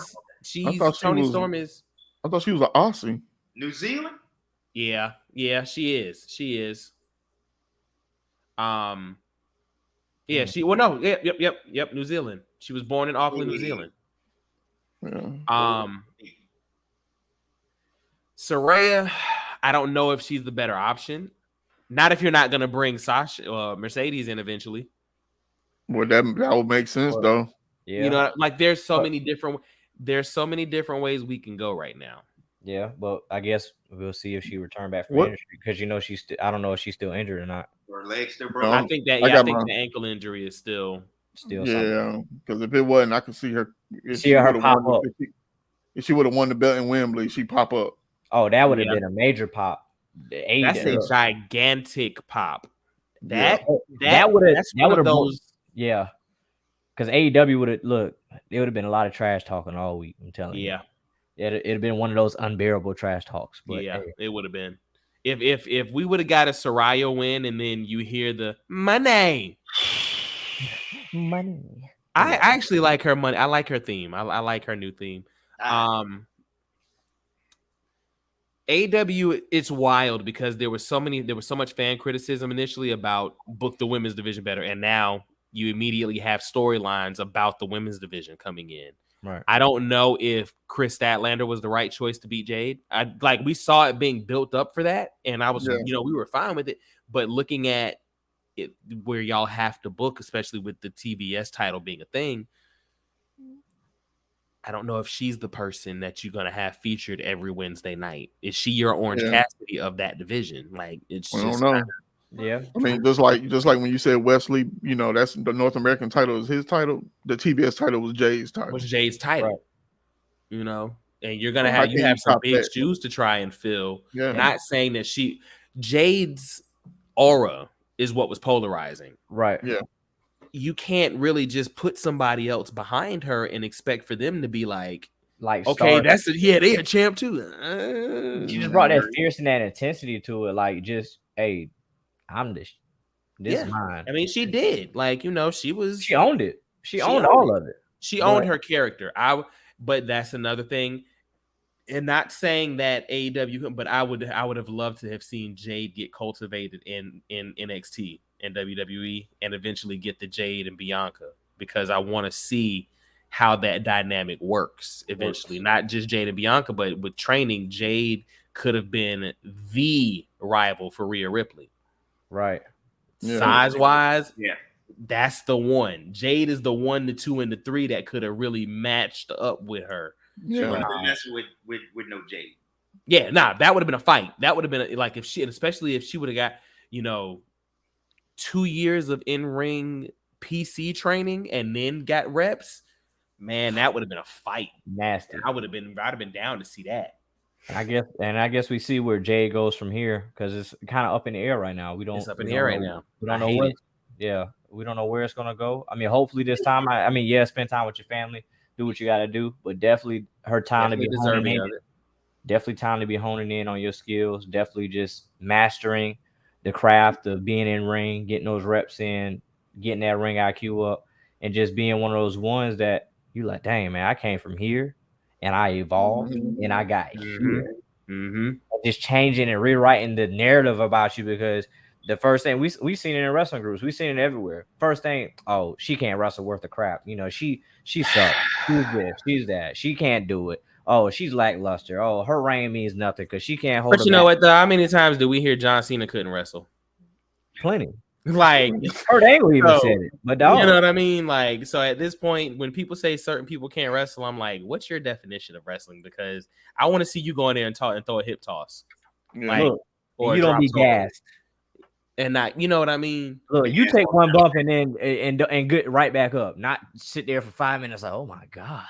Toni Storm is. I thought she was an Aussie. New Zealand. Yeah, she is. Yeah, yep. New Zealand. She was born in Auckland, New Zealand. Yeah. Saraya, I don't know if she's the better option. Not if you're not going to bring Sasha Mercedes in eventually. Well, that would make sense though. Yeah, like there's so many different ways we can go right now. Yeah, but I guess we'll see if she returned back from injury because she's I don't know if she's still injured or not. Her legs still broken. I think that I think the ankle injury is still yeah. Because if it wasn't, I could see her. Her pop up. If she would have won the belt in Wembley, she pop up. Oh, that would have been a major pop. That's a gigantic pop. That would have those. Yeah, because AEW would have it would have been a lot of trash talking all week. I'm telling you. Yeah, it'd have been one of those unbearable trash talks. But it would have been. If we would have got a Saraya win and then you hear the money. I actually like her money. I like her theme. I like her new theme. AEW, it's wild because there was so much fan criticism initially about book the women's division better, and now you immediately have storylines about the women's division coming in. Right. I don't know if Chris Statlander was the right choice to beat Jade. We saw it being built up for that, and I was, we were fine with it. But looking at it, where y'all have to book, especially with the TBS title being a thing, I don't know if she's the person that you're gonna have featured every Wednesday night. Is she your Orange Cassidy of that division? Like, it's I just don't know. Yeah, I mean, just like when you said Wesley, that's the North American title is his title. The TBS title was Jade's title. Right. And you're gonna have some big shoes to try and fill. Yeah. Not saying that Jade's aura is what was polarizing. Right. Yeah. You can't really just put somebody else behind her and expect for them to be like okay, they a champ too. She just brought that fierce and that intensity to it. Like, just, hey, I'm this is mine. I mean, she did. She owned it. She owned all of it. She owned her character. But that's another thing. And not saying that AEW, but I would have loved to have seen Jade get cultivated in NXT and WWE and eventually get the Jade and Bianca, because I want to see how that dynamic works eventually. Not just Jade and Bianca, but with training, Jade could have been the rival for Rhea Ripley. Right. Yeah. Size-wise, that's the one. Jade is the 1, the 2, and the 3 that could have really matched up with her. Yeah. Messing with no Jade. Yeah, that would have been a fight. That would have been especially if she would have got, 2 years of in-ring PC training and then got reps. Man, that would have been a fight. Nasty. I'd have been down to see that. I guess we see where Jade goes from here, because it's kind of up in the air right now. It's up in the air right now. We don't know where. Yeah, we don't know where it's gonna go. I mean, hopefully this time. Spend time with your family, do what you got to do, but definitely her time to be honing in. Definitely time to be honing in on your skills. Definitely just mastering the craft of being in ring, getting those reps in, getting that ring IQ up, and just being one of those ones that you like, dang, man, I came from here and I evolved and I got here. Mm-hmm. Just changing and rewriting the narrative about you, because the first thing we've seen it in wrestling groups, we've seen it everywhere. First thing, oh, she can't wrestle worth of crap. She sucks. She's this, she's that. She can't do it. Oh, she's lackluster. Oh, her reign means nothing because she can't hold. But you know what? How many times do we hear John Cena couldn't wrestle? Plenty. Like, Kurt Angle even said it, but dog. You know what I mean? Like, so at this point, when people say certain people can't wrestle, I'm like, what's your definition of wrestling? Because I want to see you go in there and throw a hip toss. Yeah. Like, look, or you don't be gassed. And not, you know what I mean? Look, you take one bump and then and get right back up. Not sit there for 5 minutes like, oh my God.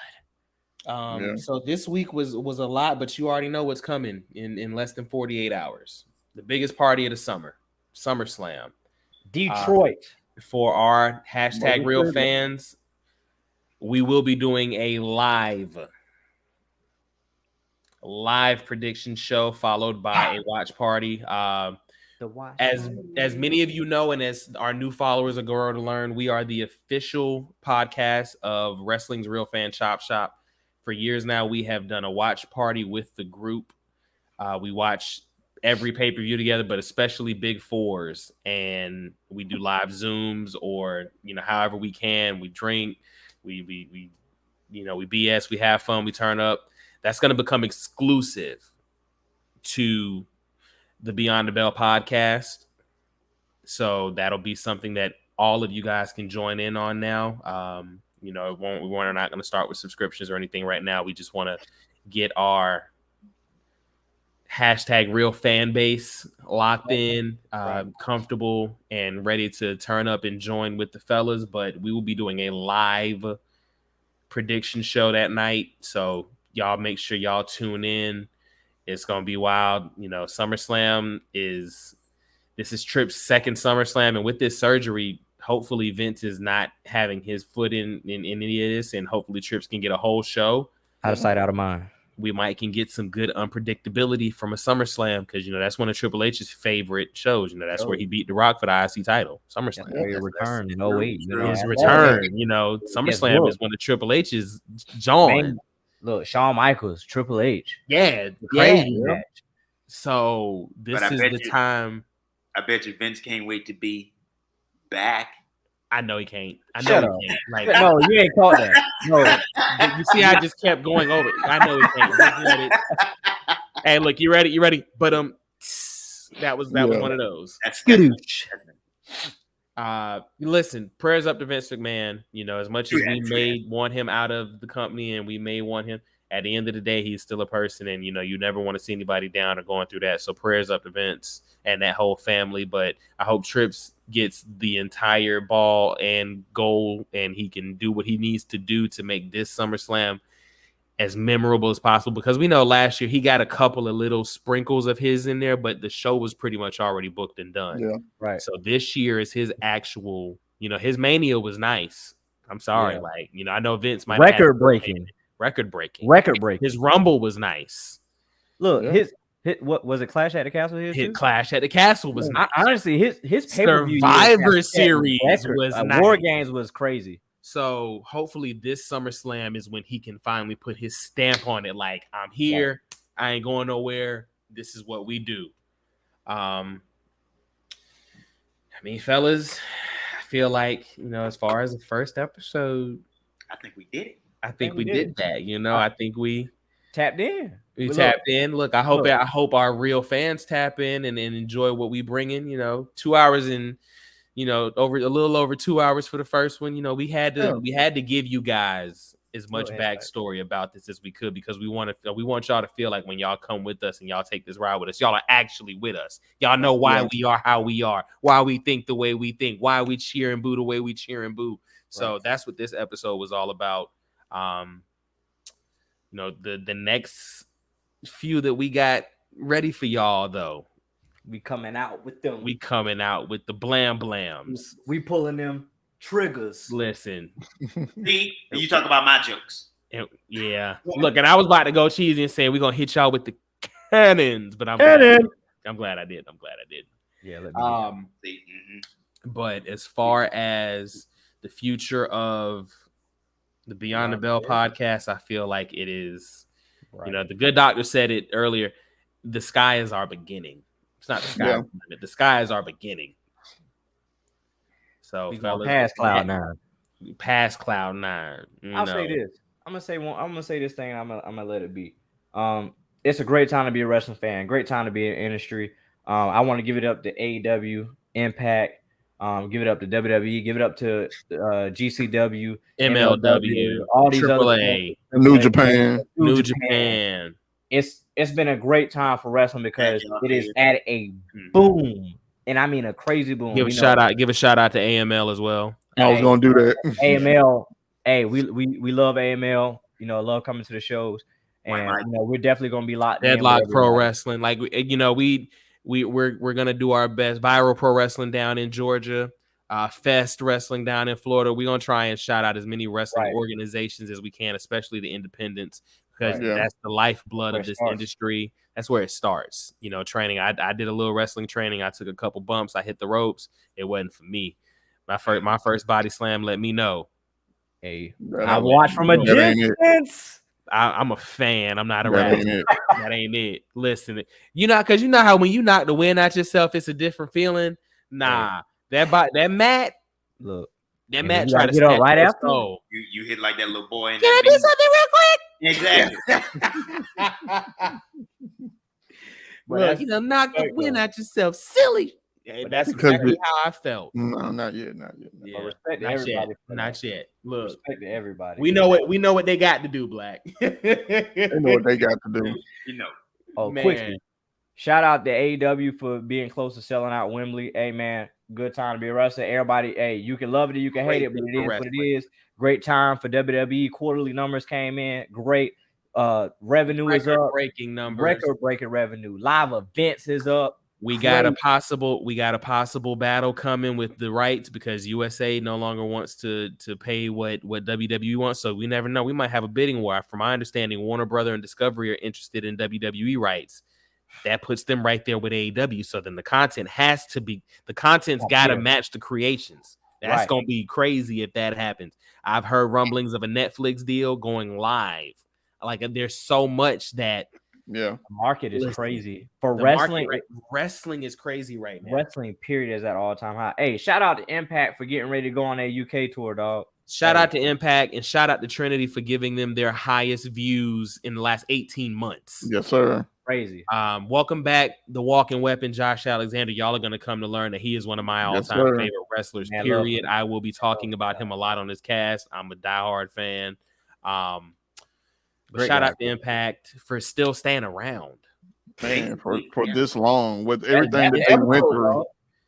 Yeah. So this week was a lot, but you already know what's coming in less than 48 hours. The biggest party of the summer, SummerSlam. Detroit. For our hashtag real Motherfucker. fans, we will be doing a live prediction show followed by a watch party. As many of you know, and as our new followers are going to learn, we are the official podcast of Wrestling's Real Fan Chop Shop. For years now, we have done a watch party with the group. We watch every pay-per-view together, but especially Big Fours, and we do live Zooms, or however we can. We drink, we BS, we have fun, we turn up. That's going to become exclusive to the Beyond the Bell podcast. So that'll be something that all of you guys can join in on now. We're not going to start with subscriptions or anything right now. We just want to get our hashtag real fan base locked in, comfortable, and ready to turn up and join with the fellas. But we will be doing a live prediction show that night. So y'all make sure y'all tune in. It's going to be wild. SummerSlam this is Tripp's second SummerSlam. And with this surgery, hopefully Vince is not having his foot in any of this. And hopefully Trips can get a whole show. Out of sight, out of mind. We can get some good unpredictability from a SummerSlam, because that's one of Triple H's favorite shows. That's where he beat The Rock for the IC title. SummerSlam. His return in 08. His return. SummerSlam is one of Triple H's John. Look, Shawn Michaels, Triple H. Yeah, crazy match. So this is the time. I bet you Vince can't wait to be back. I know he can't. Shut up. No, you ain't caught that. No. You see, I just kept going over it. I know he can't. Hey, look, you ready? You ready? But that was one of those. That's listen, prayers up to Vince McMahon. As much as we may want him out of the company and we may want him, at the end of the day, he's still a person, and you never want to see anybody down or going through that. So prayers up to Vince and that whole family. But I hope Trips gets the entire ball and goal, and he can do what he needs to do to make this SummerSlam as memorable as possible, because we know last year he got a couple of little sprinkles of his in there, but the show was pretty much already booked and done. Yeah, right. So this year is his actual, his Mania was nice. I'm sorry. I know Vince might record breaking. His Rumble was nice. Look, his what was it? Clash at the Castle. His Clash at the Castle was nice. Honestly, his pay-per-view Survivor Series was nice. War Games was crazy. So hopefully this SummerSlam is when he can finally put his stamp on it. Like, I'm here. Yeah. I ain't going nowhere. This is what we do. Fellas, I feel like, as far as the first episode, I think we did it. I think we did that. I think we tapped in. We tapped in. Look, I hope our real fans tap in and enjoy what we bring in. 2 hours and over a little over 2 hours for the first one. We had to give you guys as much backstory about this as we could, because we want y'all to feel like when y'all come with us and y'all take this ride with us, y'all are actually with us. Y'all know why we are how we are, why we think the way we think, why we cheer and boo the way we cheer and boo. So that's what this episode was all about. The next few that we got ready for y'all, though. We coming out with them. We coming out with the blam blams. We pulling them triggers. Listen. See, you talk about my jokes. Yeah. Look, and I was about to go cheesy and say we're gonna hit y'all with the cannons, but I'm glad I did. Yeah. But as far as the future of the Beyond the Bell podcast, I feel like it is, the good doctor said it earlier. The sky is our beginning. It's not the sky limit. The sky is our beginning. So, fellas, past cloud nine. Past cloud nine. I'll say this. I'm gonna say this thing. I'm gonna let it be. It's a great time to be a wrestling fan. Great time to be in the industry. I want to give it up to AEW, Impact. Give it up to WWE. Give it up to GCW, MLW, all these AAA, New Japan. New Japan. It's been a great time for wrestling because it is at a boom, and I mean a crazy boom. Give a shout out to AML as well. I was gonna do that. AML, hey, we love AML. You know, love coming to the shows, and Right. you know, we're definitely gonna be locked in. Deadlock with Pro everybody. Wrestling. Like you know, we're gonna do our best. Viral Pro Wrestling down in Georgia, Fest Wrestling down in Florida. We're gonna try and shout out as many wrestling Right. organizations as we can, especially the independents, because Right. Yeah. that's the lifeblood Where of it this starts. industry. That's where it starts. You know, training. I did a little wrestling training. I took a couple bumps. I hit the ropes. It wasn't for me. My first body slam let me know. Hey, That I ain't- watch from a that ain't it. distance. I'm a fan. I'm not a That rapper. ain't it. That ain't it. Listen, because you know how when you knock the wind out yourself, it's a different feeling. Nah, that mat Look, that and mat you try gotta to get up snatch right your after? soul. You hit like that little boy in Can I that do something real quick? Exactly. But Look, that's you know, knock the respect, wind though. out yourself, silly. Yeah, But that's that's exactly because how I felt. No, not yet. Yeah, respect to not everybody yet. for Not that. yet. Look, Respect to everybody. we know what they got to do, Black. They know what they got to do. You know. Oh, Man. quickly, shout out to AEW for being close to selling out Wembley. Hey, man, good time to be a wrestler. Everybody, hey, you can love it or you can hate Great it, but thing it for is what it wrestling. is. Great time for WWE. Quarterly numbers came in. Great. Revenue is up. Record-breaking numbers. Record-breaking revenue. Live events is up. We got a Great. possible battle coming with the rights because USA no longer wants to pay what WWE wants. So we never know. We might have a bidding war. From my understanding, Warner Brother and Discovery are interested in WWE rights. That puts them right there with AEW. So then the content's got to match the creations. That's Right. gonna be crazy if that happens. I've heard rumblings of a Netflix deal going live. Like there's so much that Yeah. The market is Listen, crazy for the wrestling. market, wrestling is crazy right now. Wrestling period is at all-time high. Hey, shout out to Impact for getting ready to go on their UK tour, dog. Shout out to Impact and shout out to Trinity for giving them their highest views in the last 18 months. Yes, sir. Crazy. Welcome back, the walking weapon, Josh Alexander. Y'all are going to come to learn that he is one of my Yes, all-time sir. favorite wrestlers, Man, period. love I will be talking about him a lot on this cast. I'm a diehard fan. But Great shout guy. out to Impact for still staying around. Man, for this long with everything That's that an they went episode, through. dog.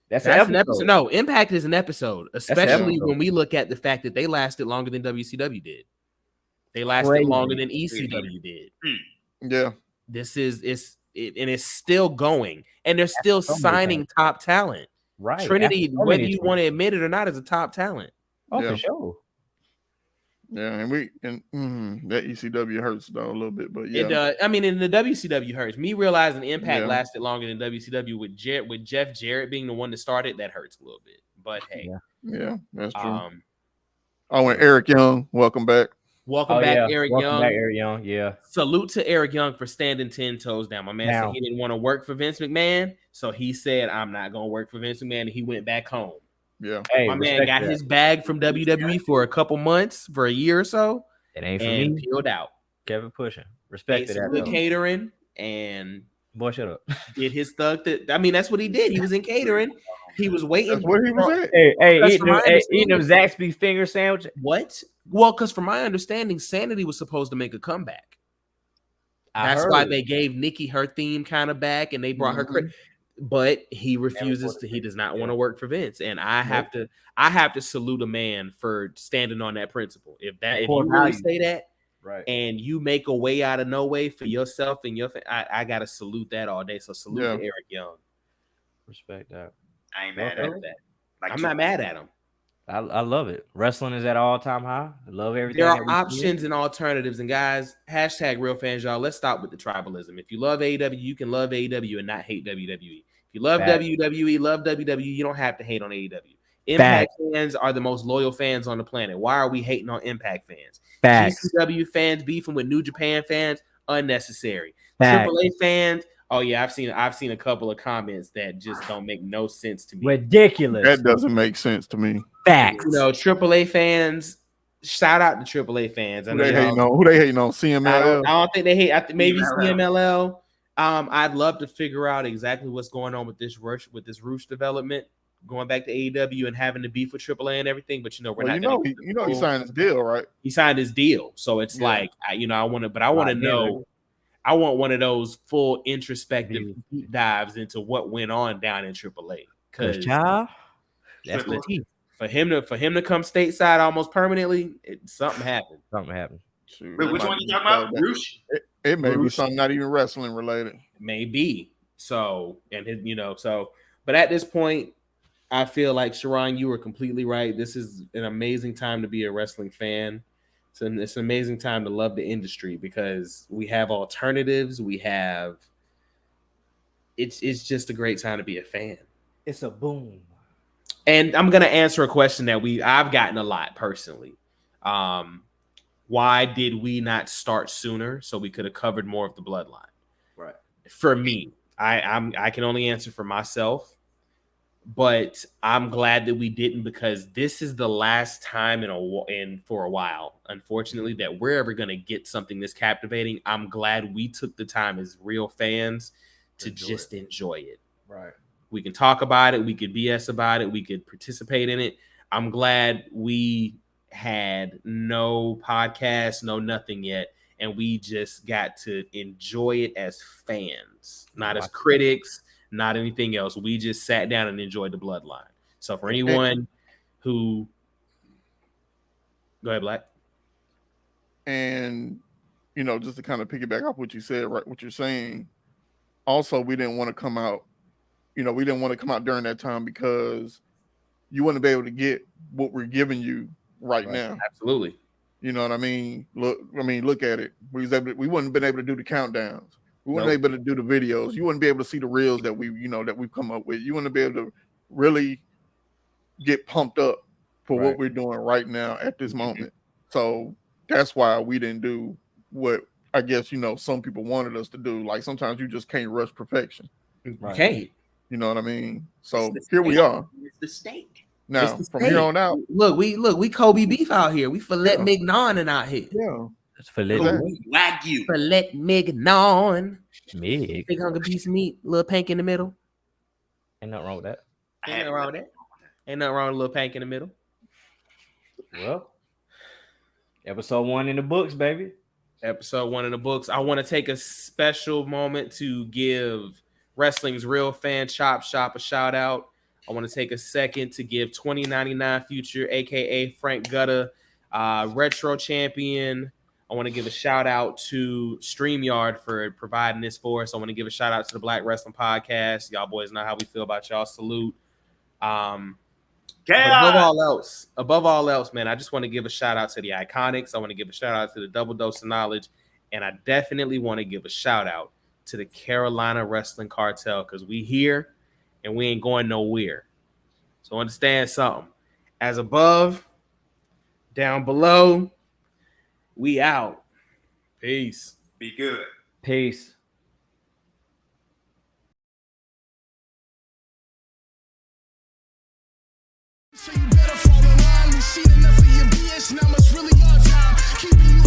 That's That's an an episode. No, Impact is an episode, especially episode. when we look at the fact that they lasted longer than WCW did. They lasted Crazy. longer than ECW did. Yeah. This is and it's still going, and they're still so many signing top talent. Right. Trinity, That's so whether many you want to admit it or not, is a top talent. Oh, Yeah. for sure. Yeah. And that ECW hurts though a little bit, but yeah. It does. I mean, in the WCW hurts. Me realizing Impact Yeah. lasted longer than WCW with Jeff Jarrett being the one that started, that hurts a little bit. But hey, Yeah, that's true. um, Oh, and Eric Young, welcome back. welcome back, yeah. Eric Welcome Young. back, Eric Young. Yeah. Salute to Eric Young for standing 10 toes down. My man said Now. he didn't want to work for Vince McMahon, so he said, "I'm not going to work for Vince McMahon," and he went back home. Yeah. Hey, My man respect got that. his bag from WWE for a couple months, for a year or so, It ain't for and me. peeled out. Kevin pushing. Respect Ate to some that. good Though. catering and Boy, shut up. did his thug. That's what he did. He was in catering. He was waiting. That's where he was at. Hey, Because eating from my them Zaxby's finger sandwich. What? Well, because from my understanding, Sanity was supposed to make a comeback. That's why they gave Nikki her theme kind of back, and they brought her. But he refuses to. He does not want to work for Vince, and I have to salute a man for standing on that principle. If you really say that, right, and you make a way out of no way for yourself and your, I gotta salute that all day. So salute to Eric Young. Respect that. I ain't mad at that. I'm not mad at him. I love it. Wrestling is at all-time high. I love everything. There are options and alternatives. And guys, hashtag real fans, y'all. Let's stop with the tribalism. If you love AEW, you can love AEW and not hate WWE. If you love WWE, love WWE, you don't have to hate on AEW. Impact fans are the most loyal fans on the planet. Why are we hating on Impact fans? GCW fans beefing with New Japan fans, unnecessary. AAA fans, oh yeah, I've seen a couple of comments that just don't make no sense to me. Ridiculous. That doesn't make sense to me. Facts. You know, AAA fans. Shout out to AAA fans. Who they hating on? CMLL? I don't think they hate. Maybe CMLL. I'd love to figure out exactly what's going on with this Roosh development, going back to AEW and having to beef with AAA and everything. But we're not. He signed his deal, right? He signed his deal, so it's like I want to know. I want one of those full introspective deep dives into what went on down in AAA. Because that's the key. For him to come stateside almost permanently, something happened. Something happened. Shoot, Wait, that which might one be you talking about? that. Roosh? It may be Bruce. something not even wrestling related. Maybe. So, and his, but at this point, I feel like Sharon, you were completely right. This is an amazing time to be a wrestling fan. It's an amazing time to love the industry because we have alternatives. It's just a great time to be a fan. It's a boom. And I'm gonna answer a question that I've gotten a lot personally. Why did we not start sooner so we could have covered more of the bloodline? Right. For me, I can only answer for myself, but I'm glad that we didn't because this is the last time for a while, unfortunately, that we're ever gonna get something this captivating. I'm glad we took the time as real fans to enjoy it. Right. We can talk about it. We could BS about it. We could participate in it. I'm glad we had no podcast, no nothing yet. And we just got to enjoy it as fans, not as critics, not anything else. We just sat down and enjoyed the bloodline. So for anyone who... Go ahead, Black. And, just to kind of piggyback off what you said, right, what you're saying, also, we didn't want to come out, we didn't want to come out during that time because you wouldn't be able to get what we're giving you right now. Absolutely. You know what I mean? Look at it. We wouldn't have been able to do the countdowns. We wouldn't be able to do the videos. You wouldn't be able to see the reels that we've come up with. You wouldn't be able to really get pumped up for what we're doing right now at this moment. So that's why we didn't do what I guess, some people wanted us to do. Like sometimes you just can't rush perfection. Right. Can't. You know what I mean? So here we are. It's the steak. Now, from here on out. Look, we Kobe beef out here. We filet mignon out here. Yeah. It's filet. Wagyu. Filet mignon. Mig. Big hungry piece of meat, little pank in the middle. Ain't nothing wrong with that. Ain't nothing wrong with that. Ain't nothing wrong with a little pank in the middle. Well, episode 1 in the books, baby. Episode 1 in the books. I want to take a special moment to give Wrestling's Real Fan Chop Shop a shout out. I want to take a second to give 2099 Future, aka Frank Gutta, retro champion. I want to give a shout out to StreamYard for providing this for us. I want to give a shout out to the Black Wrestling Podcast. Y'all boys know how we feel about y'all. Salute. Above all else, man, I just want to give a shout out to the Iconics. I want to give a shout out to the Double Dose of Knowledge, and I definitely want to give a shout out to the Carolina Wrestling Cartel because we here and we ain't going nowhere. So understand something. As above, down below, we out. Peace. Be good. Peace. So you better fall in line. We seen enough of your BS. Now it's really our time. Keeping you